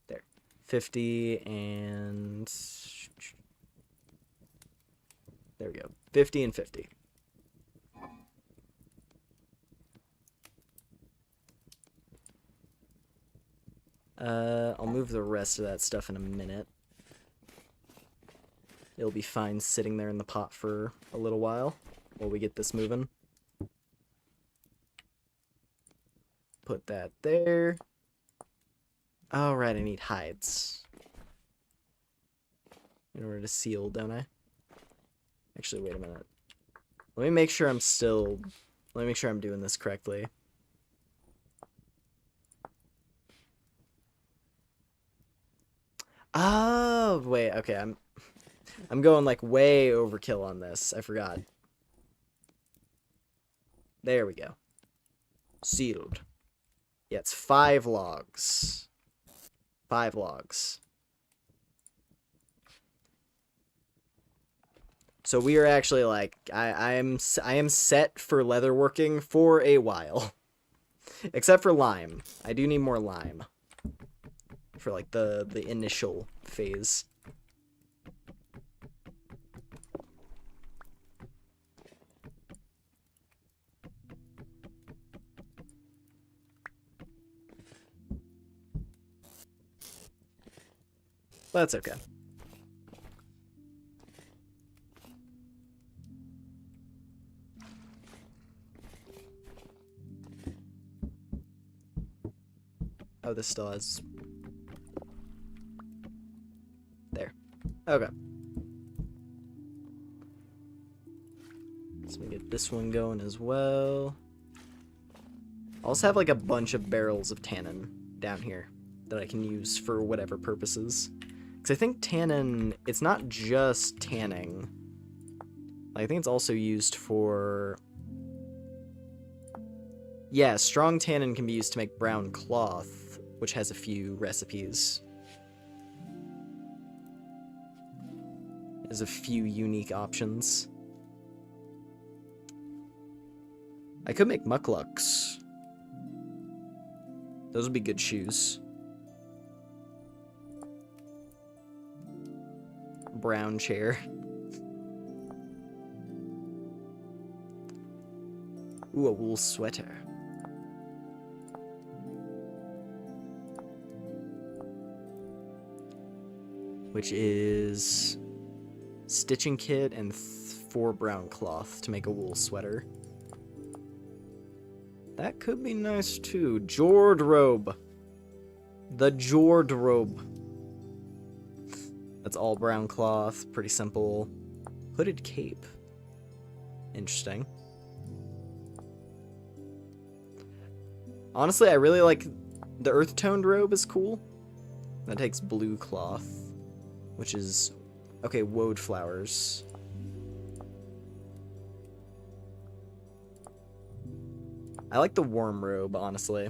There. 50 and... There we go. 50 and 50. I'll move the rest of that stuff in a minute. It'll be fine sitting there in the pot for a little while we get this moving. Put that there. All right, I need hides in order to seal, don't I? Actually, wait a minute. Let me make sure I'm doing this correctly. Oh, wait, okay, I'm going like way overkill on this. I forgot. There we go. Sealed. Yeah, it's 5 logs. 5 logs. So we are actually like I am set for leatherworking for a while. Except for lime. I do need more lime for like the initial phase. But that's okay. Oh, this still has... There. Okay. So we get this one going as well. I also have like a bunch of barrels of tannin down here that I can use for whatever purposes. Because I think tannin, it's not just tanning. I think it's also used for... Yeah, strong tannin can be used to make brown cloth, which has a few recipes. There's a few unique options. I could make mucklucks. Those would be good shoes. Brown chair. Ooh, a wool sweater. Which is stitching kit and 4 brown cloth to make a wool sweater. That could be nice too. Jordrobe. The Jordrobe. That's all brown cloth, pretty simple. Hooded cape. Interesting. Honestly, I really like the earth-toned robe is cool. That takes blue cloth, which is... Okay, woad flowers. I like the warm robe, honestly.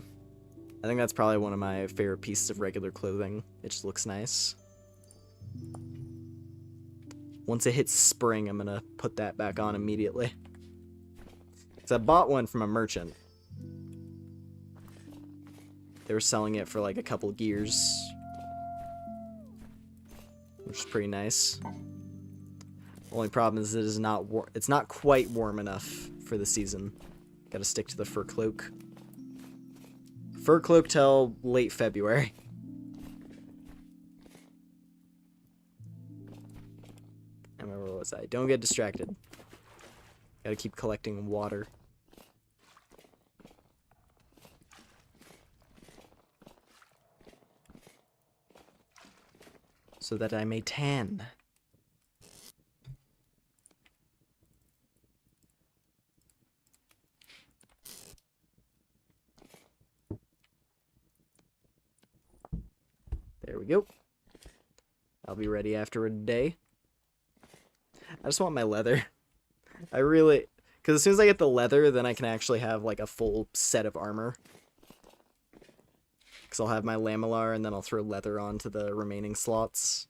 I think that's probably one of my favorite pieces of regular clothing. It just looks nice. Once it hits spring, I'm gonna put that back on immediately. So I bought one from a merchant. They were selling it for like a couple gears, which is pretty nice. Only problem is it is not it's not quite warm enough for the season. Gotta stick to the fur cloak. Fur cloak till late February. I remember, what was I? Don't get distracted. Gotta keep collecting water. So that I may tan. There we go. I'll be ready after a day. I just want my leather. I really... Because as soon as I get the leather, then I can actually have like a full set of armor. Because I'll have my lamellar, and then I'll throw leather onto the remaining slots.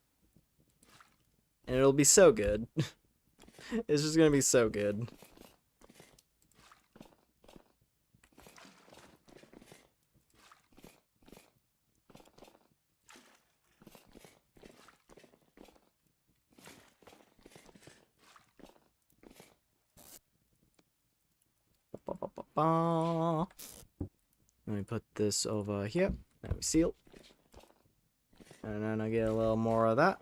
And it'll be so good. It's just gonna be so good. Let me put this over here. Now we seal. And then I get a little more of that.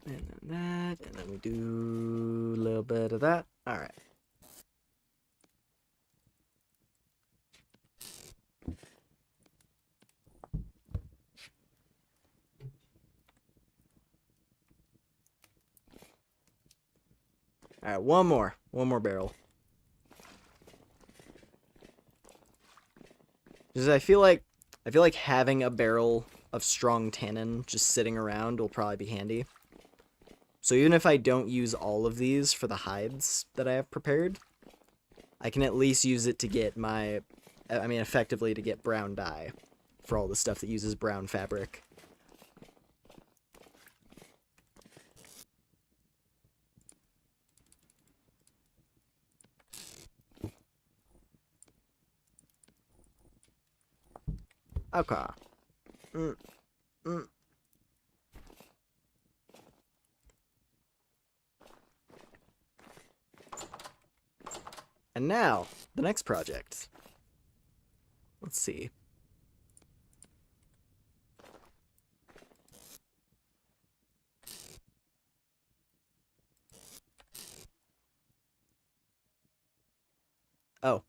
And then that, and then we do a little bit of that. Alright. Alright, one more. One more barrel. Because I feel like having a barrel of strong tannin just sitting around will probably be handy. So even if I don't use all of these for the hides that I have prepared, I can at least use it to get my, I mean, effectively to get brown dye for all the stuff that uses brown fabric. Okay. And now, the next project. Let's see. Oh.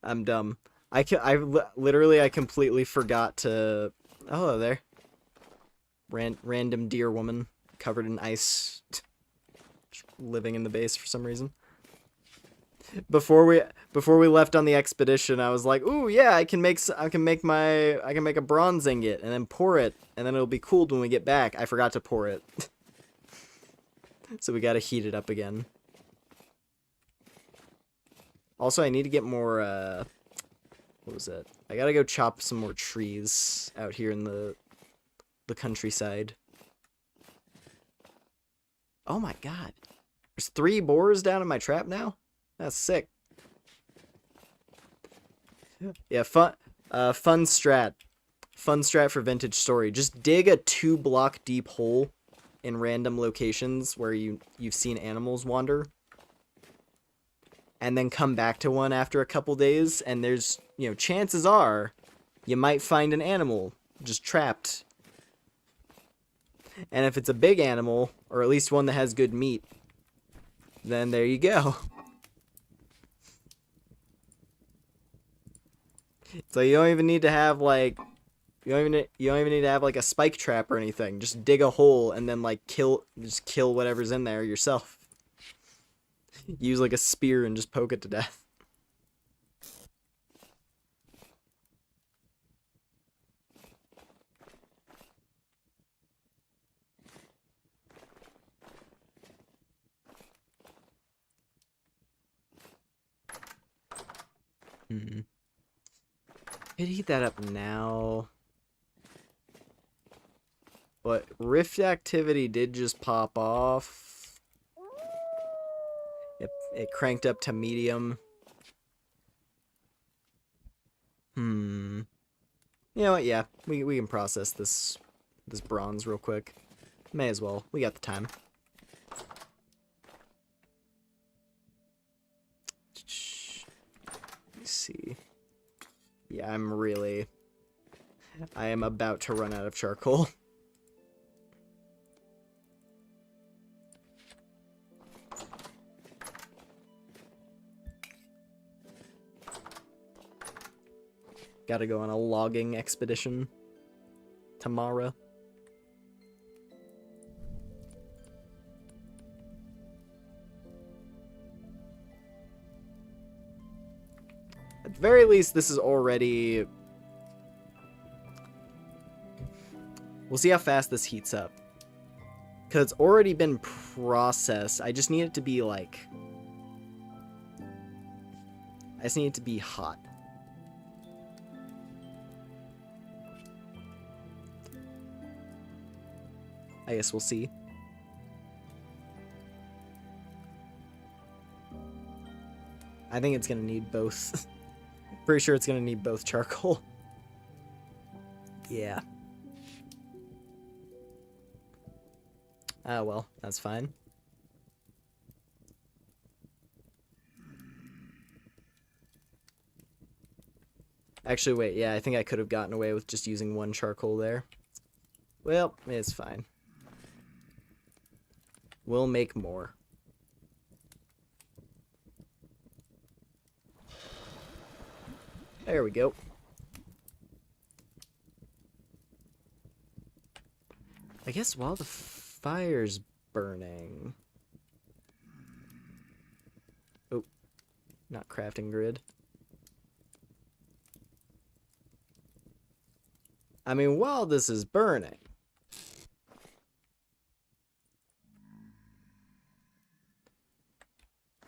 I'm dumb. I completely forgot to... Oh, hello there. Random deer woman covered in ice, living in the base for some reason. Before we left on the expedition, I was like, "Ooh, yeah, I can make a bronze ingot and then pour it, and then it'll be cooled when we get back." I forgot to pour it. So we got to heat it up again. Also, I need to get more what was it? I got to go chop some more trees out here in the countryside. Oh my god. There's 3 boars down in my trap now? That's sick. Yeah, fun strat. Fun strat for Vintage Story. Just dig a 2-block deep hole in random locations where you've seen animals wander. And then come back to one after a couple days, and there's, chances are you might find an animal just trapped. And if it's a big animal, or at least one that has good meat, then there you go. So you don't even need to have like you don't even need to have like a spike trap or anything. Just dig a hole and then like kill whatever's in there yourself. Use like a spear and just poke it to death. Could heat that up now. But rift activity did just pop off. It cranked up to medium. You know what? Yeah, we can process this bronze real quick. May as well. We got the time. Let's see. Yeah, I am about to run out of charcoal. Gotta go on a logging expedition tomorrow. At the very least, this is already... We'll see how fast this heats up. Because it's already been processed. I just need it to be, like... I just need it to be hot. I guess we'll see. I think it's gonna need both. Pretty sure it's gonna need both charcoal. Yeah. Ah, well, that's fine. Actually, wait, yeah, I think I could have gotten away with just using 1 charcoal there. Well, it's fine. We'll make more. There we go. I guess while the fire's burning. Oh, not crafting grid. I mean, while this is burning,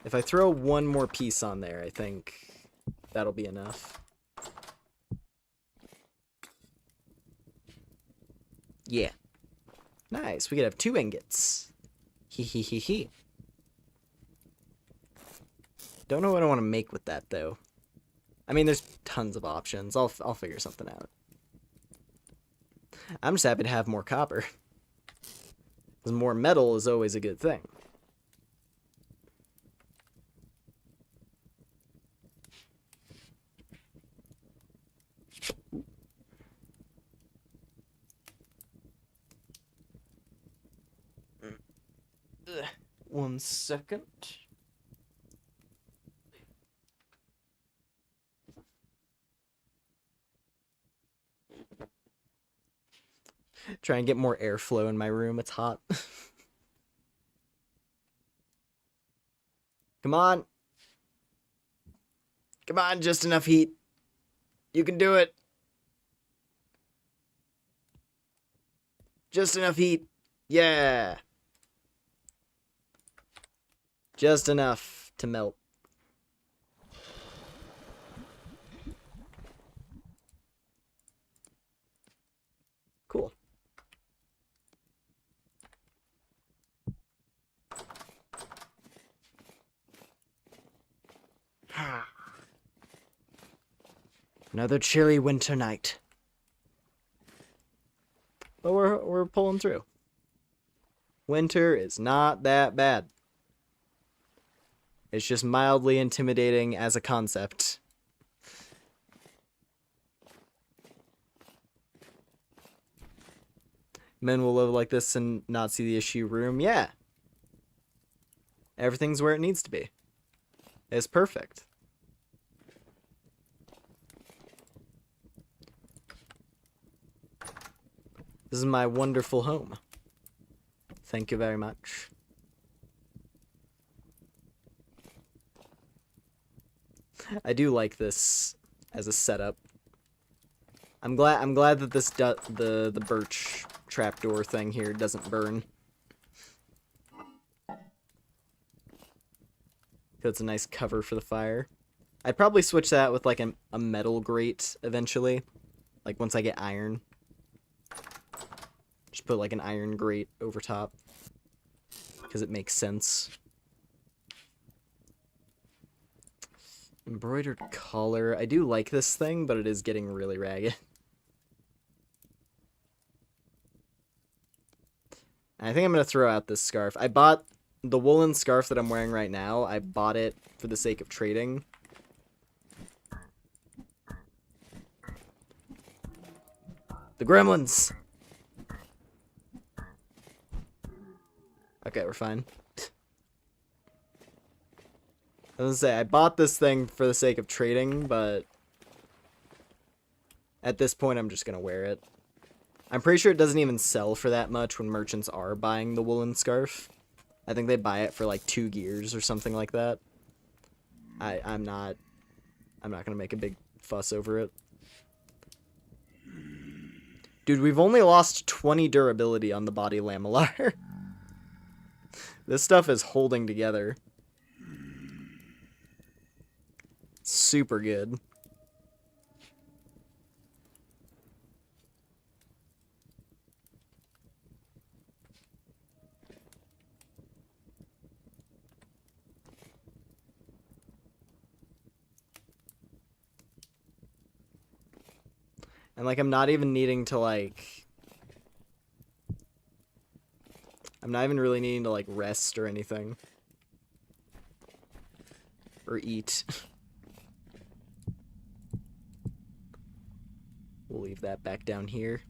if I throw one more piece on there, I think that'll be enough. Yeah. Nice. We could have 2 ingots. Hee hee hee hee. Don't know what I want to make with that, though. I mean, there's tons of options. I'll figure something out. I'm just happy to have more copper. Because more metal is always a good thing. One second. Try and get more airflow in my room. It's hot. Come on. Come on, just enough heat. You can do it. Just enough heat. Yeah. Just enough to melt. Cool. Another chilly winter night. But we're pulling through. Winter is not that bad. It's just mildly intimidating as a concept. Men will live like this and not see the issue room. Yeah. Everything's where it needs to be. It's perfect. This is my wonderful home. Thank you very much. I do like this as a setup. I'm glad that this the birch trapdoor thing here doesn't burn. It's a nice cover for the fire. I'd probably switch that with like a metal grate eventually. Like once I get iron. Just put like an iron grate over top. Because it makes sense. Embroidered collar. I do like this thing, but it is getting really ragged. I think I'm going to throw out this scarf. I bought the woolen scarf that I'm wearing right now. I bought it for the sake of trading. The gremlins! Okay, we're fine. I was gonna say, I bought this thing for the sake of trading, but at this point I'm just gonna wear it. I'm pretty sure it doesn't even sell for that much when merchants are buying the woolen scarf. I think they buy it for like 2 gears or something like that. I'm not gonna make a big fuss over it. Dude, we've only lost 20 durability on the body lamellar. This stuff is holding together. Super good. And like I'm not even needing to like I'm not even really needing to like rest or anything. Or eat. We'll leave that back down here.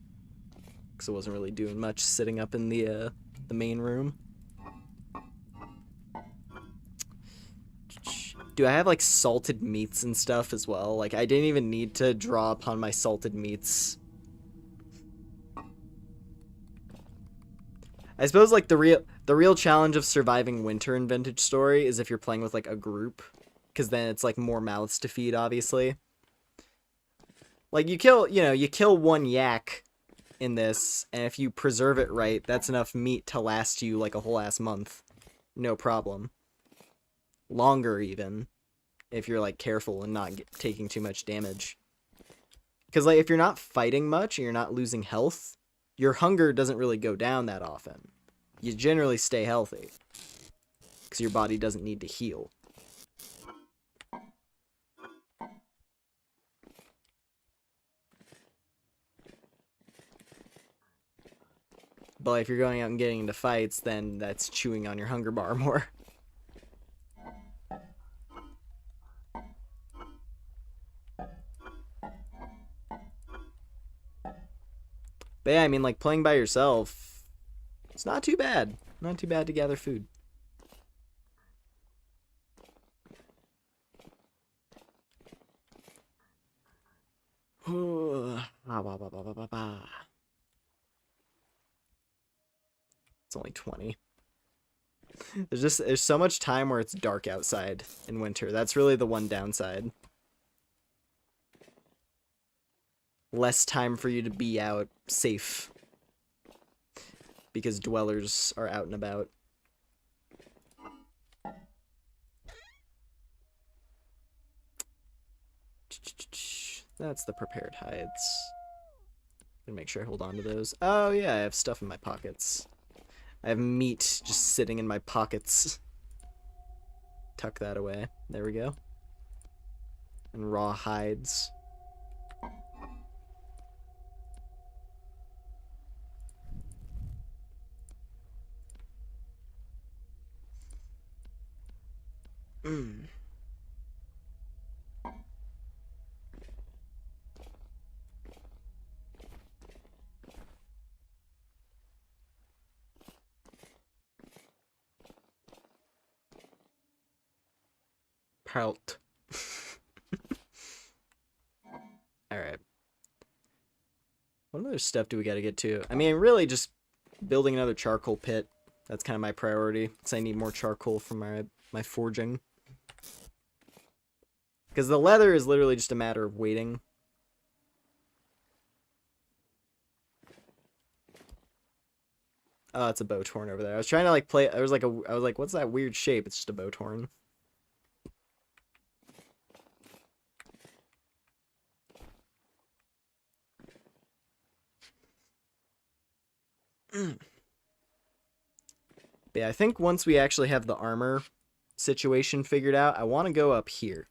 Because I wasn't really doing much sitting up in the main room. Do I have like salted meats and stuff as well? Like I didn't even need to draw upon my salted meats. I suppose like the The real challenge of surviving winter in Vintage Story is if you're playing with, like, a group. Because then it's, like, more mouths to feed, obviously. Like, you kill one yak in this, and if you preserve it right, that's enough meat to last you, like, a whole ass month. No problem. Longer, even. If you're, like, careful and not taking too much damage. Because, like, if you're not fighting much and you're not losing health, your hunger doesn't really go down that often. You generally stay healthy. Because your body doesn't need to heal. But if you're going out and getting into fights, then that's chewing on your hunger bar more. But yeah, I mean, like, playing by yourself, it's not too bad. Not too bad to gather food. It's only 20. There's so much time where it's dark outside in winter. That's really the one downside. Less time for you to be out safe. Because dwellers are out and about. That's the prepared hides. Gonna make sure I hold on to those. Oh yeah, I have stuff in my pockets. I have meat just sitting in my pockets. Tuck that away. There we go. And raw hides. Mm. Pelt. Alright. What other stuff do we gotta get to? I mean, really just building another charcoal pit. That's kind of my priority, because I need more charcoal for my forging. Because the leather is literally just a matter of waiting. Oh, it's a bow torn over there. I was trying to like play. I was like, what's that weird shape? It's just a bow torn. But yeah, I think once we actually have the armor situation figured out, I want to go up here.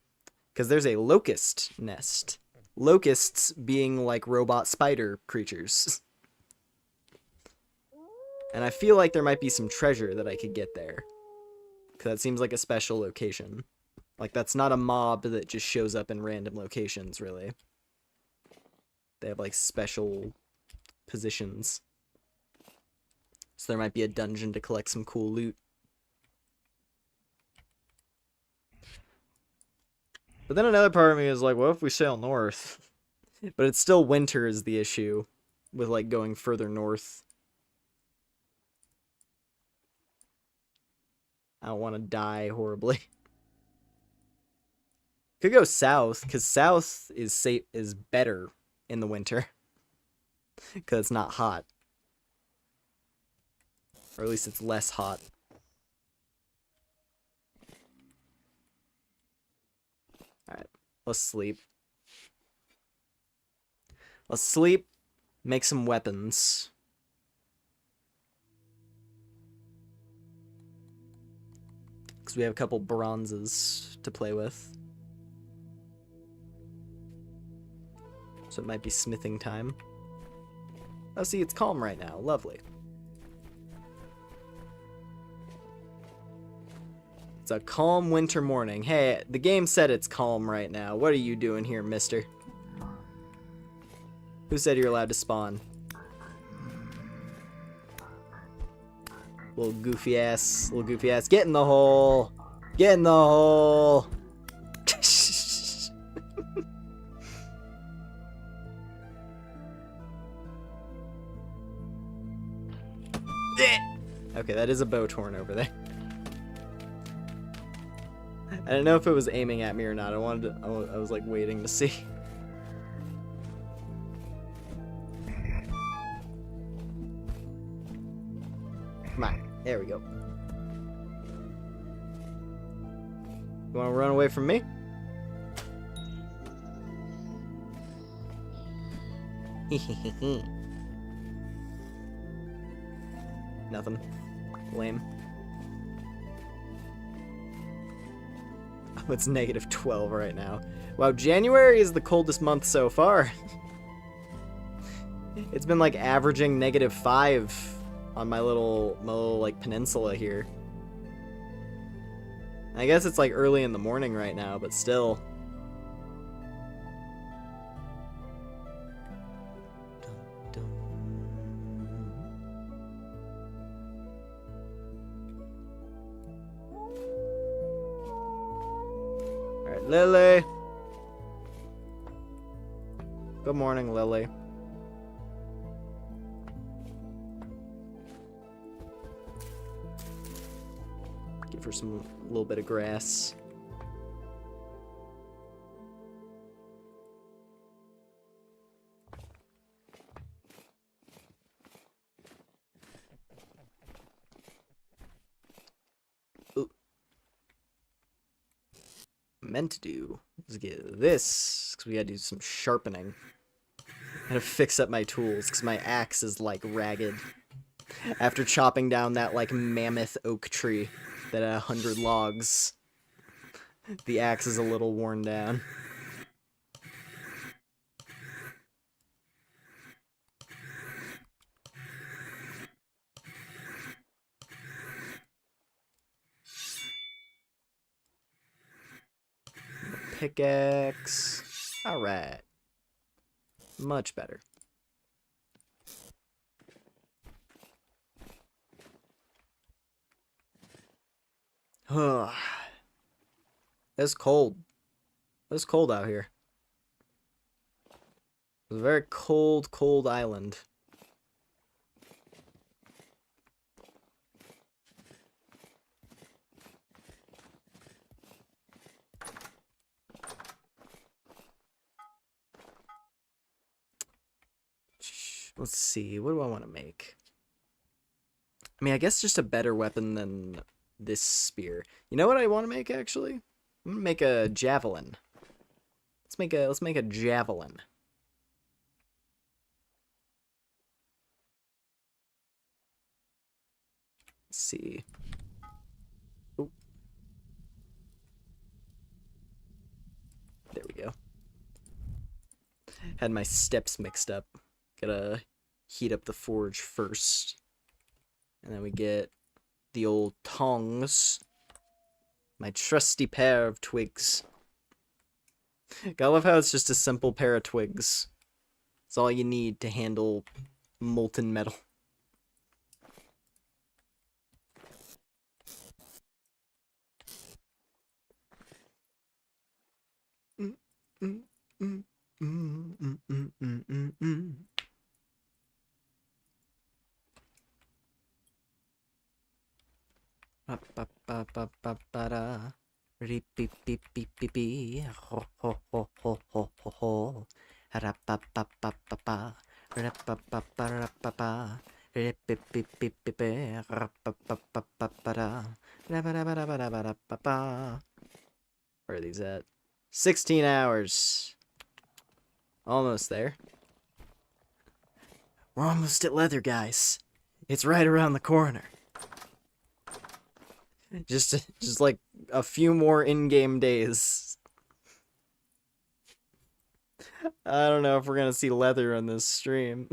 Because there's a locust nest. Locusts being like robot spider creatures. And I feel like there might be some treasure that I could get there. Because that seems like a special location. Like, that's not a mob that just shows up in random locations, really. They have, like, special positions. So there might be a dungeon to collect some cool loot. But then another part of me is like, what if we sail north? But it's still winter is the issue with, like, going further north. I don't want to die horribly. Could go south, because south is safe, is better in the winter. Because it's not hot. Or at least it's less hot. Alright, let's sleep. Let's sleep, make some weapons. Because we have a couple bronzes to play with. So it might be smithing time. Oh, see, it's calm right now. Lovely. It's a calm winter morning. Hey, the game said it's calm right now. What are you doing here, mister? Who said you're allowed to spawn? Little goofy ass. Get in the hole. Get in the hole. Okay, that is a bow torn over there. I didn't know if it was aiming at me or not. I was like waiting to see. Come on, there we go. You wanna run away from me? Nothing. Lame. Oh, it's -12 right now. Wow, January is the coldest month so far. It's been like averaging -5 on my little like peninsula here. I guess it's like early in the morning right now, but still. Alright, Lily. Good morning, Lily. Give her some little bit of grass. Ooh. Meant to do is get this, because we gotta do some sharpening. I gotta fix up my tools, because my axe is like ragged. After chopping down that like mammoth oak tree that had 100 logs, the axe is a little worn down. Pickaxe. Alright. Much better. It's cold. It's cold out here. It's a very cold, cold island. Let's see, what do I want to make? I mean, I guess just a better weapon than this spear. You know what I want to make, actually? I'm gonna make a javelin. Let's make a javelin. Let's see. Ooh. There we go. Had my steps mixed up. Gotta heat up the forge first. And then we get the old tongs. My trusty pair of twigs. I love how it's just a simple pair of twigs. It's all you need to handle molten metal. Where are these at? 16 hours. Almost there. We're almost at leather, guys. It's right around the corner. Just like a few more in-game days. I don't know if we're gonna see leather on this stream.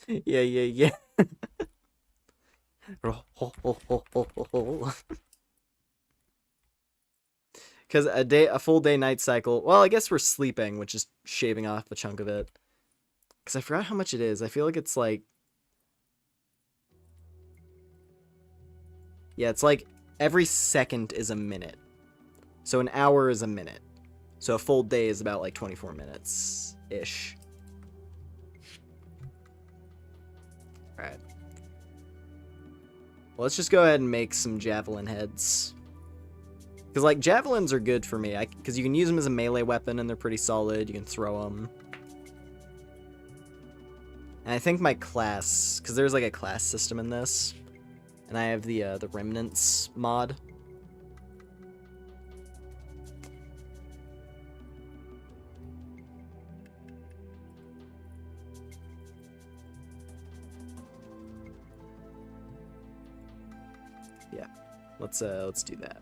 Yeah. Because a full day night cycle. Well, I guess we're sleeping, which is shaving off a chunk of it. Because I forgot how much it is. I feel like it's like. Yeah, it's like every second is a minute. So an hour is a minute. So a full day is about like 24 minutes-ish. Alright. Well, let's just go ahead and make some javelin heads. Because, like, javelins are good for me. Because you can use them as a melee weapon, and they're pretty solid. You can throw them. And I think my class... Because there's, like, a class system in this. And I have the Remnants mod. Yeah. Let's do that.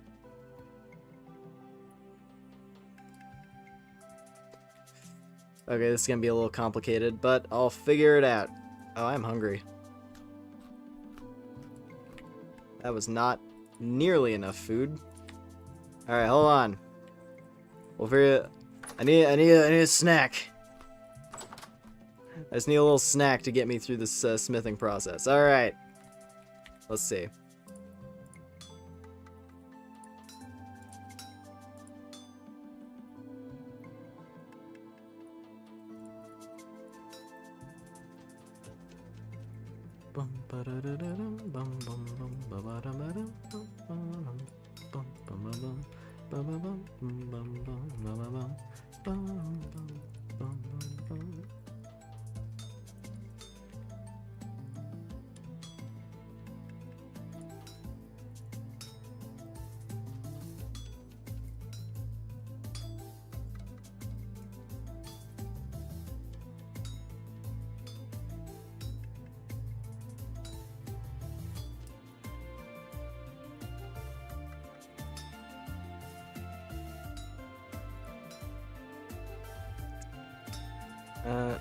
Okay, this is gonna be a little complicated, but I'll figure it out. Oh, I'm hungry. That was not nearly enough food. All right, hold on. We'll figure it. I need a snack. I just need a little snack to get me through this smithing process. All right. Let's see.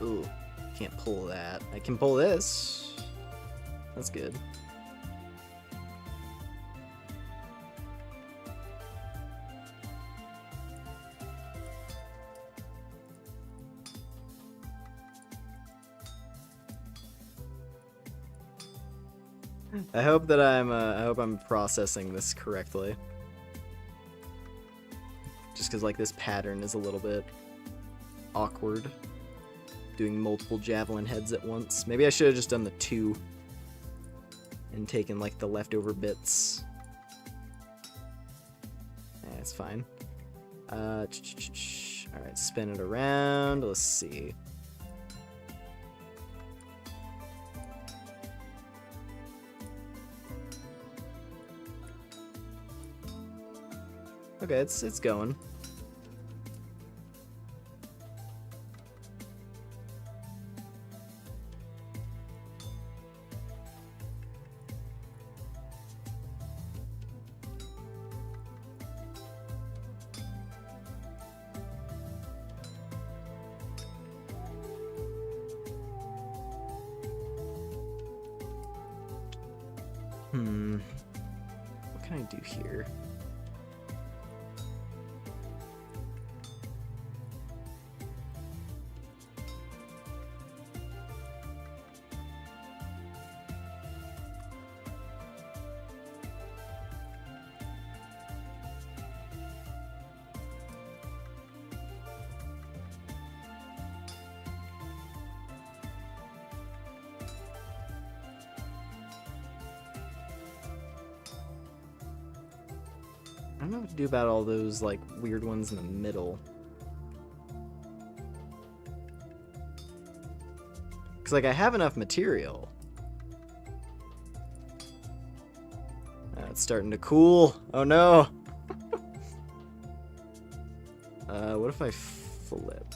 Ooh, can't pull that. I can pull this. That's good. I hope that I'm processing this correctly. Just because, like, this pattern is a little bit awkward. Doing multiple javelin heads at once. Maybe I should have just done the 2 and taken, like, the leftover bits. That's fine. Alright, spin it around. Let's see. Okay, it's going. What can I do here? I don't know what to do about all those, like, weird ones in the middle. Because, like, I have enough material. It's starting to cool. Oh, no. What if I flip?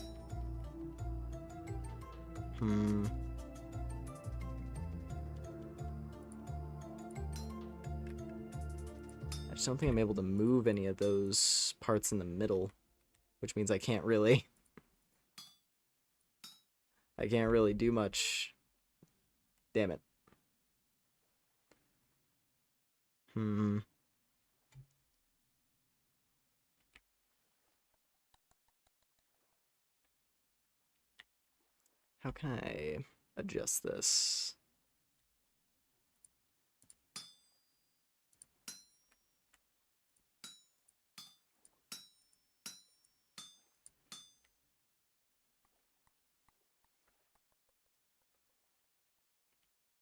I just don't think I'm able to move any of those parts in the middle, which means I can't really do much. Damn it. How can I adjust this?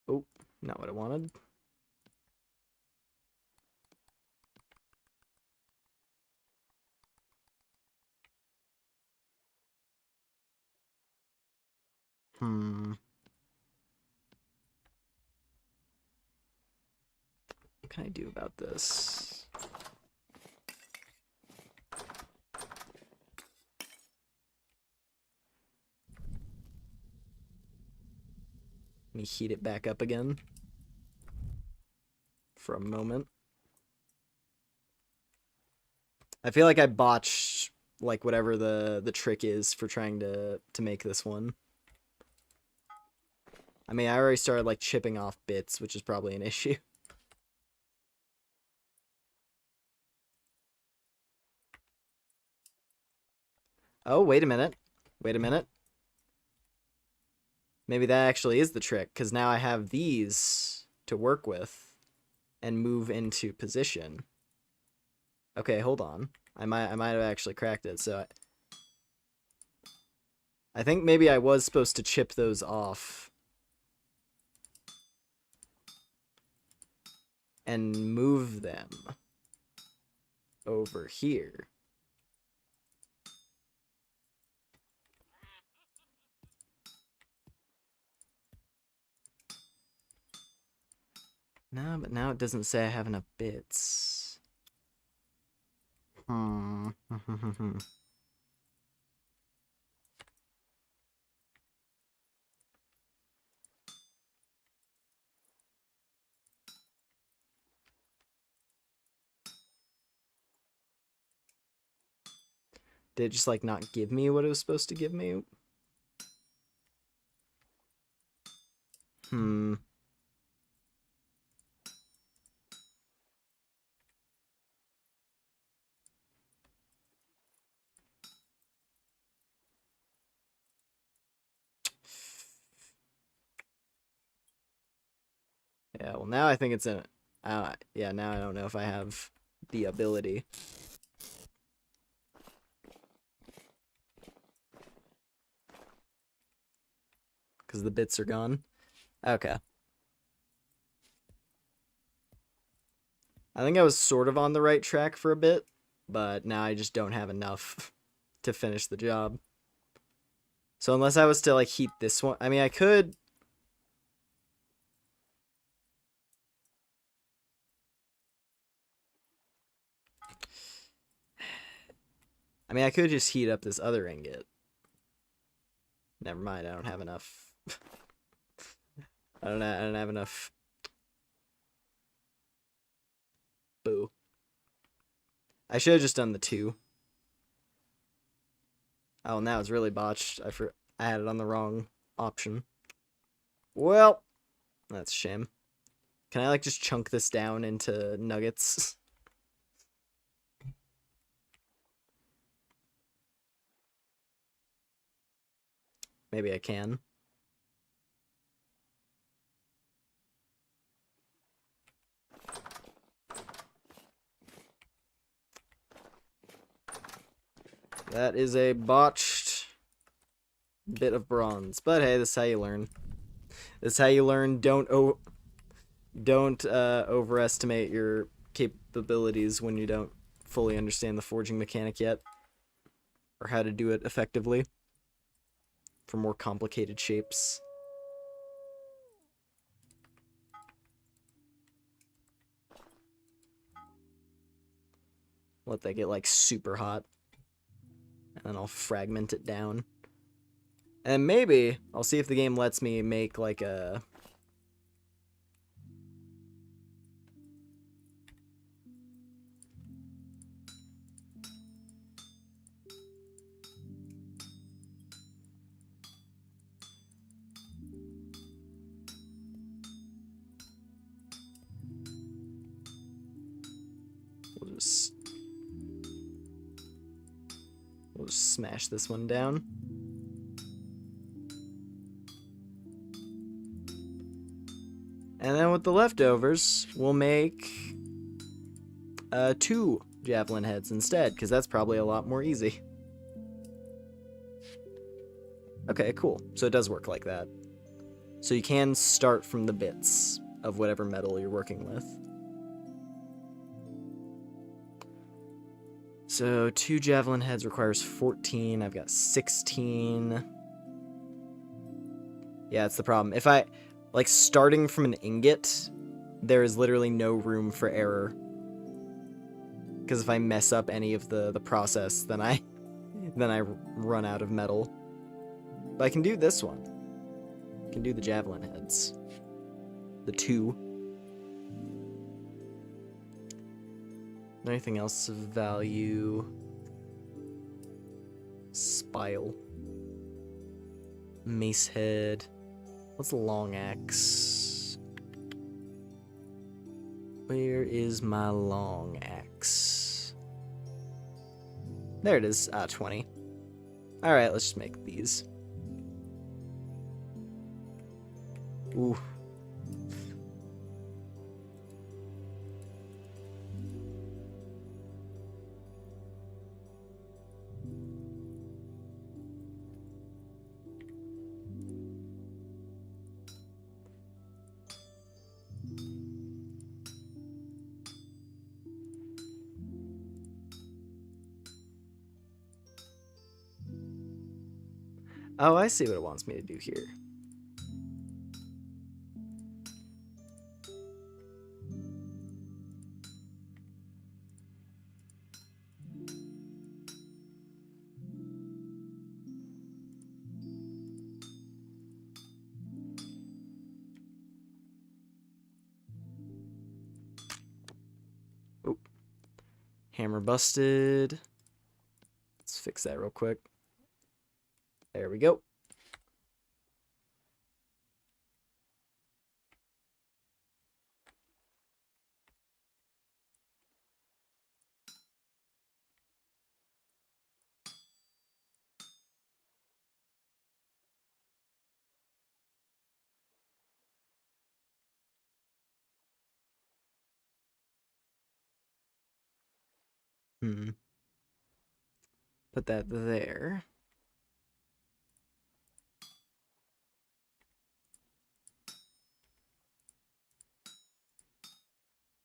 Oh. Not what I wanted. What can I do about this? Let me heat it back up again for a moment. I feel like I botched like whatever the trick is for trying to make this one. I mean, I already started like chipping off bits, which is probably an issue. Oh, wait a minute. Wait a minute. Maybe that actually is the trick, because now I have these to work with and move into position. Okay, hold on. I might have actually cracked it. So I think maybe I was supposed to chip those off and move them over here. No, but now it doesn't say I have enough bits. Did it just like not give me what it was supposed to give me? Yeah, well now I think it's in yeah, now I don't know if I have the ability. Because the bits are gone. Okay. I think I was sort of on the right track for a bit, but now I just don't have enough to finish the job. So unless I was to like heat this one, I mean I could. I mean I could just heat up this other ingot. Never mind, I don't have enough. I don't have enough. Boo. I should have just done the 2. Oh, now it's really botched. I had it on the wrong option. Well, that's a shame. Can I like just chunk this down into nuggets? Maybe I can. That is a botched bit of bronze. But hey, this is how you learn. This is how you learn. Don't overestimate your capabilities when you don't fully understand the forging mechanic yet. Or how to do it effectively. For more complicated shapes. Let that get like super hot. And then I'll fragment it down. And maybe I'll see if the game lets me make like a... We'll just smash this one down. And then with the leftovers, we'll make 2 javelin heads instead, because that's probably a lot more easy. Okay, cool. So it does work like that. So you can start from the bits. of whatever metal you're working with. So 2 javelin heads requires 14. I've got 16. Yeah, that's the problem. If I, like, starting from an ingot, there is literally no room for error. Because if I mess up any of the process, then I run out of metal. But I can do this one. I can do the javelin heads. The 2. Anything else of value? Spile. Mace head. What's a long axe? Where is my long axe? There it is. 20. Alright, let's just make these. Ooh. Oh, I see what it wants me to do here. Oh. Hammer busted. Let's fix that real quick. There we go. Put that there.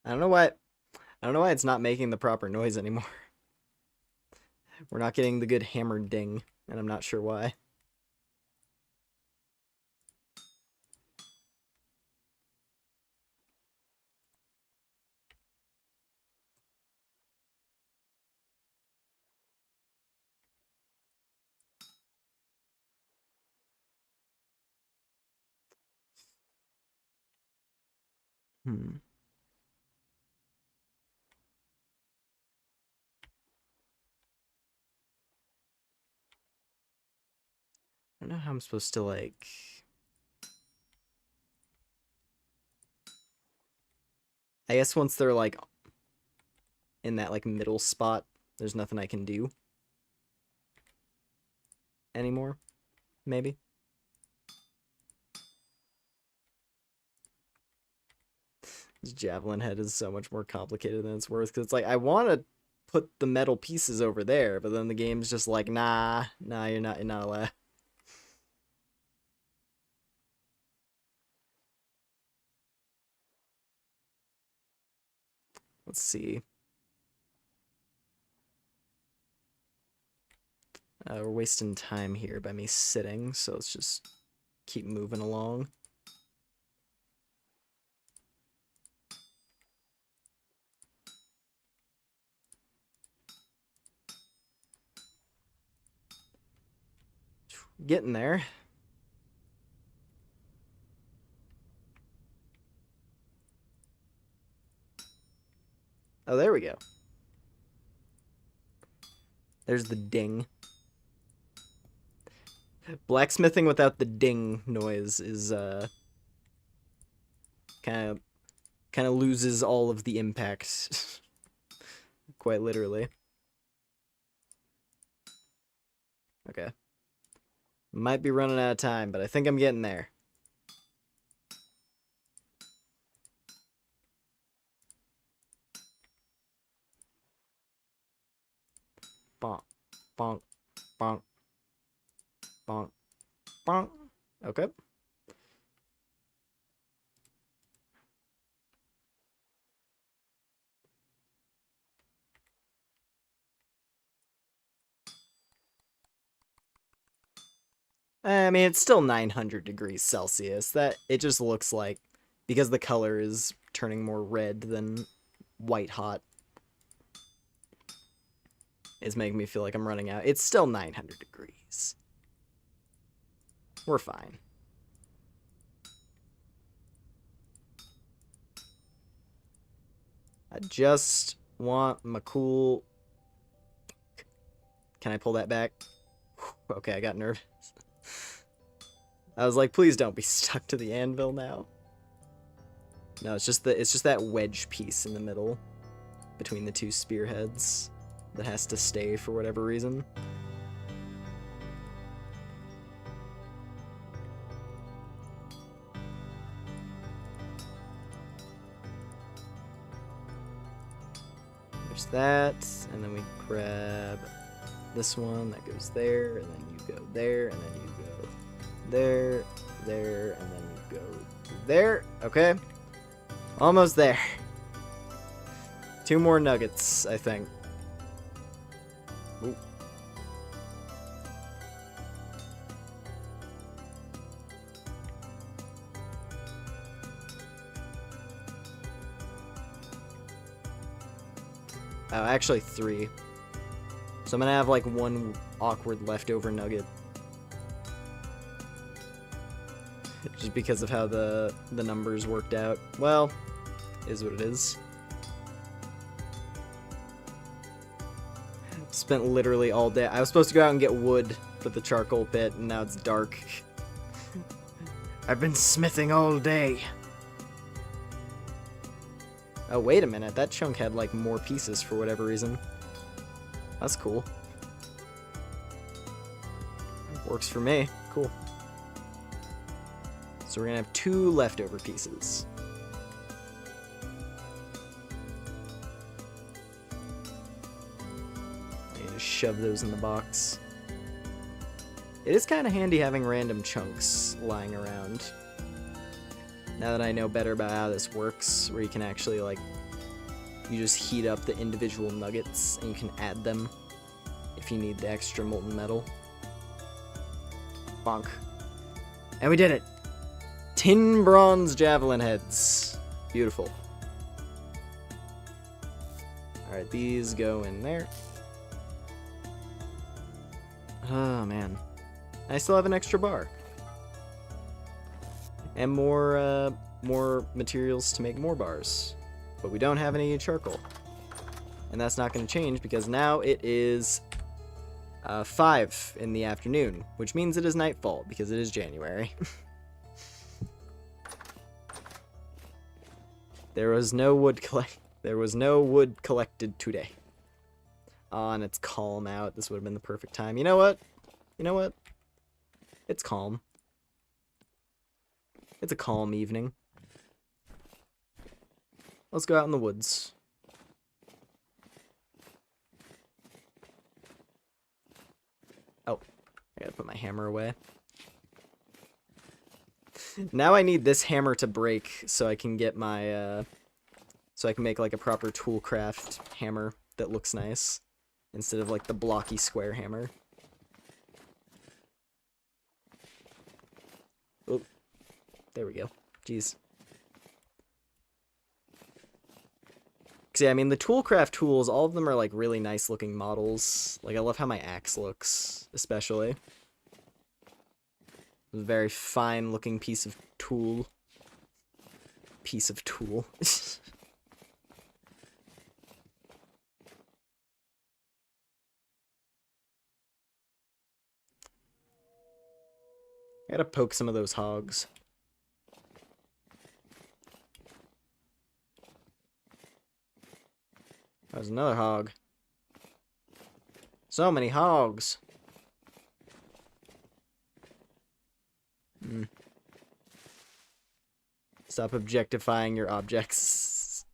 I don't know why it's not making the proper noise anymore. We're not getting the good hammer ding, and I'm not sure why. I don't know how I'm supposed to, like... I guess once they're, like, in that, like, middle spot, there's nothing I can do anymore, maybe. This javelin head is so much more complicated than it's worth, because it's like, I want to put the metal pieces over there, but then the game's just like, nah, you're not allowed. Let's see. We're wasting time here by me sitting, so let's just keep moving along. Getting there. Oh, there we go. There's the ding. Blacksmithing without the ding noise is kind of loses all of the impact. Quite literally. Okay. Might be running out of time, but I think I'm getting there. Bonk, bonk, bonk, bonk, bonk. Okay. I mean, it's still 900 degrees Celsius. That it just looks like, because the color is turning more red than white hot, it's making me feel like I'm running out. It's still 900 degrees. We're fine. I just want my cool... Can I pull that back? Okay, I got nervous. I was like, please don't be stuck to the anvil now. No, it's just that wedge piece in the middle between the two spearheads that has to stay for whatever reason. There's that, and then we grab this one that goes there, and then you go there, and then you go there, there, and then you go there. Okay. Almost there. 2 more nuggets, I think. Ooh. Oh, actually 3. So I'm gonna have like 1 awkward leftover nugget. Just because of how the numbers worked out. Well, is what it is. Spent literally all day. I was supposed to go out and get wood for the charcoal pit, and now it's dark. I've been smithing all day. Oh, wait a minute. That chunk had, like, more pieces for whatever reason. That's cool. Works for me. Cool. So we're gonna have 2 leftover pieces. I need to shove those in the box. It is kind of handy having random chunks lying around. Now that I know better about how this works, where you can actually, like, you just heat up the individual nuggets and you can add them if you need the extra molten metal. Bonk. And we did it! Tin bronze javelin heads. Beautiful. Alright, these go in there. Oh, man. I still have an extra bar. And more materials to make more bars. But we don't have any charcoal. And that's not going to change because now it is 5 in the afternoon, which means it is nightfall because it is January. There was no wood collected today. Oh, and it's calm out. This would have been the perfect time. You know what? You know what? It's calm. It's a calm evening. Let's go out in the woods. Oh, I gotta put my hammer away. Now I need this hammer to break so I can get my, so I can make like a proper toolcraft hammer that looks nice. Instead of like the blocky square hammer. Oh, there we go. Jeez. Cause yeah, I mean the toolcraft tools, all of them are like really nice looking models. Like I love how my axe looks, especially. A very fine looking piece of tool. Piece of tool. I gotta poke some of those hogs. There's another hog. So many hogs. Stop objectifying your objects.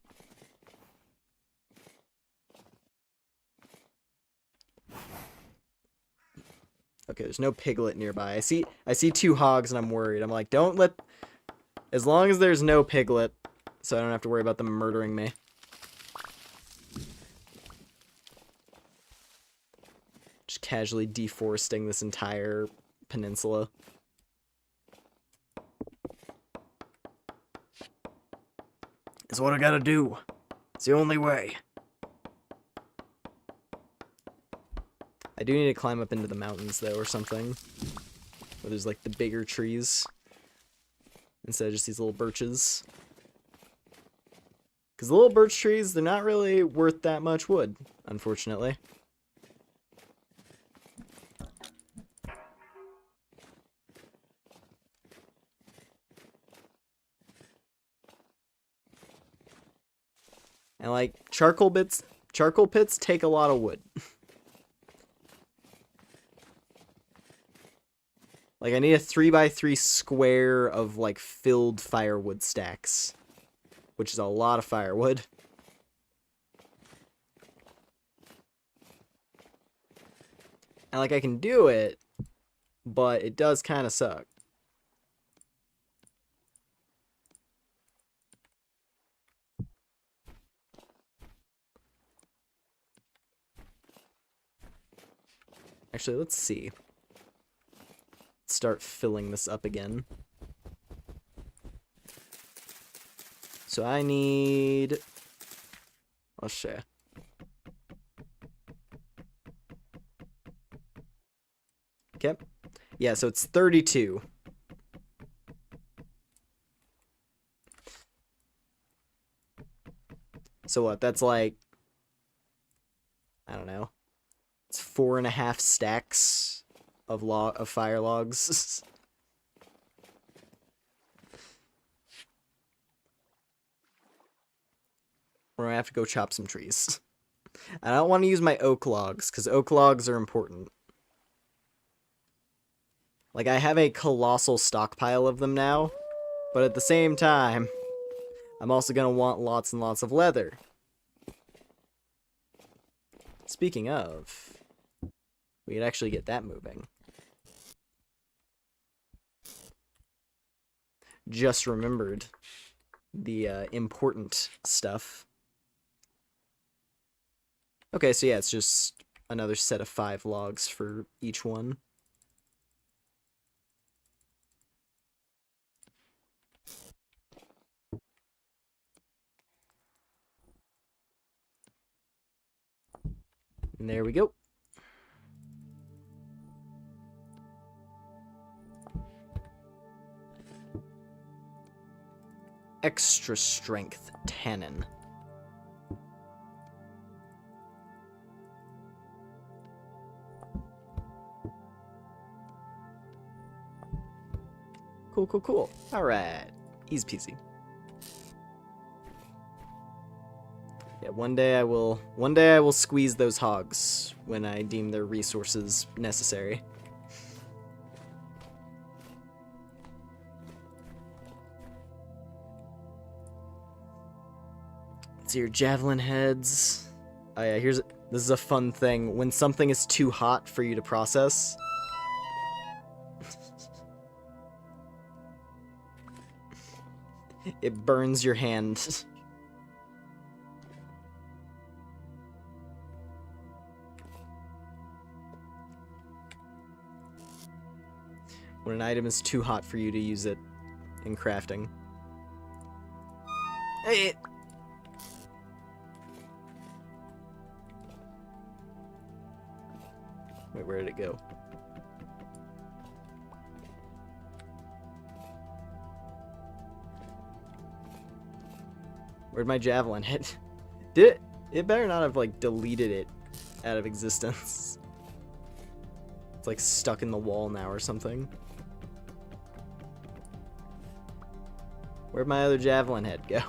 Okay, there's no piglet nearby. I see 2 hogs and I'm worried. I'm like, don't let... As long as there's no piglet, so I don't have to worry about them murdering me. Just casually deforesting this entire peninsula. It's what I gotta do. It's the only way. I do need to climb up into the mountains, though, or something. Where there's, like, the bigger trees. Instead of just these little birches. Because the little birch trees, they're not really worth that much wood, unfortunately. And, like, charcoal pits take a lot of wood. Like, I need a 3x3 square of, like, filled firewood stacks. Which is a lot of firewood. And, like, I can do it, but it does kind of suck. Actually, let's see. Start filling this up again. So I need... I'll show you. Okay. Yeah, so it's 32. So what? That's like... I don't know. It's 4.5 stacks of fire logs. We're gonna have to go chop some trees. I don't want to use my oak logs, because oak logs are important. Like, I have a colossal stockpile of them now, but at the same time, I'm also gonna want lots and lots of leather. Speaking of, we could actually get that moving. Just remembered the important stuff. Okay, so yeah, it's just another set of 5 logs for each one. And there we go. Extra strength tannin. Cool, cool, cool. Alright. Easy peasy. Yeah, one day I will squeeze those hogs when I deem their resources necessary. So your javelin heads. Oh yeah, this is a fun thing. When something is too hot for you to process, it burns your hand. When an item is too hot for you to use it in crafting. Hey! Wait, where did it go? Where'd my javelin hit? Did it? It better not have, like, deleted it out of existence. It's, like, stuck in the wall now or something. Where'd my other javelin head go?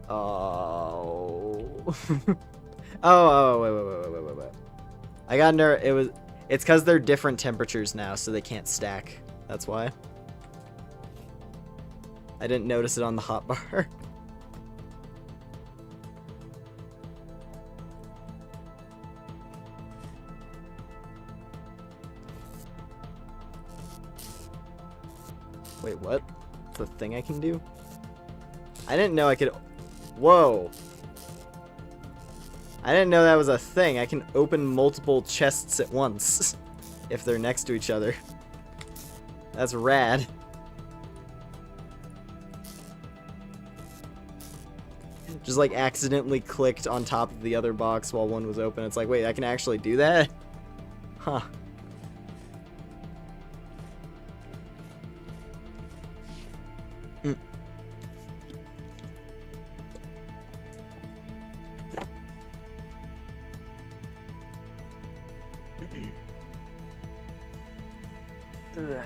Oh. Wait. I got nervous. It's because they're different temperatures now, so they can't stack. That's why. I didn't notice it on the hotbar. Wait, what? It's the thing I can do? I didn't know I could... Whoa! I didn't know that was a thing. I can open multiple chests at once if they're next to each other. That's rad. Just like accidentally clicked on top of the other box while one was open. It's like, wait, I can actually do that? Huh. Mm. Ugh.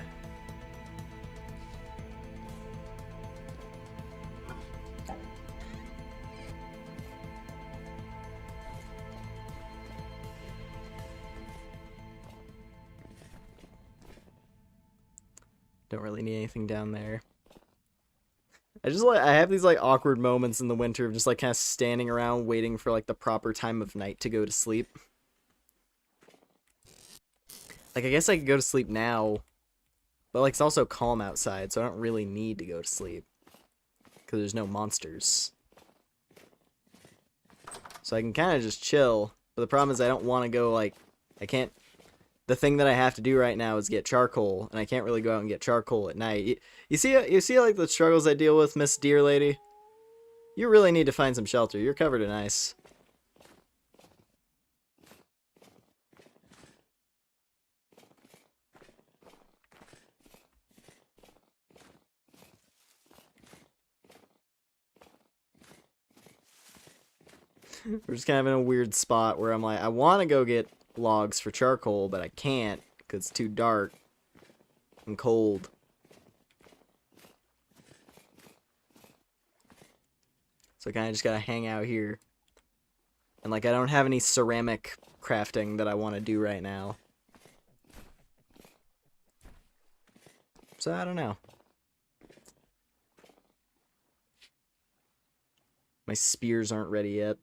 Don't really need anything down there. I have these like awkward moments in the winter of just like kind of standing around waiting for like the proper time of night to go to sleep. Like I guess I could go to sleep now, but like it's also calm outside, so I don't really need to go to sleep because there's no monsters. So I can kind of just chill, but the problem is I don't want to go like, I can't. The thing that I have to do right now is get charcoal, and I can't really go out and get charcoal at night. You see like the struggles I deal with, Miss Deer Lady? You really need to find some shelter. You're covered in ice. We're just kind of in a weird spot where I'm like, I want to go get logs for charcoal, but I can't because it's too dark and cold. So I kind of just gotta hang out here. And like I don't have any ceramic crafting that I want to do right now. So I don't know. My spears aren't ready yet.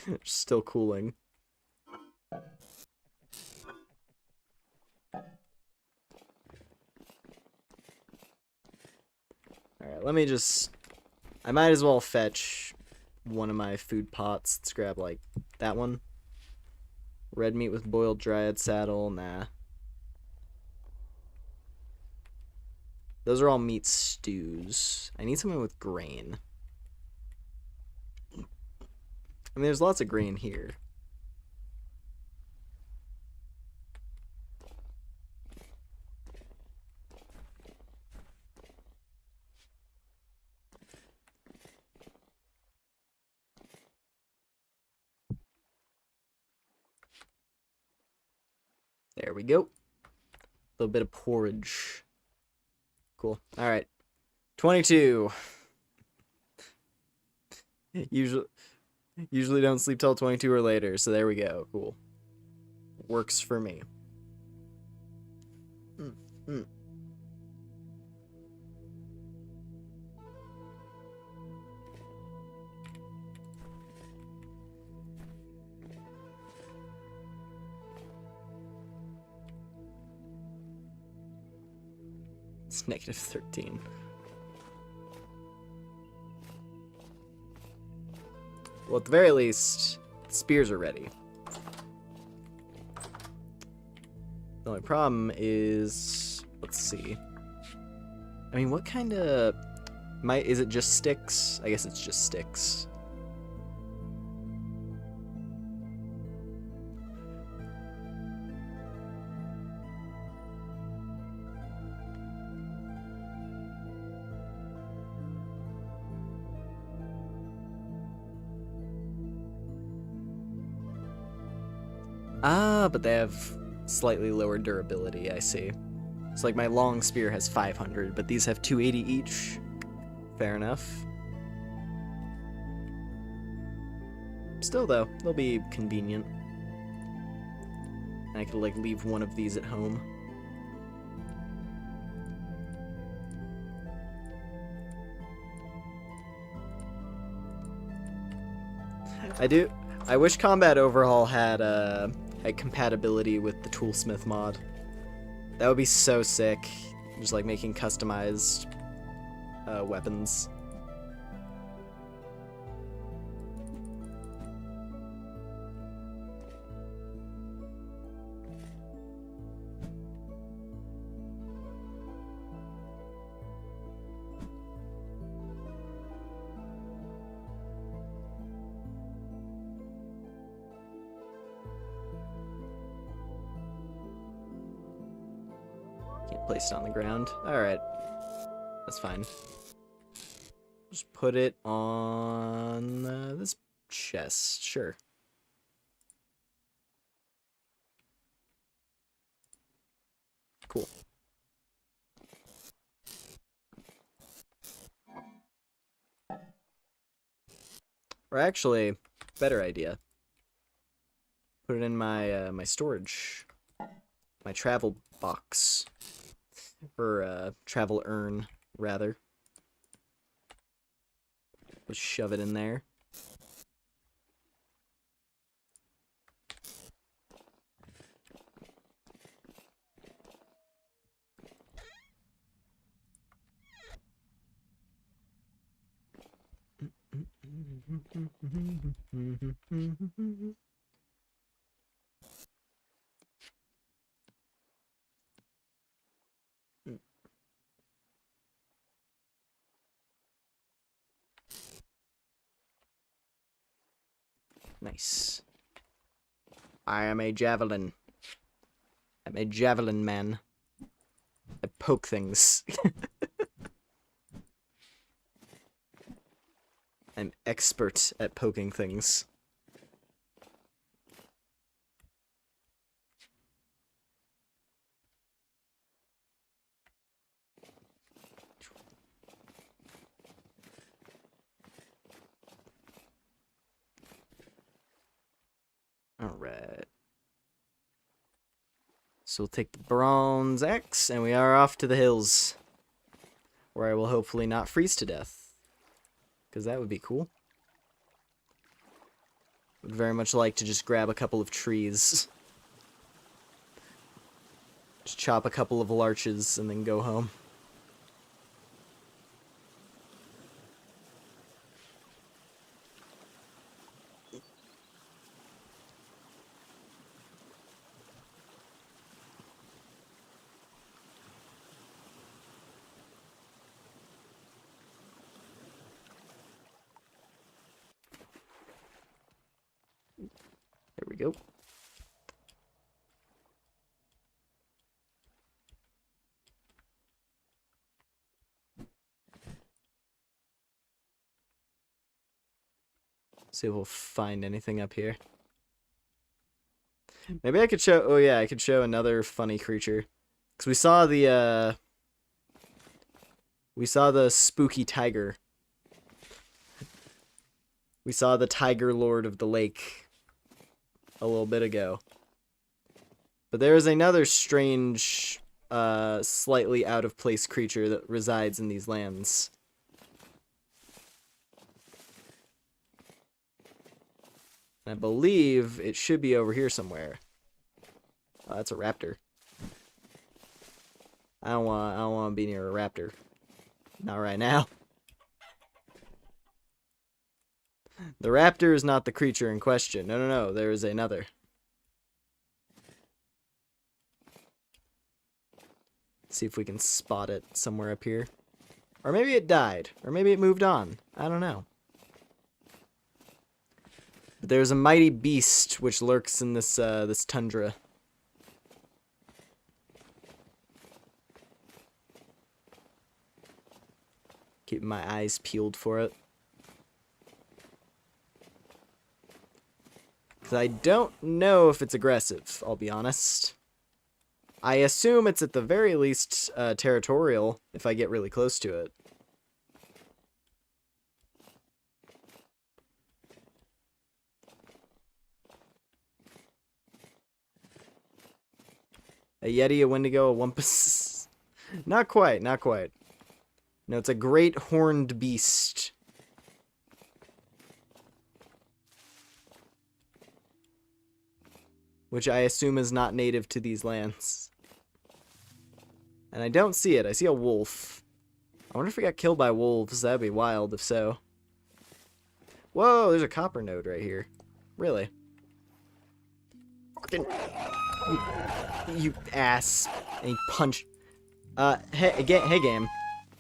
They're still cooling. Alright, let me just... I might as well fetch one of my food pots. Let's grab, like, that one. Red meat with boiled dryad saddle. Nah. Those are all meat stews. I need something with grain. I mean, there's lots of grain here. There we go. A little bit of porridge. Cool. All right. 22. Usually don't sleep till 22 or later, so there we go. Cool. Works for me. It's -13. Well, at the very least, the spears are ready. The only problem is, let's see. I mean, what kind of... Is it just sticks? I guess it's just sticks. Ah, but they have slightly lower durability, I see. It's like my long spear has 500, but these have 280 each. Fair enough. Still, though, they'll be convenient. And I could, like, leave one of these at home. I wish Combat Overhaul had compatibility with the Toolsmith mod. That would be so sick. Just like making customized weapons. Placed on the ground. Alright. That's fine. Just put it on this chest. Sure. Cool. Or actually, better idea. Put it in my my storage. My travel box. Or travel urn, rather. Just shove it in there. Nice. I am a javelin. I'm a javelin man. I poke things. I'm expert at poking things. Alright. So we'll take the bronze axe, and we are off to the hills. Where I will hopefully not freeze to death. Because that would be cool. Would very much like to just grab a couple of trees. Just chop a couple of larches and then go home. There we go. See if we'll find anything up here. Maybe I could show... Oh yeah, I could show another funny creature. Because we saw the spooky tiger. We saw the tiger lord of the lake a little bit ago. But there is another strange, slightly out-of-place creature that resides in these lands. I believe it should be over here somewhere. Oh, that's a raptor. I don't want to be near a raptor. Not right now. The raptor is not the creature in question. No, no, no. There is another. See if we can spot it somewhere up here. Or maybe it died. Or maybe it moved on. I don't know. But there's a mighty beast which lurks in this this tundra. Keeping my eyes peeled for it. Because I don't know if it's aggressive, I'll be honest. I assume it's at the very least territorial if I get really close to it. A yeti, a wendigo, a wumpus. Not quite, not quite. No, it's a great horned beast. Which I assume is not native to these lands. And I don't see it. I see a wolf. I wonder if we got killed by wolves. That'd be wild if so. Whoa, there's a copper node right here. Really? You ass. And he punched. Hey game.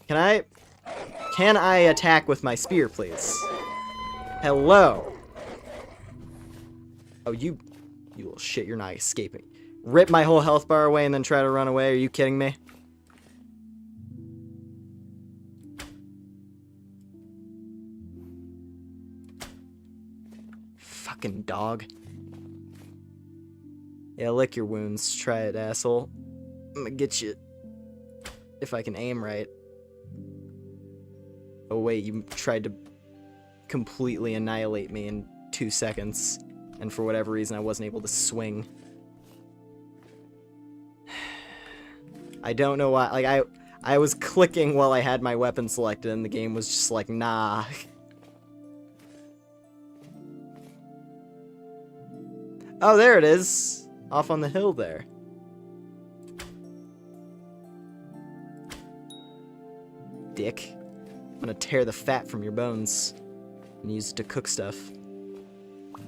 Can I attack with my spear, please? Hello. Oh, you little shit, you're not escaping. Rip my whole health bar away and then try to run away. Are you kidding me? Fucking dog. Yeah, lick your wounds. Try it, asshole. I'm gonna get you. If I can aim right. Oh wait, you tried to completely annihilate me in 2 seconds. And for whatever reason, I wasn't able to swing. I don't know why. Like, I was clicking while I had my weapon selected, and the game was just like, nah. Oh, there it is. Off on the hill there. Dick. I'm gonna tear the fat from your bones and use it to cook stuff.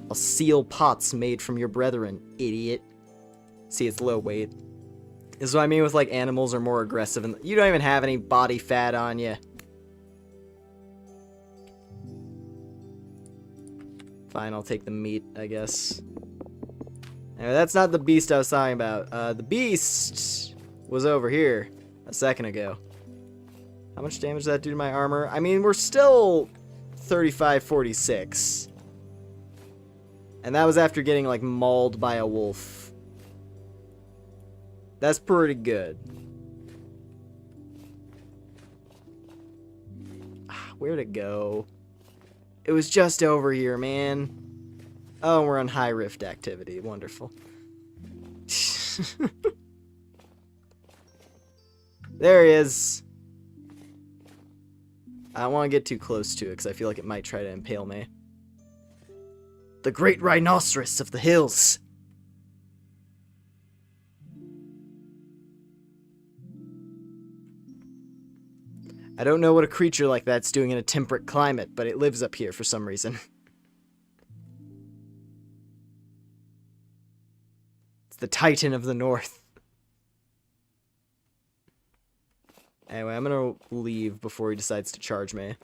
I'll seal pots made from your brethren, idiot. See, it's low weight. This is what I mean with, like, animals are more aggressive, and you don't even have any body fat on you. Fine, I'll take the meat, I guess. Anyway, that's not the beast I was talking about. The beast was over here a second ago. How much damage did that do to my armor? I mean, we're still 35-46. And that was after getting, like, mauled by a wolf. That's pretty good. Where'd it go? It was just over here, man. Oh, we're on high rift activity. Wonderful. There he is. I don't want to get too close to it because I feel like it might try to impale me. The great rhinoceros of the hills. I don't know what a creature like that's doing in a temperate climate, but it lives up here for some reason. It's the Titan of the North. Anyway, I'm gonna leave before he decides to charge me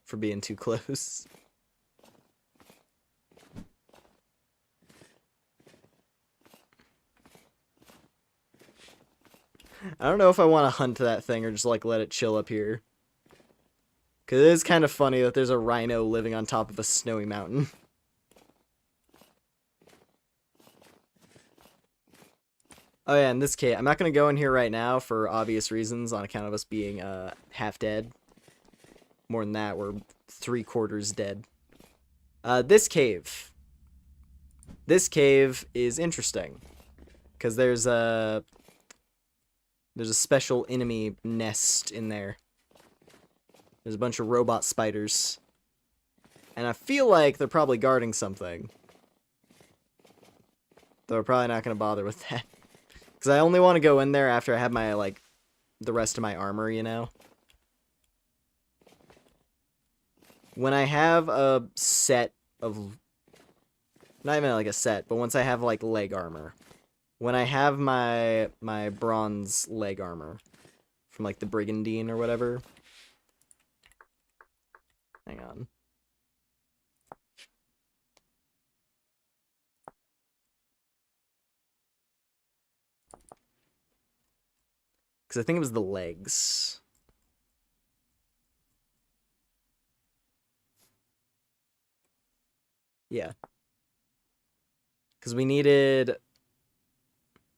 for being too close. I don't know if I want to hunt that thing or just, like, let it chill up here. Because it is kind of funny that there's a rhino living on top of a snowy mountain. Oh yeah, in this case, I'm not going to go in here right now for obvious reasons on account of us being half dead. More than that, we're 3/4 dead. This cave. This cave is interesting. Because there's a special enemy nest in there. There's a bunch of robot spiders. And I feel like they're probably guarding something. Though we're probably not going to bother with that. Because I only want to go in there after I have my, like, the rest of my armor, you know? When I have a set of... Not even, like, a set, but once I have, like, leg armor. When I have my bronze leg armor from, like, the Brigandine or whatever. Hang on. Because I think it was the legs. Yeah. Because we needed...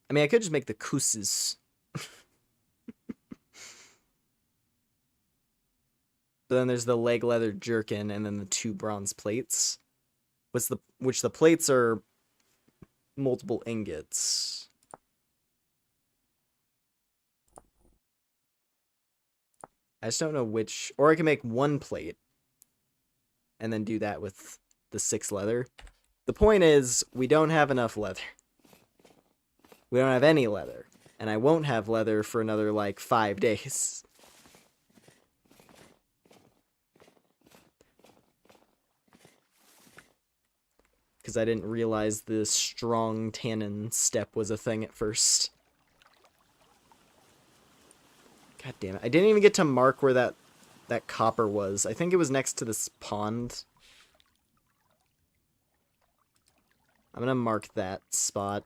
I mean, I could just make the kooses. But then there's the leg leather jerkin and then the 2 bronze plates. Which the plates are multiple ingots. I just don't know which... Or I can make 1 plate. And then do that with the 6 leather. The point is, we don't have enough leather. We don't have any leather. And I won't have leather for another, like, 5 days. Because I didn't realize the strong tannin step was a thing at first. God damn it. I didn't even get to mark where that copper was. I think it was next to this pond. I'm gonna mark that spot.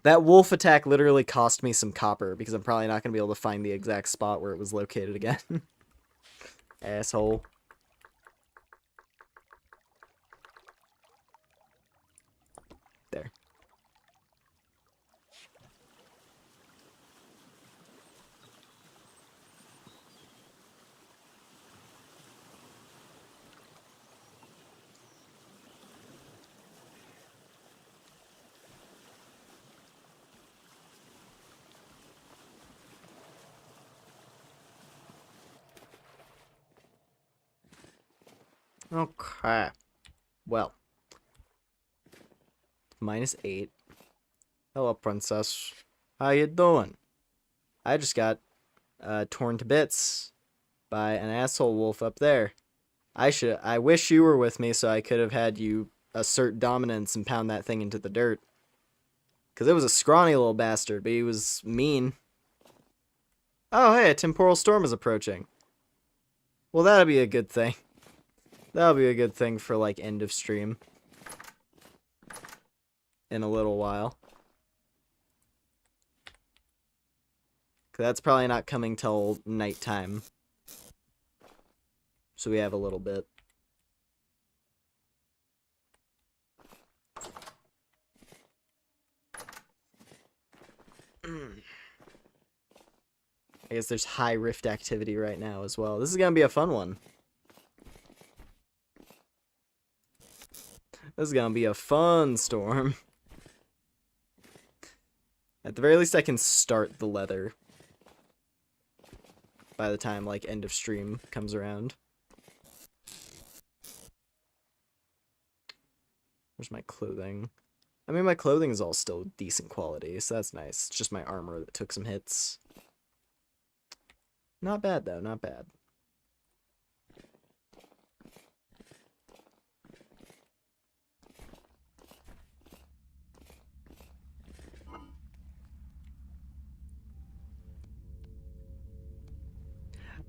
That wolf attack literally cost me some copper, because I'm probably not gonna be able to find the exact spot where it was located again. Asshole. Okay. Well. -8. Hello, princess. How you doing? I just got torn to bits by an asshole wolf up there. I wish you were with me so I could have had you assert dominance and pound that thing into the dirt. Because it was a scrawny little bastard, but he was mean. Oh, hey, a temporal storm is approaching. Well, that'll be a good thing. That'll be a good thing for, like, end of stream. In a little while. Because that's probably not coming till nighttime. So we have a little bit. I guess there's high rift activity right now as well. This is going to be a fun one. This is going to be a fun storm. At the very least, I can start the leather by the time, like, end of stream comes around. Where's my clothing? I mean, my clothing is all still decent quality, so that's nice. It's just my armor that took some hits. Not bad, though. Not bad.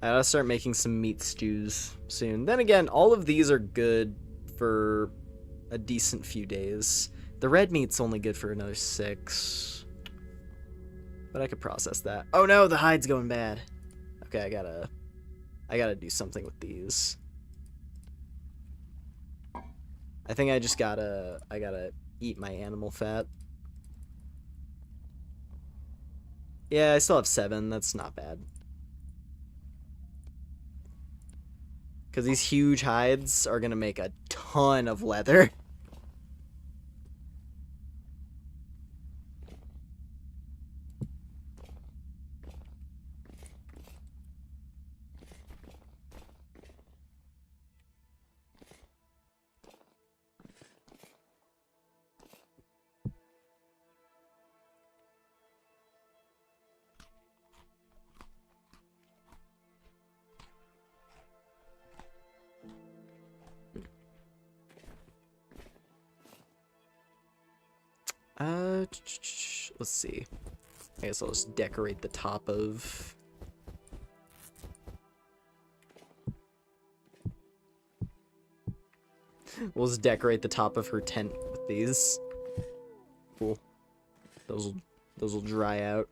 I gotta start making some meat stews soon. Then again, all of these are good for a decent few days. The red meat's only good for another 6. But I could process that. Oh no, the hide's going bad. Okay, I gotta do something with these. I think I gotta eat my animal fat. Yeah, I still have 7. That's not bad. Because these huge hides are gonna make a ton of leather. Let's see. I guess I'll just decorate the top of... We'll just decorate the top of her tent with these. Cool. Those will dry out.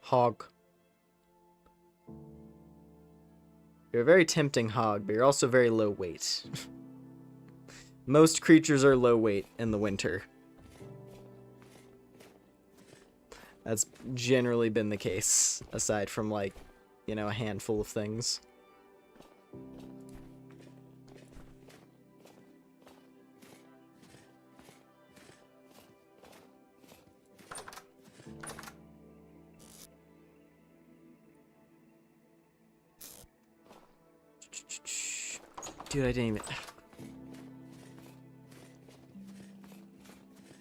Hog. You're a very tempting hog, but you're also very low weight. Most creatures are low weight in the winter. That's generally been the case, aside from, like, you know, a handful of things. Dude, I didn't even...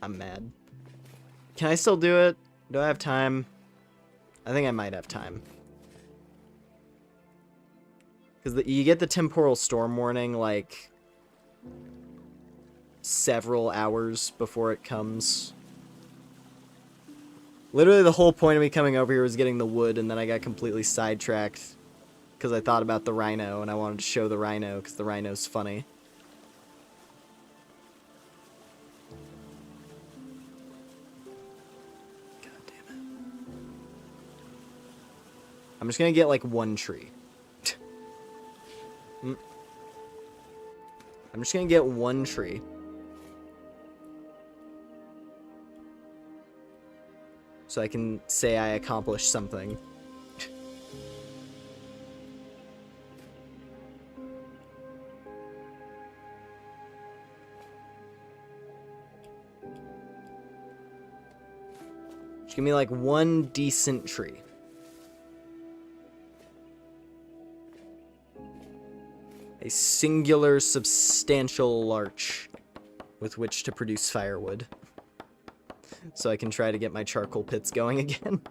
I'm mad. Can I still do it? Do I have time? I think I might have time. Because you get the temporal storm warning, like, several hours before it comes. Literally the whole point of me coming over here was getting the wood, and then I got completely sidetracked. Because I thought about the rhino, and I wanted to show the rhino, because the rhino's funny. God damn it. I'm just gonna get, like, one tree. I'm just gonna get one tree. So I can say I accomplished something. Just give me like one decent tree. A singular, substantial larch with which to produce firewood. So I can try to get my charcoal pits going again.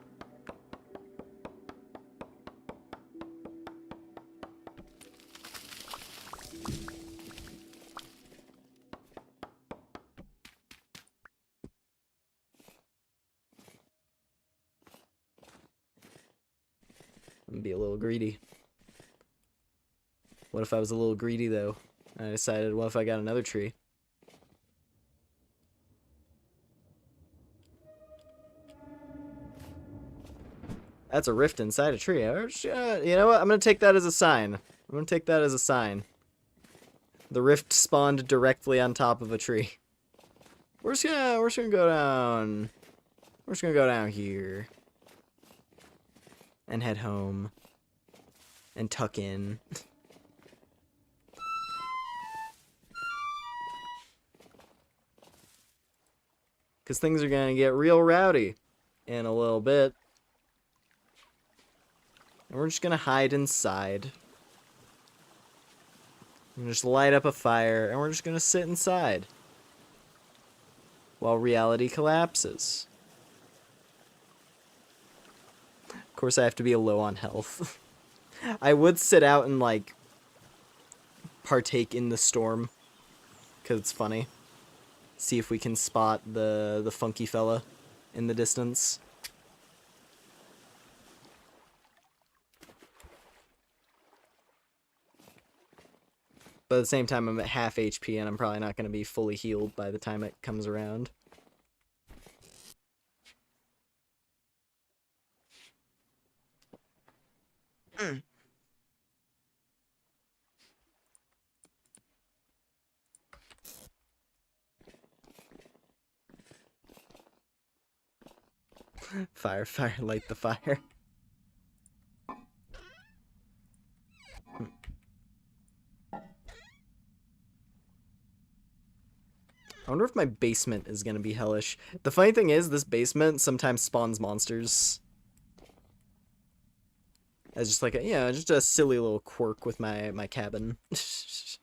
I'm gonna be a little greedy. What if I was a little greedy, though? I decided, what if I got another tree? That's a rift inside a tree. You know what? I'm gonna take that as a sign. I'm gonna take that as a sign. The rift spawned directly on top of a tree. We're just gonna go down. We're just gonna go down here. And head home. And tuck in. Because things are gonna get real rowdy in a little bit. And we're just gonna hide inside. And just light up a fire, and we're just gonna sit inside. While reality collapses. Of course, I have to be low on health. I would sit out and, like, partake in the storm. Because it's funny. See if we can spot the funky fella in the distance. But at the same time, I'm at half HP, and I'm probably not going to be fully healed by the time it comes around. Fire, fire, light the fire. I wonder if my basement is going to be hellish. The funny thing is, this basement sometimes spawns monsters. As just like a, you know, just a silly little quirk with my cabin. It's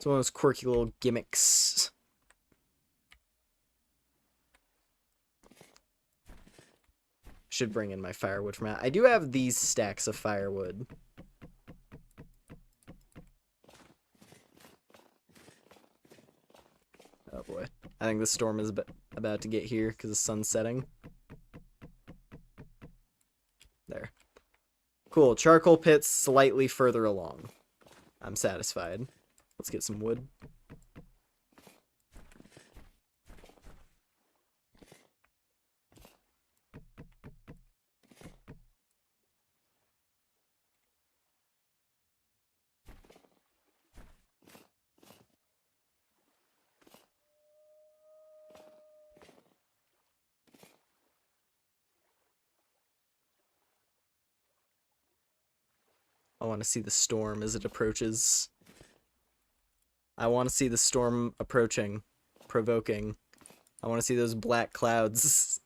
one of those quirky little gimmicks. Should bring in my firewood from out. I do have these stacks of firewood. Oh boy. I think the storm is about to get here because the sun's setting. There. Cool. Charcoal pits slightly further along. I'm satisfied. Let's get some wood. I want to see the storm as it approaches. I want to see the storm approaching, provoking. I want to see those black clouds.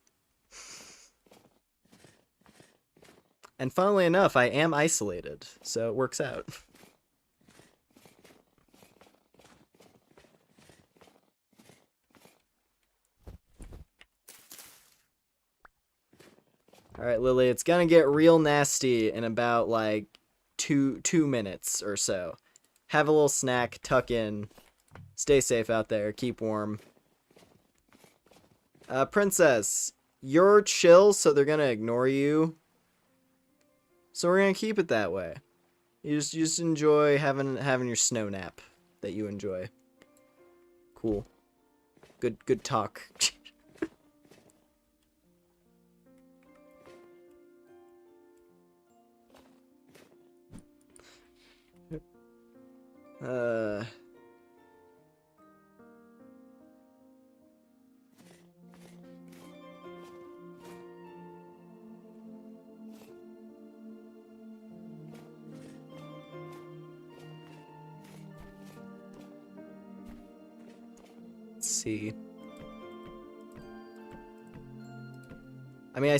And funnily enough, I am isolated, so it works out. Alright, Lily, it's gonna get real nasty in about, like, two minutes or so. Have a little snack, tuck in. Stay safe out there, keep warm. Princess, you're chill, so they're gonna ignore you. So we're gonna keep it that way. You just enjoy having your snow nap that you enjoy. Cool. Good talk. see. I mean,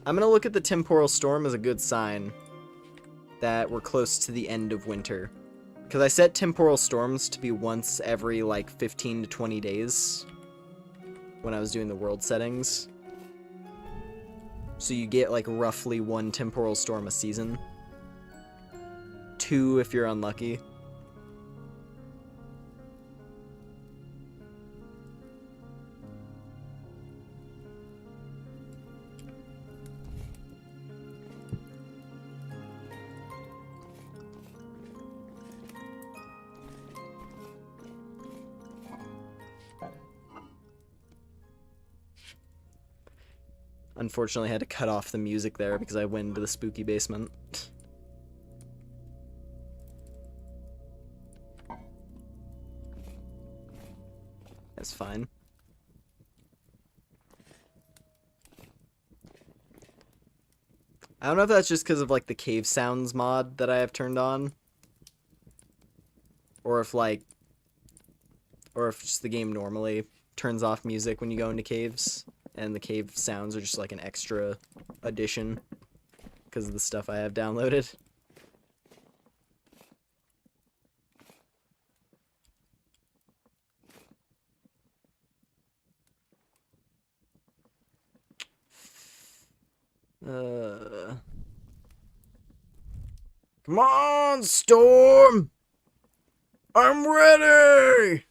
I'm gonna look at the temporal storm as a good sign that we're close to the end of winter. Because I set temporal storms to be once every, like, 15 to 20 days when I was doing the world settings. So you get, like, roughly 1 temporal storm a season. 2 if you're unlucky. Unfortunately, I had to cut off the music there because I went into the spooky basement. That's fine. I don't know if that's just because of, like, the cave sounds mod that I have turned on. Or if just the game normally turns off music when you go into caves. And the cave sounds are just like an extra addition because of the stuff I have downloaded. Come on, Storm! I'm ready!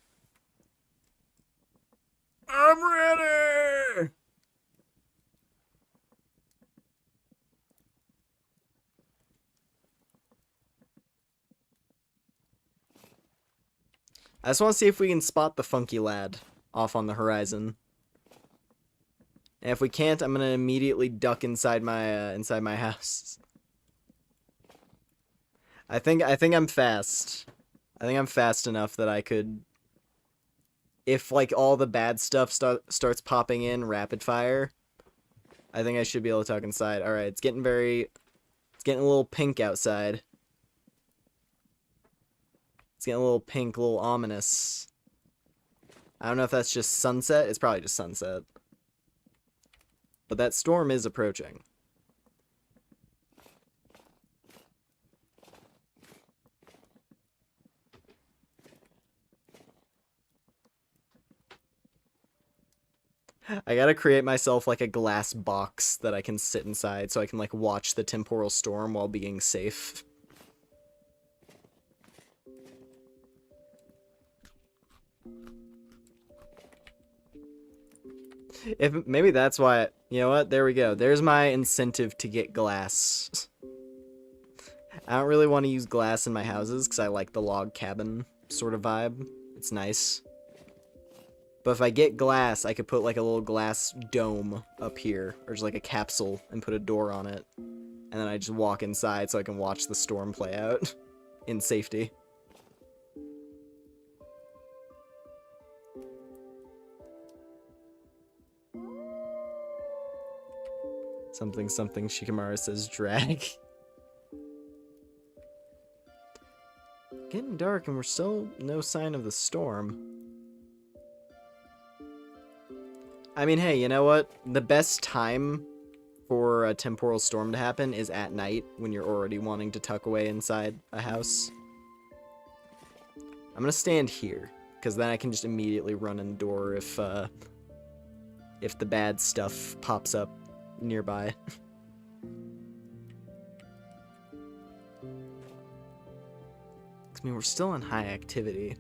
I'm ready! I just want to see if we can spot the funky lad off on the horizon. And if we can't, I'm gonna immediately duck inside my house. I think I'm fast. I think I'm fast enough that I could, if, like, all the bad stuff starts popping in rapid fire, I think I should be able to tuck inside. Alright, it's getting a little pink outside. It's getting a little pink, a little ominous. I don't know if that's just sunset. It's probably just sunset. But that storm is approaching. I gotta create myself, like, a glass box that I can sit inside so I can, like, watch the temporal storm while being safe. Maybe that's why, you know what, there we go. There's my incentive to get glass. I don't really want to use glass in my houses because I like the log cabin sort of vibe. It's nice. But if I get glass, I could put, like, a little glass dome up here, or just, like, a capsule, and put a door on it. And then I just walk inside so I can watch the storm play out in safety. Something, Shikamaru says drag. Getting dark and we're still no sign of the storm. I mean, hey, you know what? The best time for a temporal storm to happen is at night when you're already wanting to tuck away inside a house. I'm gonna stand here, because then I can just immediately run in the door if the bad stuff pops up nearby. I mean, we're still in high activity.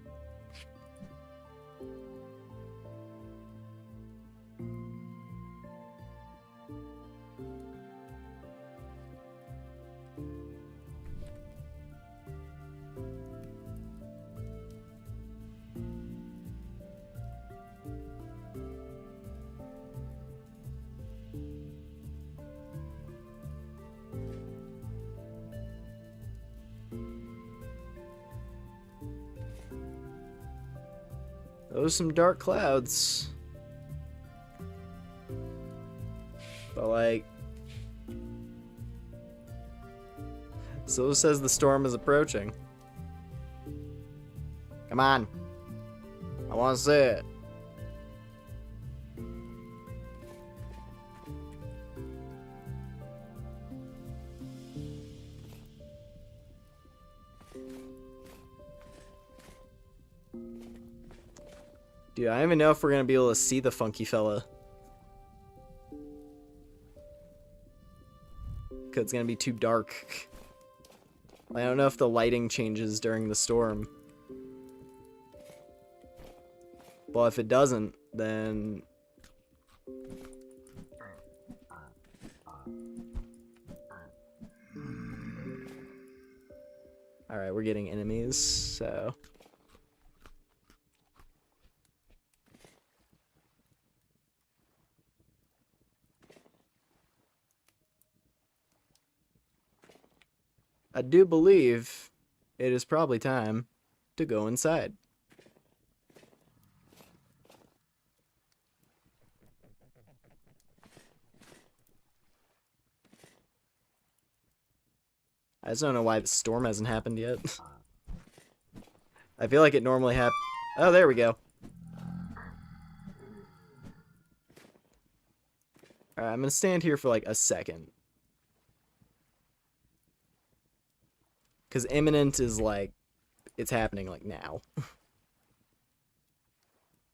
Those are some dark clouds. But, like, so says the storm is approaching. Come on. I want to see it. Dude, I don't even know if we're gonna be able to see the funky fella. Cause it's gonna be too dark. I don't know if the lighting changes during the storm. Well, if it doesn't, then... Alright, we're getting enemies, so... I do believe it is probably time to go inside. I just don't know why the storm hasn't happened yet. I feel like it normally happens. Oh, there we go. Alright, I'm gonna stand here for like a second. Because imminent is like, it's happening like now.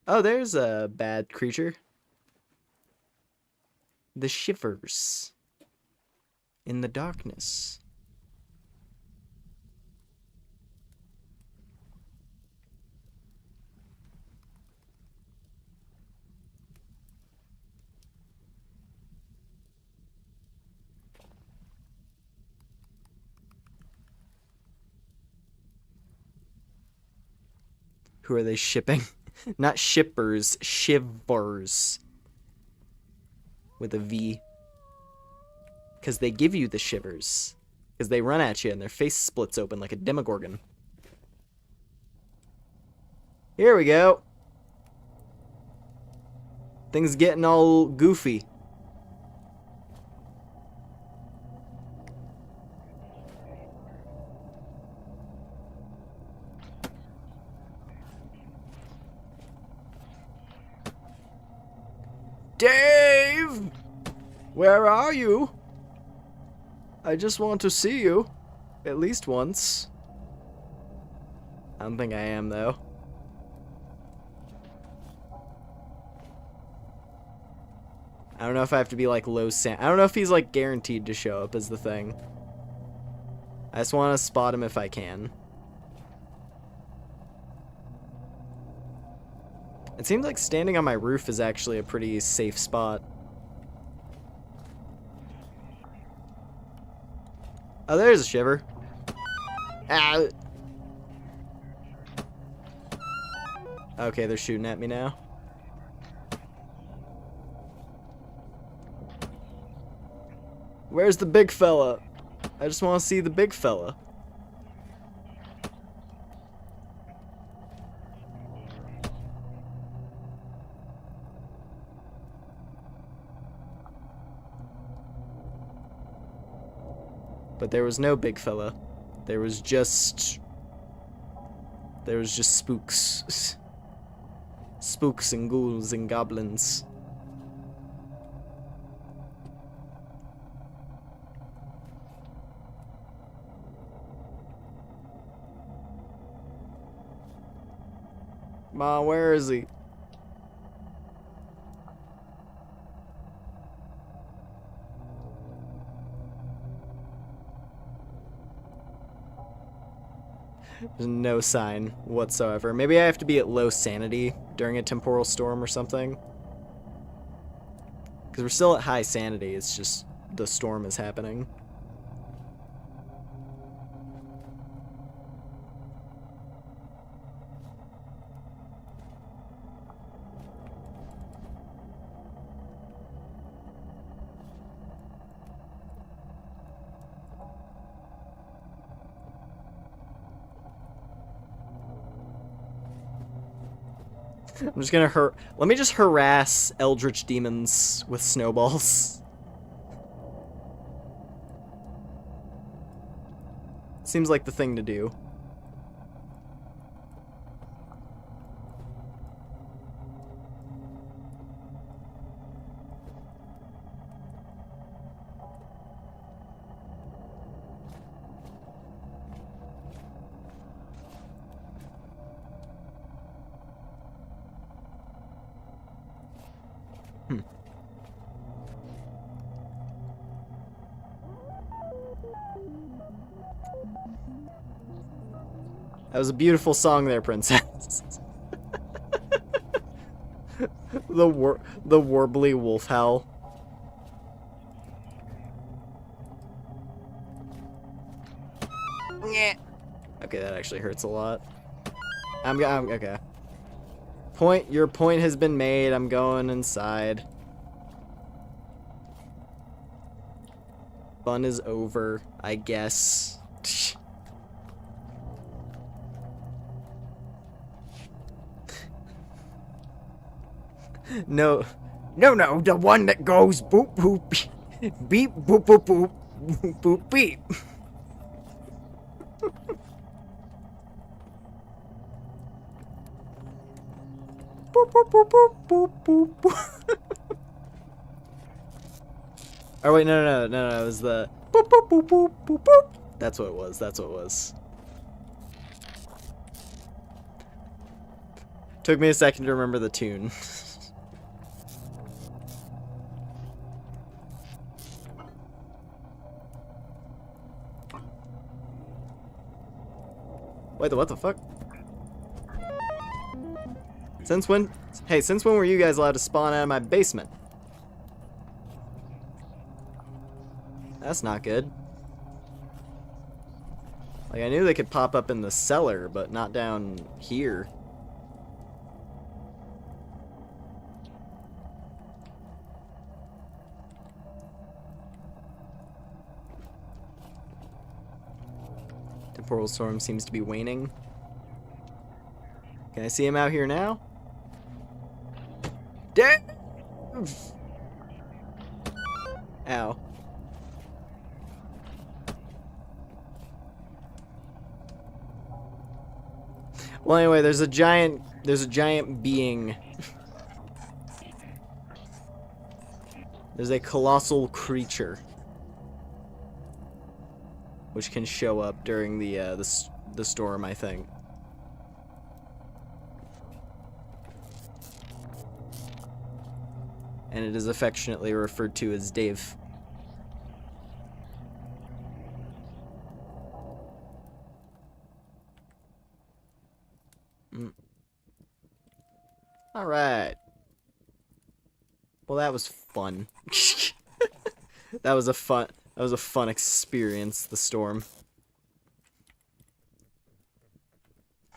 Oh, there's a bad creature. The shivers in the darkness. Who are they shipping? Not shippers, shivers. With a V. Because they give you the shivers. Because they run at you and their face splits open like a demogorgon. Here we go. Things getting all goofy. Dave! Where are you? I just want to see you. At least once. I don't think I am, though. I don't know if I have to be, like, low san- I don't know if he's, like, guaranteed to show up is the thing. I just want to spot him if I can. It seems like standing on my roof is actually a pretty safe spot. Oh, there's a shiver. Ah. Okay, they're shooting at me now. Where's the big fella? I just want to see the big fella. But there was no big fella. There was just spooks. Spooks and ghouls and goblins. Ma, where is he? There's no sign whatsoever. Maybe I have to be at low sanity during a temporal storm or something. Because we're still at high sanity, it's just the storm is happening. I'm just gonna let me just harass Eldritch demons with snowballs. Seems like the thing to do. Hmm. That was a beautiful song there, princess. the warbly wolf howl. Okay, that actually hurts a lot. I'm okay. Your point has been made. I'm going inside. Fun is over, I guess. No, the one that goes boop boop beep boop boop boop boop boop beep. Boop boop boop boop boop boop boop. Oh wait, no, it was the boop boop boop boop boop boop. That's what it was. That's what it was. Took me a second to remember the tune. Wait, what the fuck? Since when? Hey, since when were you guys allowed to spawn out of my basement? That's not good. Like, I knew they could pop up in the cellar, but not down here. Temporal storm seems to be waning. Can I see him out here now? Damn! Ow. Well, anyway, there's a giant being. There's a colossal creature which can show up during the storm, I think. And it is affectionately referred to as Dave. All right. Well, that was fun. That was a fun experience, the storm.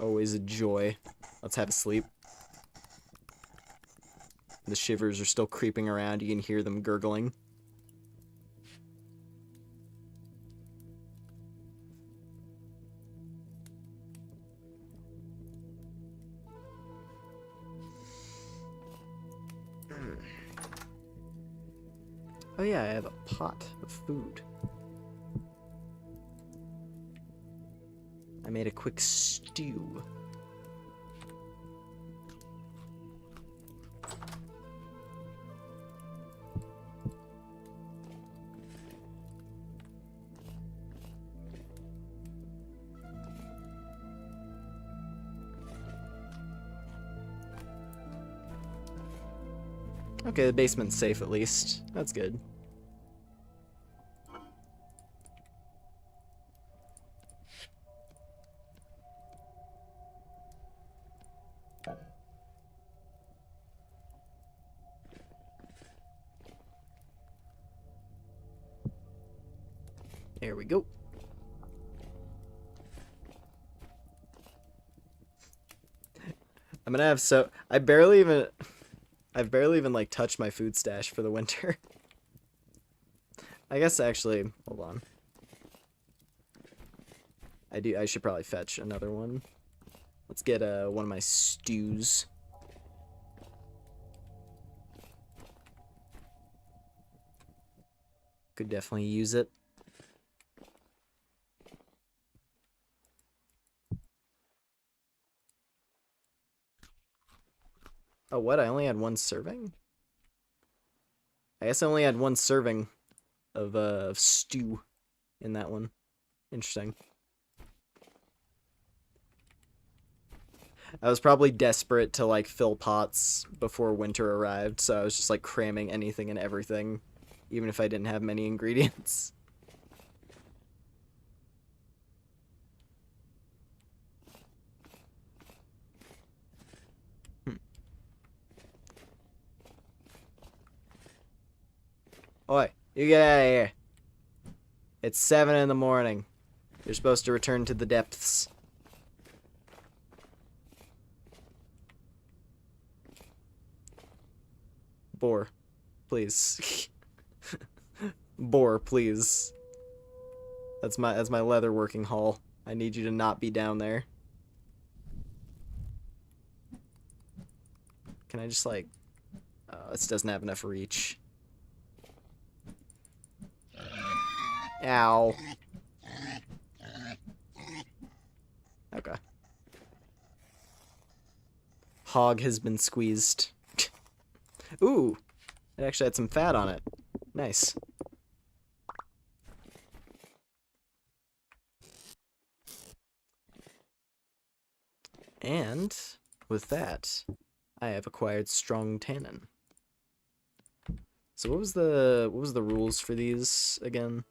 Always a joy. Let's have a sleep. The shivers are still creeping around. You can hear them gurgling. Oh yeah, I have a pot of food. I made a quick stew. Okay, the basement's safe at least. That's good. There we go. I'm gonna have I've barely even like touched my food stash for the winter. I guess actually, hold on. I should probably fetch another one. Let's get one of my stews. Could definitely use it. Oh, what? I only had one serving? I guess I only had one serving of stew in that one. Interesting. I was probably desperate to, like, fill pots before winter arrived, so I was just, like, cramming anything and everything, even if I didn't have many ingredients. Oi, you get out of here. It's 7 in the morning. You're supposed to return to the depths. Boar, please. Boar, please. That's my leatherworking hall. I need you to not be down there. Can I just, like... Oh, this doesn't have enough reach. Ow. Okay. Hog has been squeezed. Ooh! It actually had some fat on it. Nice. And with that, I have acquired strong tannin. So what was the rules for these again?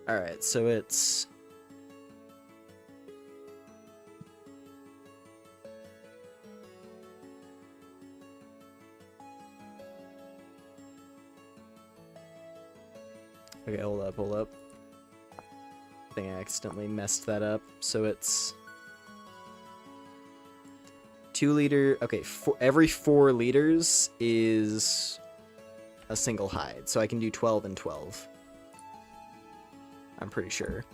Alright, so it's... Okay, hold up, hold up. I think I accidentally messed that up. So it's... 2 liter... Okay, every 4 liters is a single hide. So I can do 12 and 12. I'm pretty sure.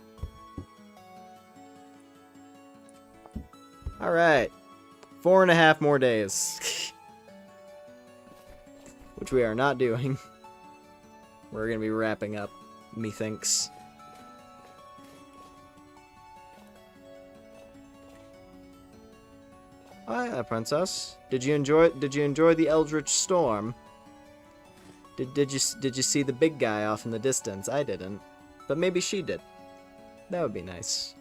Alright. 4.5 more days. Which we are not doing. We're gonna be wrapping up, methinks. Oh yeah, princess. Did you enjoy the Eldritch storm? Did you see the big guy off in the distance? I didn't. But maybe she did. That would be nice.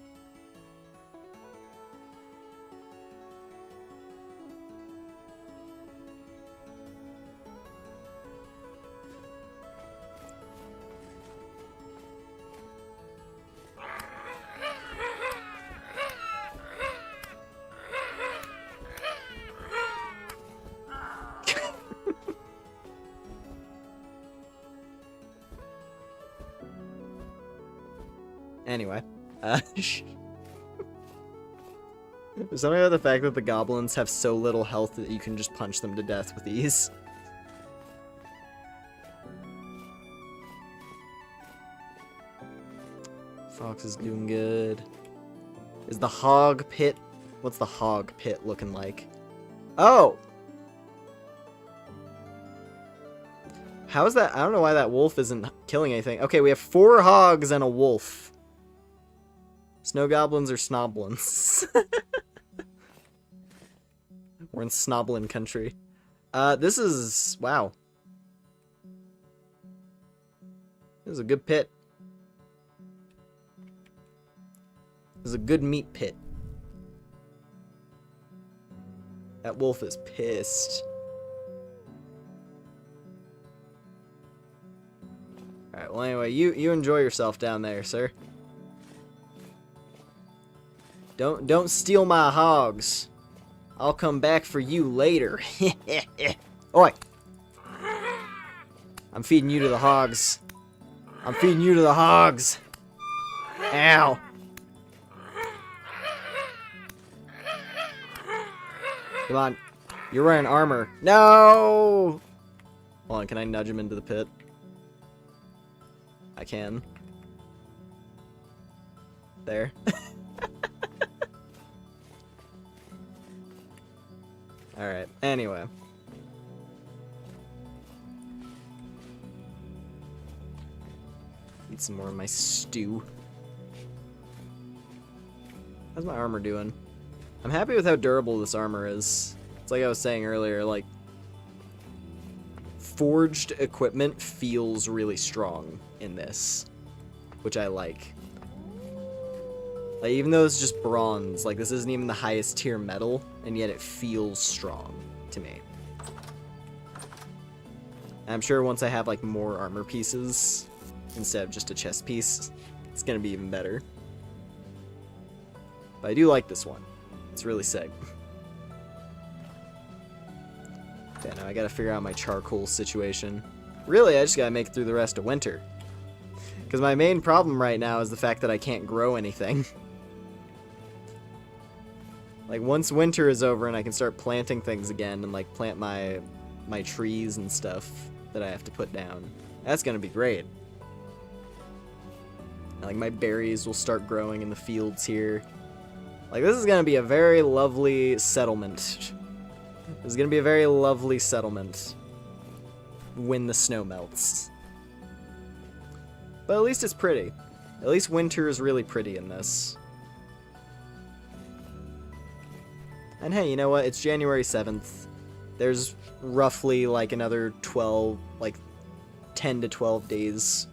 Anyway, there's something about the fact that the goblins have so little health that you can just punch them to death with ease. Fox is doing good. Is the hog pit... What's the hog pit looking like? Oh! How is that? I don't know why that wolf isn't killing anything. Okay, we have 4 hogs and a wolf. Snow goblins or snoblins? We're in snoblin country. This is... Wow. This is a good pit. This is a good meat pit. That wolf is pissed. Alright, well anyway, you enjoy yourself down there, sir. Don't steal my hogs. I'll come back for you later. Oi! I'm feeding you to the hogs. I'm feeding you to the hogs. Ow. Come on. You're wearing armor. No! Hold on, can I nudge him into the pit? I can. There. Alright, anyway. Eat some more of my stew. How's my armor doing? I'm happy with how durable this armor is. It's like I was saying earlier, like... Forged equipment feels really strong in this. which I like. Like, even though it's just bronze, like, this isn't even the highest tier metal, and yet it feels strong to me. And I'm sure once I have, like, more armor pieces, instead of just a chest piece, it's gonna be even better. But I do like this one. It's really sick. Okay, now I gotta figure out my charcoal situation. Really, I just gotta make it through the rest of winter. Because my main problem right now is the fact that I can't grow anything. Like, once winter is over and I can start planting things again and, like, plant my trees and stuff that I have to put down, that's gonna be great. And, like, my berries will start growing in the fields here. Like, this is gonna be a very lovely settlement. This is gonna be a very lovely settlement when the snow melts. But at least it's pretty. At least winter is really pretty in this. And hey, you know what? It's January 7th. There's roughly like another 12, like 10 to 12 days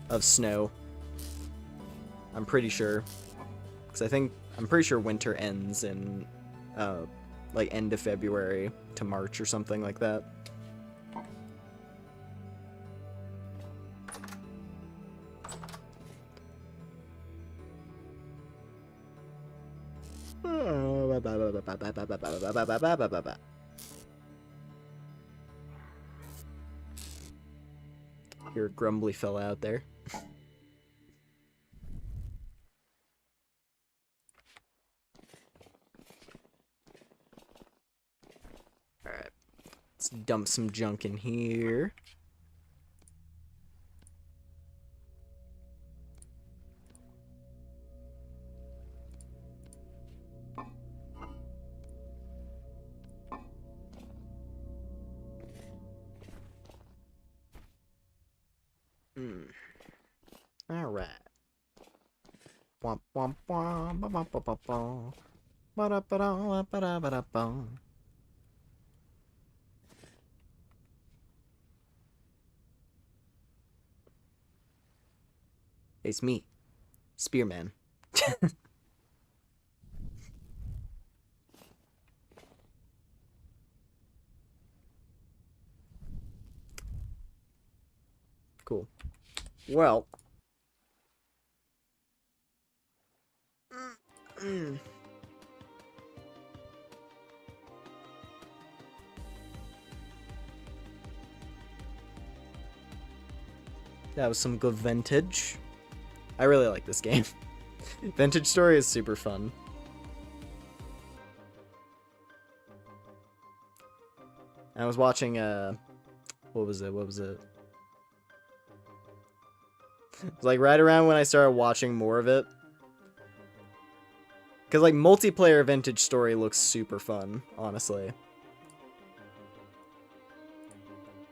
of snow. I'm pretty sure. Because I'm pretty sure winter ends in like end of February to March or something like that. Your grumbly fella out there. Alright. Let's dump some junk in here. Alright. Womp womp womp womp womp womp womp. Ba-da-ba-da-ba-da-ba-da-bum. It's me, Spearman. Cool. Well. That was some good vintage. I really like this game. Vintage Story is super fun. I was watching, what was it? It was like right around when I started watching more of it. Because, like, multiplayer Vintage Story looks super fun, honestly.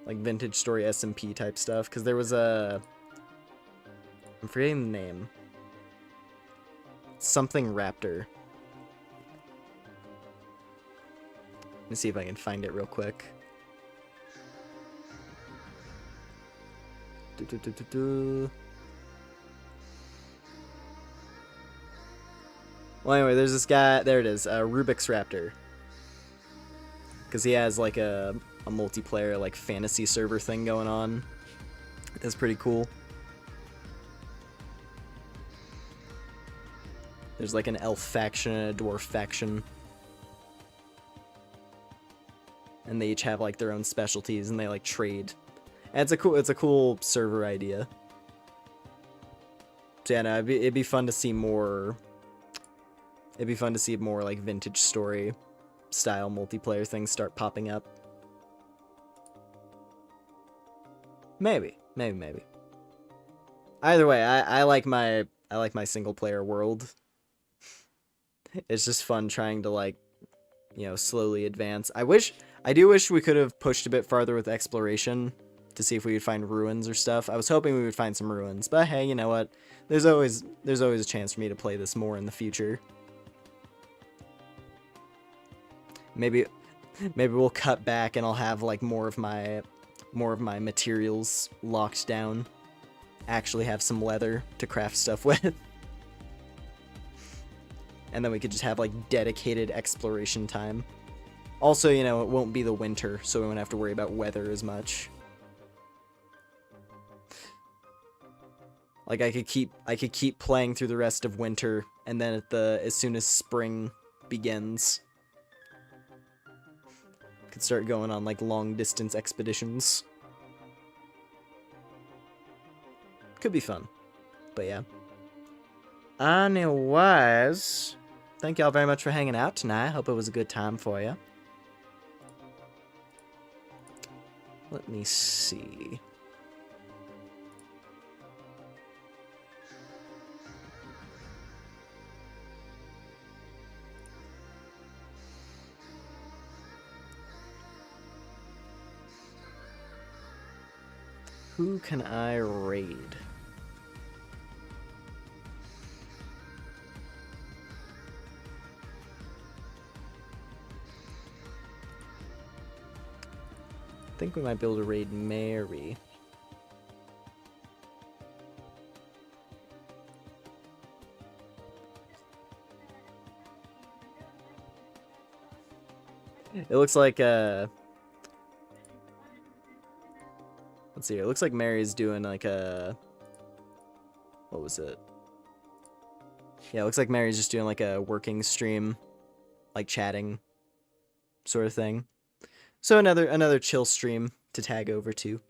Like, Vintage Story SMP type stuff. Because there was a... I'm forgetting the name. Something Raptor. Let me see if I can find it real quick. Well, anyway, there's this guy. There it is. Rubik's Raptor. Because he has, like, a multiplayer, like, fantasy server thing going on. It's pretty cool. There's, like, an elf faction and a dwarf faction. And they each have, like, their own specialties, and they, like, trade. And it's a cool server idea. So, yeah, no, it'd be fun to see more... It'd be fun to see more, like, Vintage Story style multiplayer things start popping up. Maybe. Either way, I like my single player world. It's just fun trying to, like, you know, slowly advance. I do wish we could have pushed a bit farther with exploration to see if we would find ruins or stuff. I was hoping we would find some ruins, but hey, you know what? There's always a chance for me to play this more in the future. Maybe we'll cut back and I'll have, like, more of my materials locked down actually have some leather to craft stuff with. And then we could just have, like, dedicated exploration time. Also, you know, it won't be the winter, so we won't have to worry about weather as much. Like, I could keep playing through the rest of winter, and then as soon as spring begins, could start going on, like, long-distance expeditions. Could be fun. But yeah. Anyways, thank y'all very much for hanging out tonight. Hope it was a good time for you. Let me see. Who can I raid? I think we might be able to raid Mary. It looks like let's see, it looks like Mary's doing like a, what was it? Yeah, it looks like Mary's just doing like a working stream, like chatting sort of thing. So another chill stream to tag over to.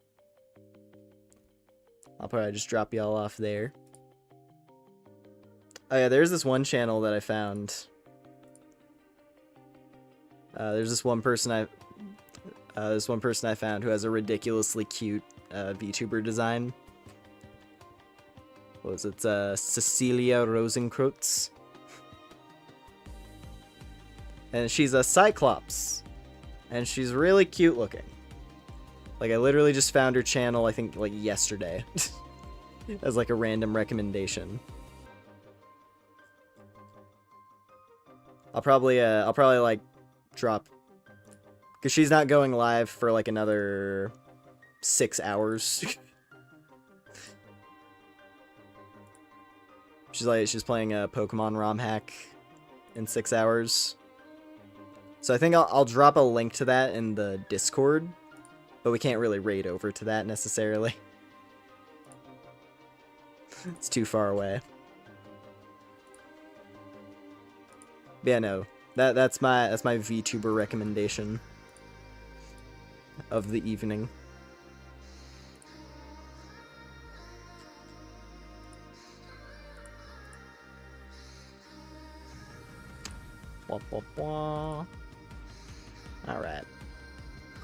I'll probably just drop y'all off there. Oh yeah, there's this one channel that I found. There's this one person I found who has a ridiculously cute VTuber design. What was it? Cecilia Rosenkreutz. And she's a Cyclops. And she's really cute looking. Like, I literally just found her channel, I think, like, yesterday. As, like, a random recommendation. I'll probably, like, drop... Because she's not going live for, like, another 6 hours. She's playing a Pokemon ROM hack in 6 hours. So I think I'll drop a link to that in the Discord, but we can't really raid over to that necessarily. It's too far away. But yeah, no, that's my VTuber recommendation of the evening. Blah, blah, blah. Alright.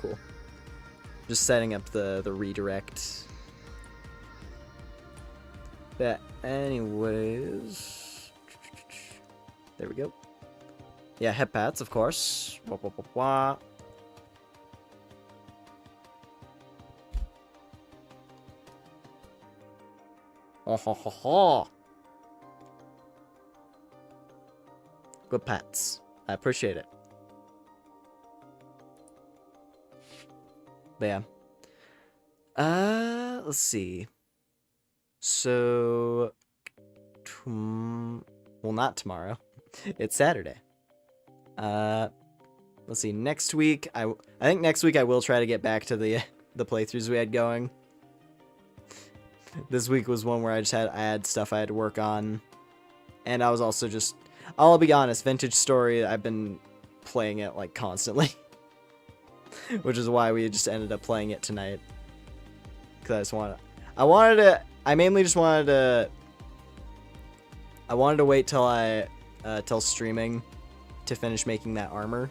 Cool. Just setting up the redirect. But anyways... There we go. Yeah, hepats, of course. Blah, blah, blah, blah. Oh, ho, ho, ho. Good pats. I appreciate it. But yeah. Let's see. So, well, not tomorrow. It's Saturday. Let's see. Next week, I think next week I will try to get back to the playthroughs we had going. This week was one where I had stuff I had to work on, and I was also just, I'll be honest, Vintage Story, I've been playing it like constantly. Which is why we just ended up playing it tonight. Because I wanted to wait till streaming to finish making that armor.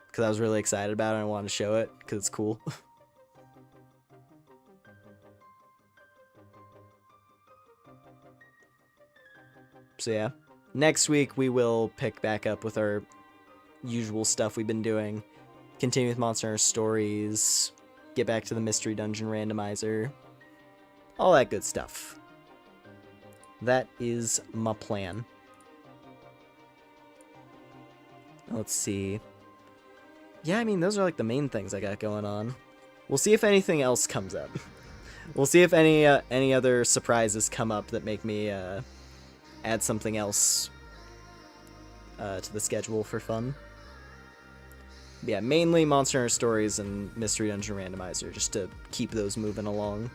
Because I was really excited about it and I wanted to show it because it's cool. So yeah, next week we will pick back up with our usual stuff we've been doing. Continue with Monster Hunter Stories, get back to the Mystery Dungeon Randomizer, all that good stuff. That is my plan. Let's see. Yeah, I mean, those are like the main things I got going on. We'll see if anything else comes up. We'll see if any other surprises come up that make me add something else to the schedule for fun. Yeah, mainly Monster Hunter Stories and Mystery Dungeon Randomizer, just to keep those moving along.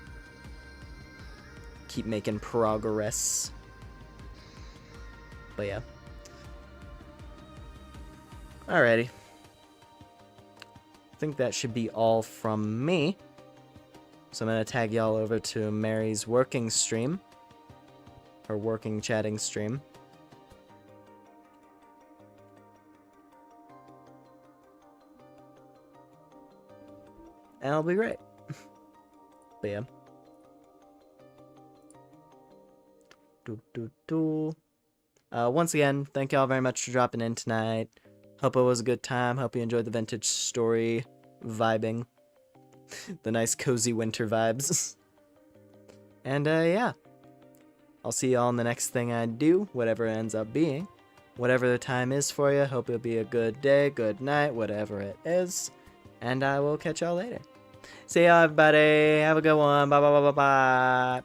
Keep making progress. But yeah. Alrighty. I think that should be all from me. So I'm going to tag y'all over to Mary's working stream. Her working chatting stream. And I'll be great. But yeah. Once again, thank y'all very much for dropping in tonight. Hope it was a good time. Hope you enjoyed the vintage story vibing. The nice cozy winter vibes. And yeah. I'll see y'all in the next thing I do, whatever it ends up being. Whatever the time is for you, hope it'll be a good day, good night, whatever it is. And I will catch y'all later. See y'all, everybody. Have a good one. Bye, bye, bye, bye, bye.